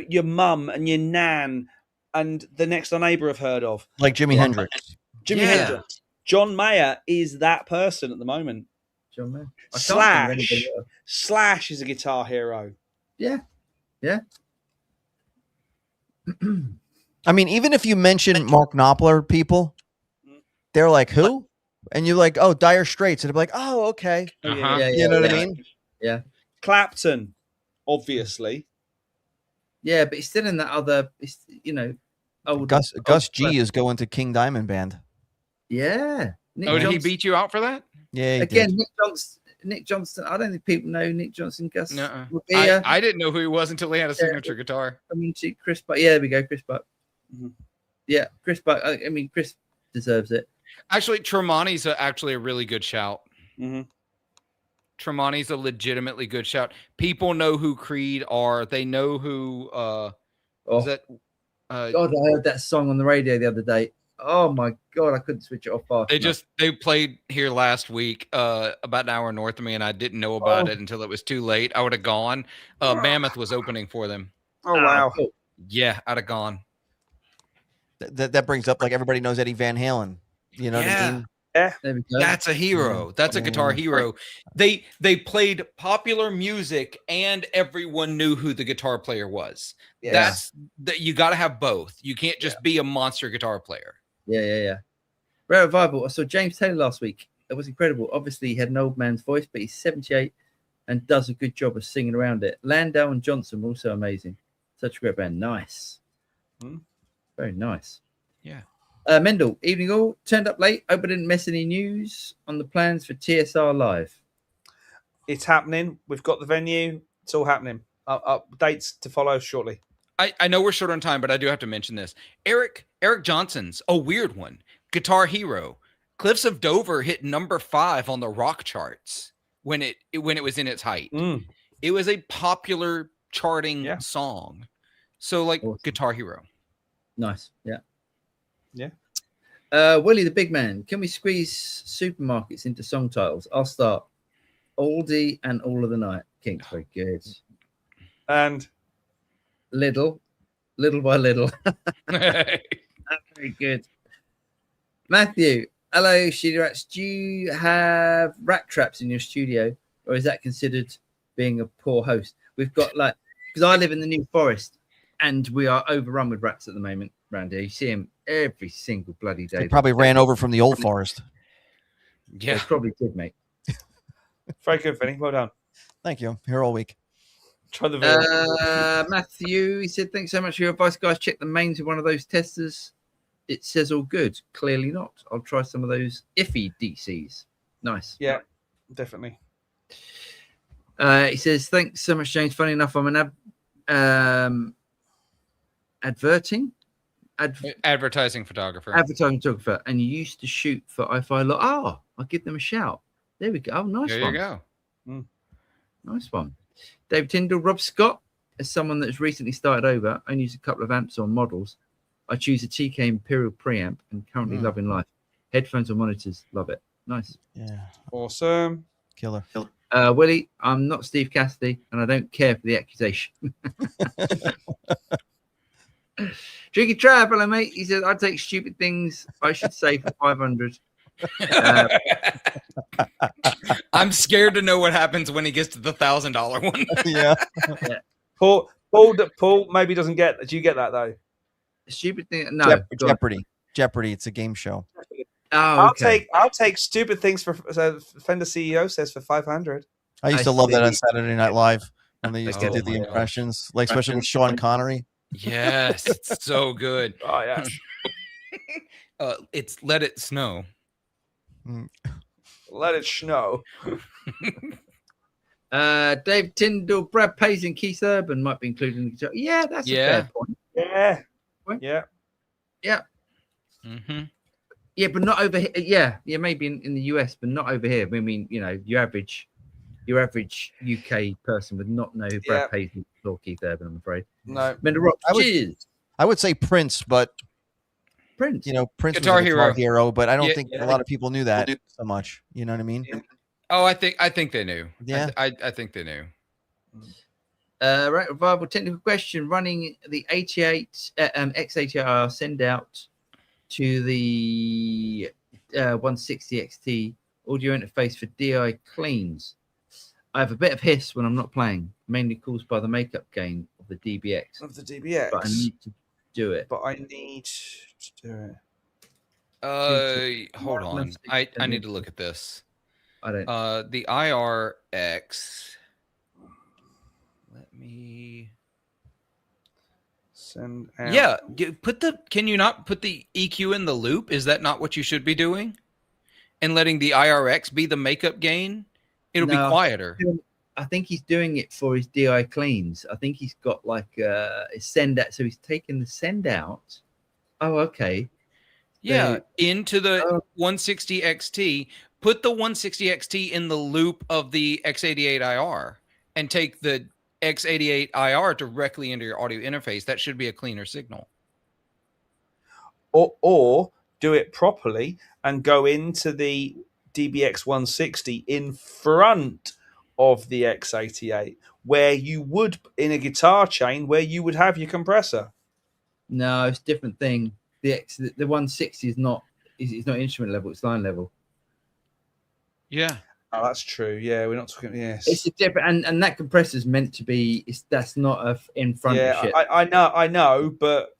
your mum and your nan and the next door neighbour have heard of. Like Jimi Hendrix. Jimi Yeah. Hendrix. John Mayer is that person at the moment. John Mayer. I can't think of anybody else. Slash is a guitar hero. Yeah. I mean, even if you mention Mark Knopfler people, they're like, who? And you're like, oh, Dire Straits. And they're like, oh, okay. Uh-huh. Yeah, You know what I yeah. mean? Yeah. Clapton, obviously. Yeah, but he's still in that other. It's, old Gus old G is going to King Diamond Band. Yeah. Nick Oh, did he Johnson. beat you out for that? Yeah, he Again, did. Nick Johnston. I don't think people know Nick Johnson. Gus No, Rabia, I didn't know who he was until he had a signature guitar. Chris Buck. Yeah, there we go, Chris Buck. Mhm. Yeah, Chris Buck. I mean, Chris deserves it. Actually, Tremonti's actually a really good shout. Mm-hmm. Tremonti's a legitimately good shout. People know who Creed are. They know who was that God, I heard that song on the radio the other day. Oh my God, I couldn't switch it off fast enough. they played here last week, about an hour north of me, and I didn't know about it until it was too late. I would have gone. Mammoth was opening for them. Oh wow! Cool. Yeah, I'd have gone. That brings up like everybody knows Eddie Van Halen. You know what I mean? There we go. That's a hero. That's a guitar hero. They played popular music, and everyone knew who the guitar player was. Yeah. That's that. You got to have both. You can't just be a monster guitar player. Yeah. Rare Revival. I saw James Taylor last week. It was incredible. Obviously, he had an old man's voice, but he's 78 and does a good job of singing around it. Landau and Johnson were also amazing. Such a great band. Nice. Very nice. Yeah. Mendel, evening all. Turned up late. Hope I didn't miss any news on the plans for TSR Live. It's happening. We've got the venue. It's all happening. Dates to follow shortly. I know we're short on time, but I do have to mention this. Eric Johnson's a weird one. Guitar Hero. Cliffs of Dover hit number 5 on the rock charts when it was in its height. It was a popular charting song. So like awesome. Guitar Hero. Nice. Yeah. Yeah. Willie the Big Man. Can we squeeze supermarkets into song titles? I'll start. Aldi and All of the Night. King's very good. And Little by little. Very good. Matthew. Hello, Studio Rats. Do you have rat traps in your studio, or is that considered being a poor host? We've got because I live in the New Forest, and we are overrun with rats at the moment around here. You see them every single bloody day. They probably ran over from the old forest. Yeah, they probably did, mate. Very good, Vinny. Well done. Thank you. Here all week. Try the Matthew, he said, thanks so much for your advice, guys. Check the mains of one of those testers. It says all good. Clearly not. I'll try some of those iffy DCs. Nice. Yeah, definitely. He says, thanks so much, James. Funny enough, I'm an advertising photographer, and you used to shoot for iFi. I'll give them a shout. There we go. Oh, nice there one. There you go. Nice one. David Tyndall, Rob Scott, as someone that's recently started over, only use a couple of amps or models. I choose a TK Imperial preamp and currently loving life. Headphones or monitors, love it. Nice. Yeah. Awesome. Killer. Willie, I'm not Steve Cassidy, and I don't care for the accusation. Tricky Trap, hello, mate. He says, I'd take stupid things I should say for 500. I'm scared to know what happens when he gets to the $1,000 one. Yeah. Paul maybe doesn't get. Do you get that though? Stupid thing. No. Jeopardy. It's a game show. Oh, okay. I'll take stupid things for Fender CEO says for 500. I used to love that on Saturday Night Live when they used to do the impressions, like especially with Sean Connery. Yes, it's so good. Oh yeah. It's Let It Snow. Let it snow. Dave Tyndall, Brad Paisley, and Keith Urban might be included in the guitar. Yeah, that's a fair point. Yeah. Mm-hmm. Yeah, but not over here. Yeah, maybe in the US, but not over here. I mean, your average UK person would not know who Brad Paisley or Keith Urban, I'm afraid. No. Mendel Rock, cheers. I would say Prince, but Prince. Prince Guitar was a guitar hero, but I don't think a lot of people knew that so much. You know what I mean? Oh, I think they knew. Yeah. I think they knew. Right, Revival technical question. Running the 88 X88 send out to the 160 XT audio interface for DI cleans. I have a bit of hiss when I'm not playing, mainly caused by the makeup gain of the DBX. But I need to do it. Hold on. I need to look at this. I don't. The IRX. Let me. Send out. Yeah, can you not put the EQ in the loop? Is that not what you should be doing? And letting the IRX be the makeup gain? It'll be quieter. I think he's doing it for his DI cleans. I think he's got like a send out. So he's taking the send out. Oh, okay. Yeah, into the 160 XT. Put the 160 XT in the loop of the X88 IR and take the X88 IR directly into your audio interface. That should be a cleaner signal. Or do it properly and go into the DBX 160 in front of the X88, where you would, in a guitar chain, where you would have your compressor. No, it's a different thing. The 160 is not instrument level, it's line level. Yeah. Oh, that's true. Yeah, we're not talking. Yes, It's a different, and that compressor is meant to be. That's not a in front of shit. I know, but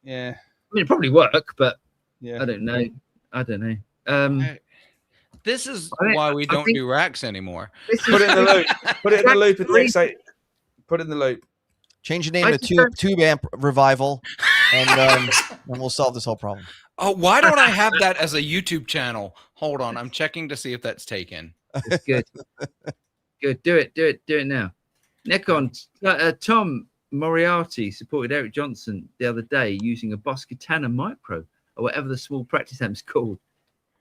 yeah, I mean, it probably work, but yeah, I don't know. This is why we don't do racks anymore. Put it in the loop. Put it in the loop. At the X8. Put it in the loop. Change the name to Tube Amp Revival, and we'll solve this whole problem. Oh, why don't I have that as a YouTube channel? Hold on, I'm checking to see if that's taken. It's good. Good. Do it now. Nikon. Tom Moriarty supported Eric Johnson the other day using a Boss Katana Micro or whatever the small practice amp's called.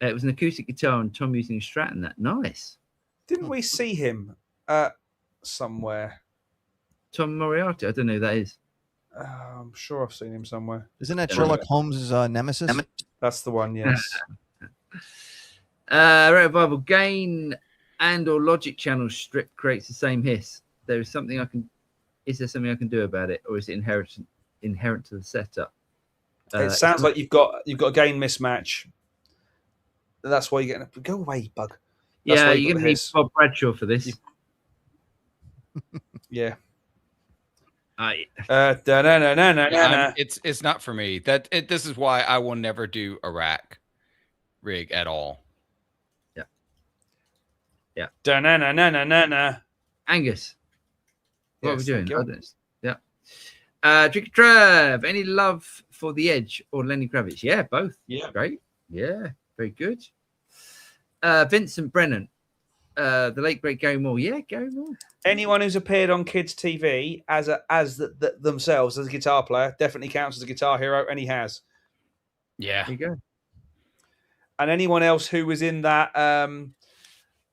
It was an acoustic guitar and Tom using a Strat and that. Nice. Didn't we see him somewhere? Tom Moriarty. I don't know who that is. I'm sure I've seen him somewhere. Isn't that Sherlock Holmes' nemesis? That's the one. Yes. Revival gain and or logic channel strip creates the same hiss. There is something Is there something I can do about it, or is it inherent to the setup? It sounds like you've got a gain mismatch. That's why you're getting. Go away, bug. That's yeah, you're going to need Bob Bradshaw for this. Yeah. Yeah, it's not for me. This is why I will never do a rack rig at all. Yeah. Angus, what are we doing? Yeah. Tricky Trav, any love for The Edge or Lenny Kravitz? Yeah, both. Yeah. Great. Yeah, very good. Vincent Brennan, the late great Gary Moore. Yeah, Gary Moore. Anyone who's appeared on kids' TV as themselves as a guitar player definitely counts as a guitar hero, and he has. Yeah. There you go. And anyone else who was in that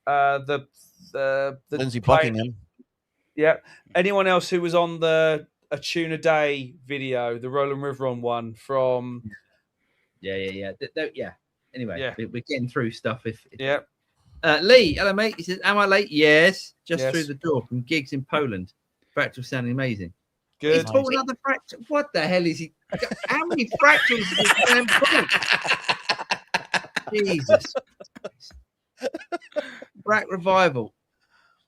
the Lindsey Buckingham. Yeah. Anyone else who was on the A Tune a Day video, the Roland Rivron one from. Yeah. Anyway, yeah. We're getting through stuff. Yeah. Lee, hello, mate. He says, am I late? Yes. Just Yes. through the door from gigs in Poland. Fractal sounding amazing. Good. He's bought another fractal. What the hell is he? How many fractals is this man bought? Jesus. Rack Revival.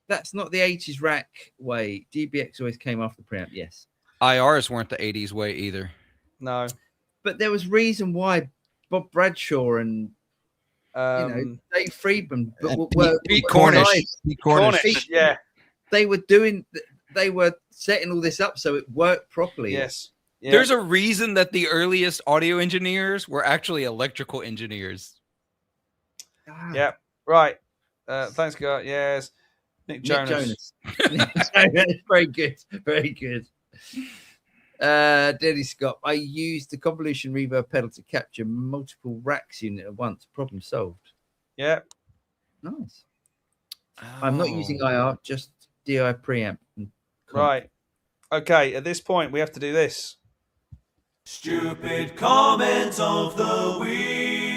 That's not the 80s rack way. DBX always came after preamp. Yes. IRs weren't the 80s way either. No. But there was reason why Bob Bradshaw and Dave Friedman Pete Cornish. Yeah. They were setting all this up so it worked properly. Yes. Yeah. There's a reason that the earliest audio engineers were actually electrical engineers. Yeah. Right. Thanks, God. Yes. Nick Jonas. Very good. Very good. Denny Scott. I used the convolution reverb pedal to capture multiple racks unit at once. Problem solved. Yeah. Nice. I'm not using IR, just DI preamp. Right. Okay. At this point, we have to do this. Stupid comment of the week.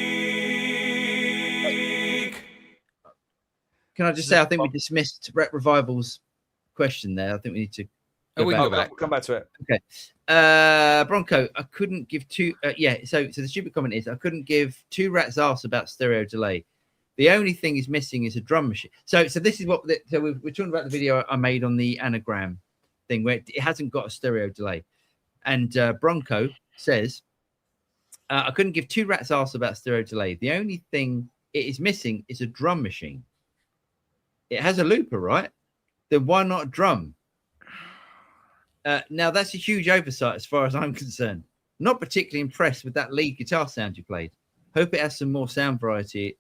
Can I just say, I think we dismissed Rack Revival's question there. I think we need to. We can go back. We'll come back to it. Okay. Bronco, I couldn't give two. So the stupid comment is I couldn't give two rats' arse about stereo delay. The only thing is missing is a drum machine. So this is what. So we're talking about the video I made on the anagram thing where it hasn't got a stereo delay. And Bronco says, I couldn't give two rats' arse about stereo delay. The only thing it is missing is a drum machine. It has a looper, right? Then why not a drum? Now that's a huge oversight as far as I'm concerned. Not particularly impressed with that lead guitar sound you played. Hope it has some more sound variety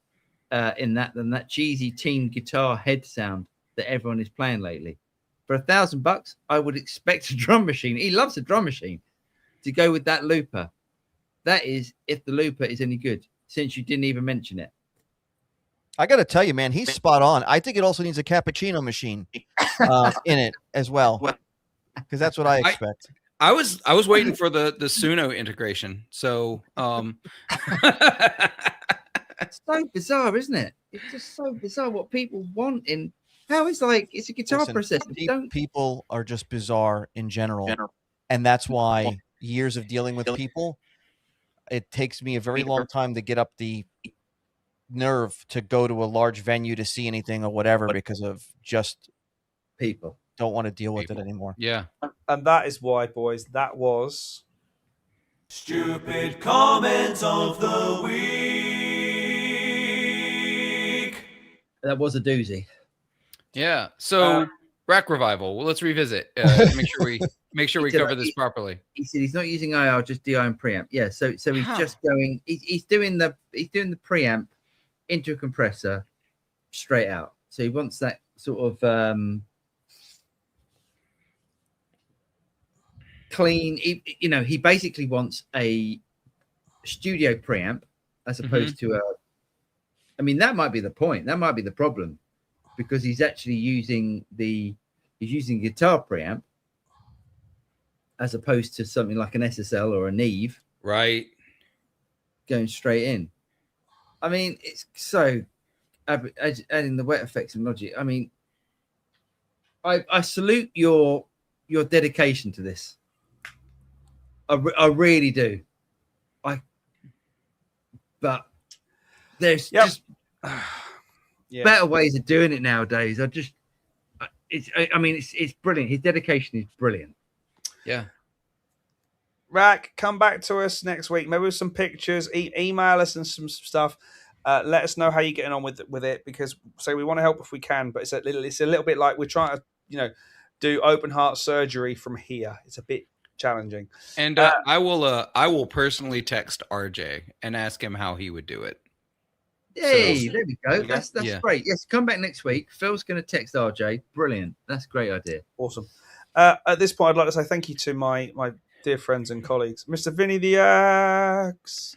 in that than that cheesy teen guitar head sound that everyone is playing lately. For $1,000, I would expect a drum machine. He loves a drum machine to go with that looper. That is, if the looper is any good, since you didn't even mention it. I got to tell you, man, he's spot on. I think it also needs a cappuccino machine in it as well, because that's what I expect. I was waiting for the Suno integration. So It's so bizarre, isn't it? It's just so bizarre what people want in how it's like it's a guitar processor. People are just bizarre in general. And that's why years of dealing with people, it takes me a very long time to get up the nerve to go to a large venue to see anything or whatever because of just people don't want to deal with it anymore. Yeah. And that is why, boys, that was Stupid Comment of the Week. That was a doozy. Yeah. So Rack Revival. Well, let's revisit. Make sure we cover this properly. He said he's not using IR, just DI and preamp. Yeah. So he's just going. He's doing the preamp into a compressor straight out. So he wants that sort of clean. He basically wants a studio preamp as opposed to a. I mean, that might be the point. That might be the problem, because he's actually using guitar preamp as opposed to something like an SSL or a Neve, right? Going straight in. I mean, it's so adding the wet effects and logic. I mean, I salute your dedication to this. I really do. But there's just better ways of doing it nowadays. It's brilliant. His dedication is brilliant. Yeah. Rack, come back to us next week. Maybe with some pictures. Email us and some stuff. Let us know how you're getting on with it, because we want to help if we can. But it's a little bit like we're trying to do open heart surgery from here. It's a bit challenging. And I will personally text RJ and ask him how he would do it. Hey, there we go. That's great. Yes, come back next week. Phil's going to text RJ. Brilliant. That's a great idea. Awesome. At this point, I'd like to say thank you to my dear friends and colleagues, Mr. Vinny the Axe,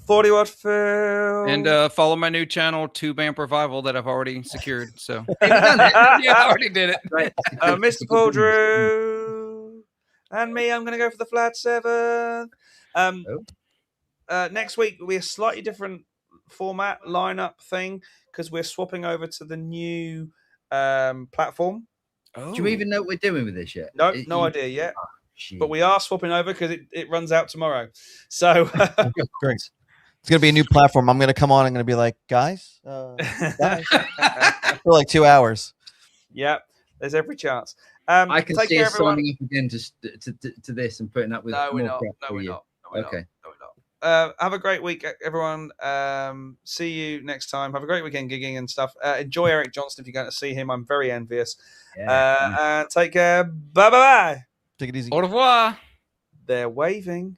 40 Watt Phil, and follow my new channel, Tube Amp Revival, that I've already secured. So done it? Yeah, I already did it. Right. Mr. Paul Drew, and me. I'm going to go for the flat 7. Next week will be a slightly different format lineup thing, because we're swapping over to the new platform. Do you even know what we're doing with this yet? No idea yet. But we are swapping over because it runs out tomorrow. So great. It's gonna be a new platform. I'm gonna come on. I'm gonna be like, guys, for like 2 hours. Yeah, there's every chance. I can see us signing up again to this and putting up with. No, we're not. Okay. Have a great week, everyone. See you next time. Have a great weekend gigging and stuff. Enjoy Eric Johnston if you're going to see him. I'm very envious. And take care. Bye. Take it easy. Au revoir. They're waving.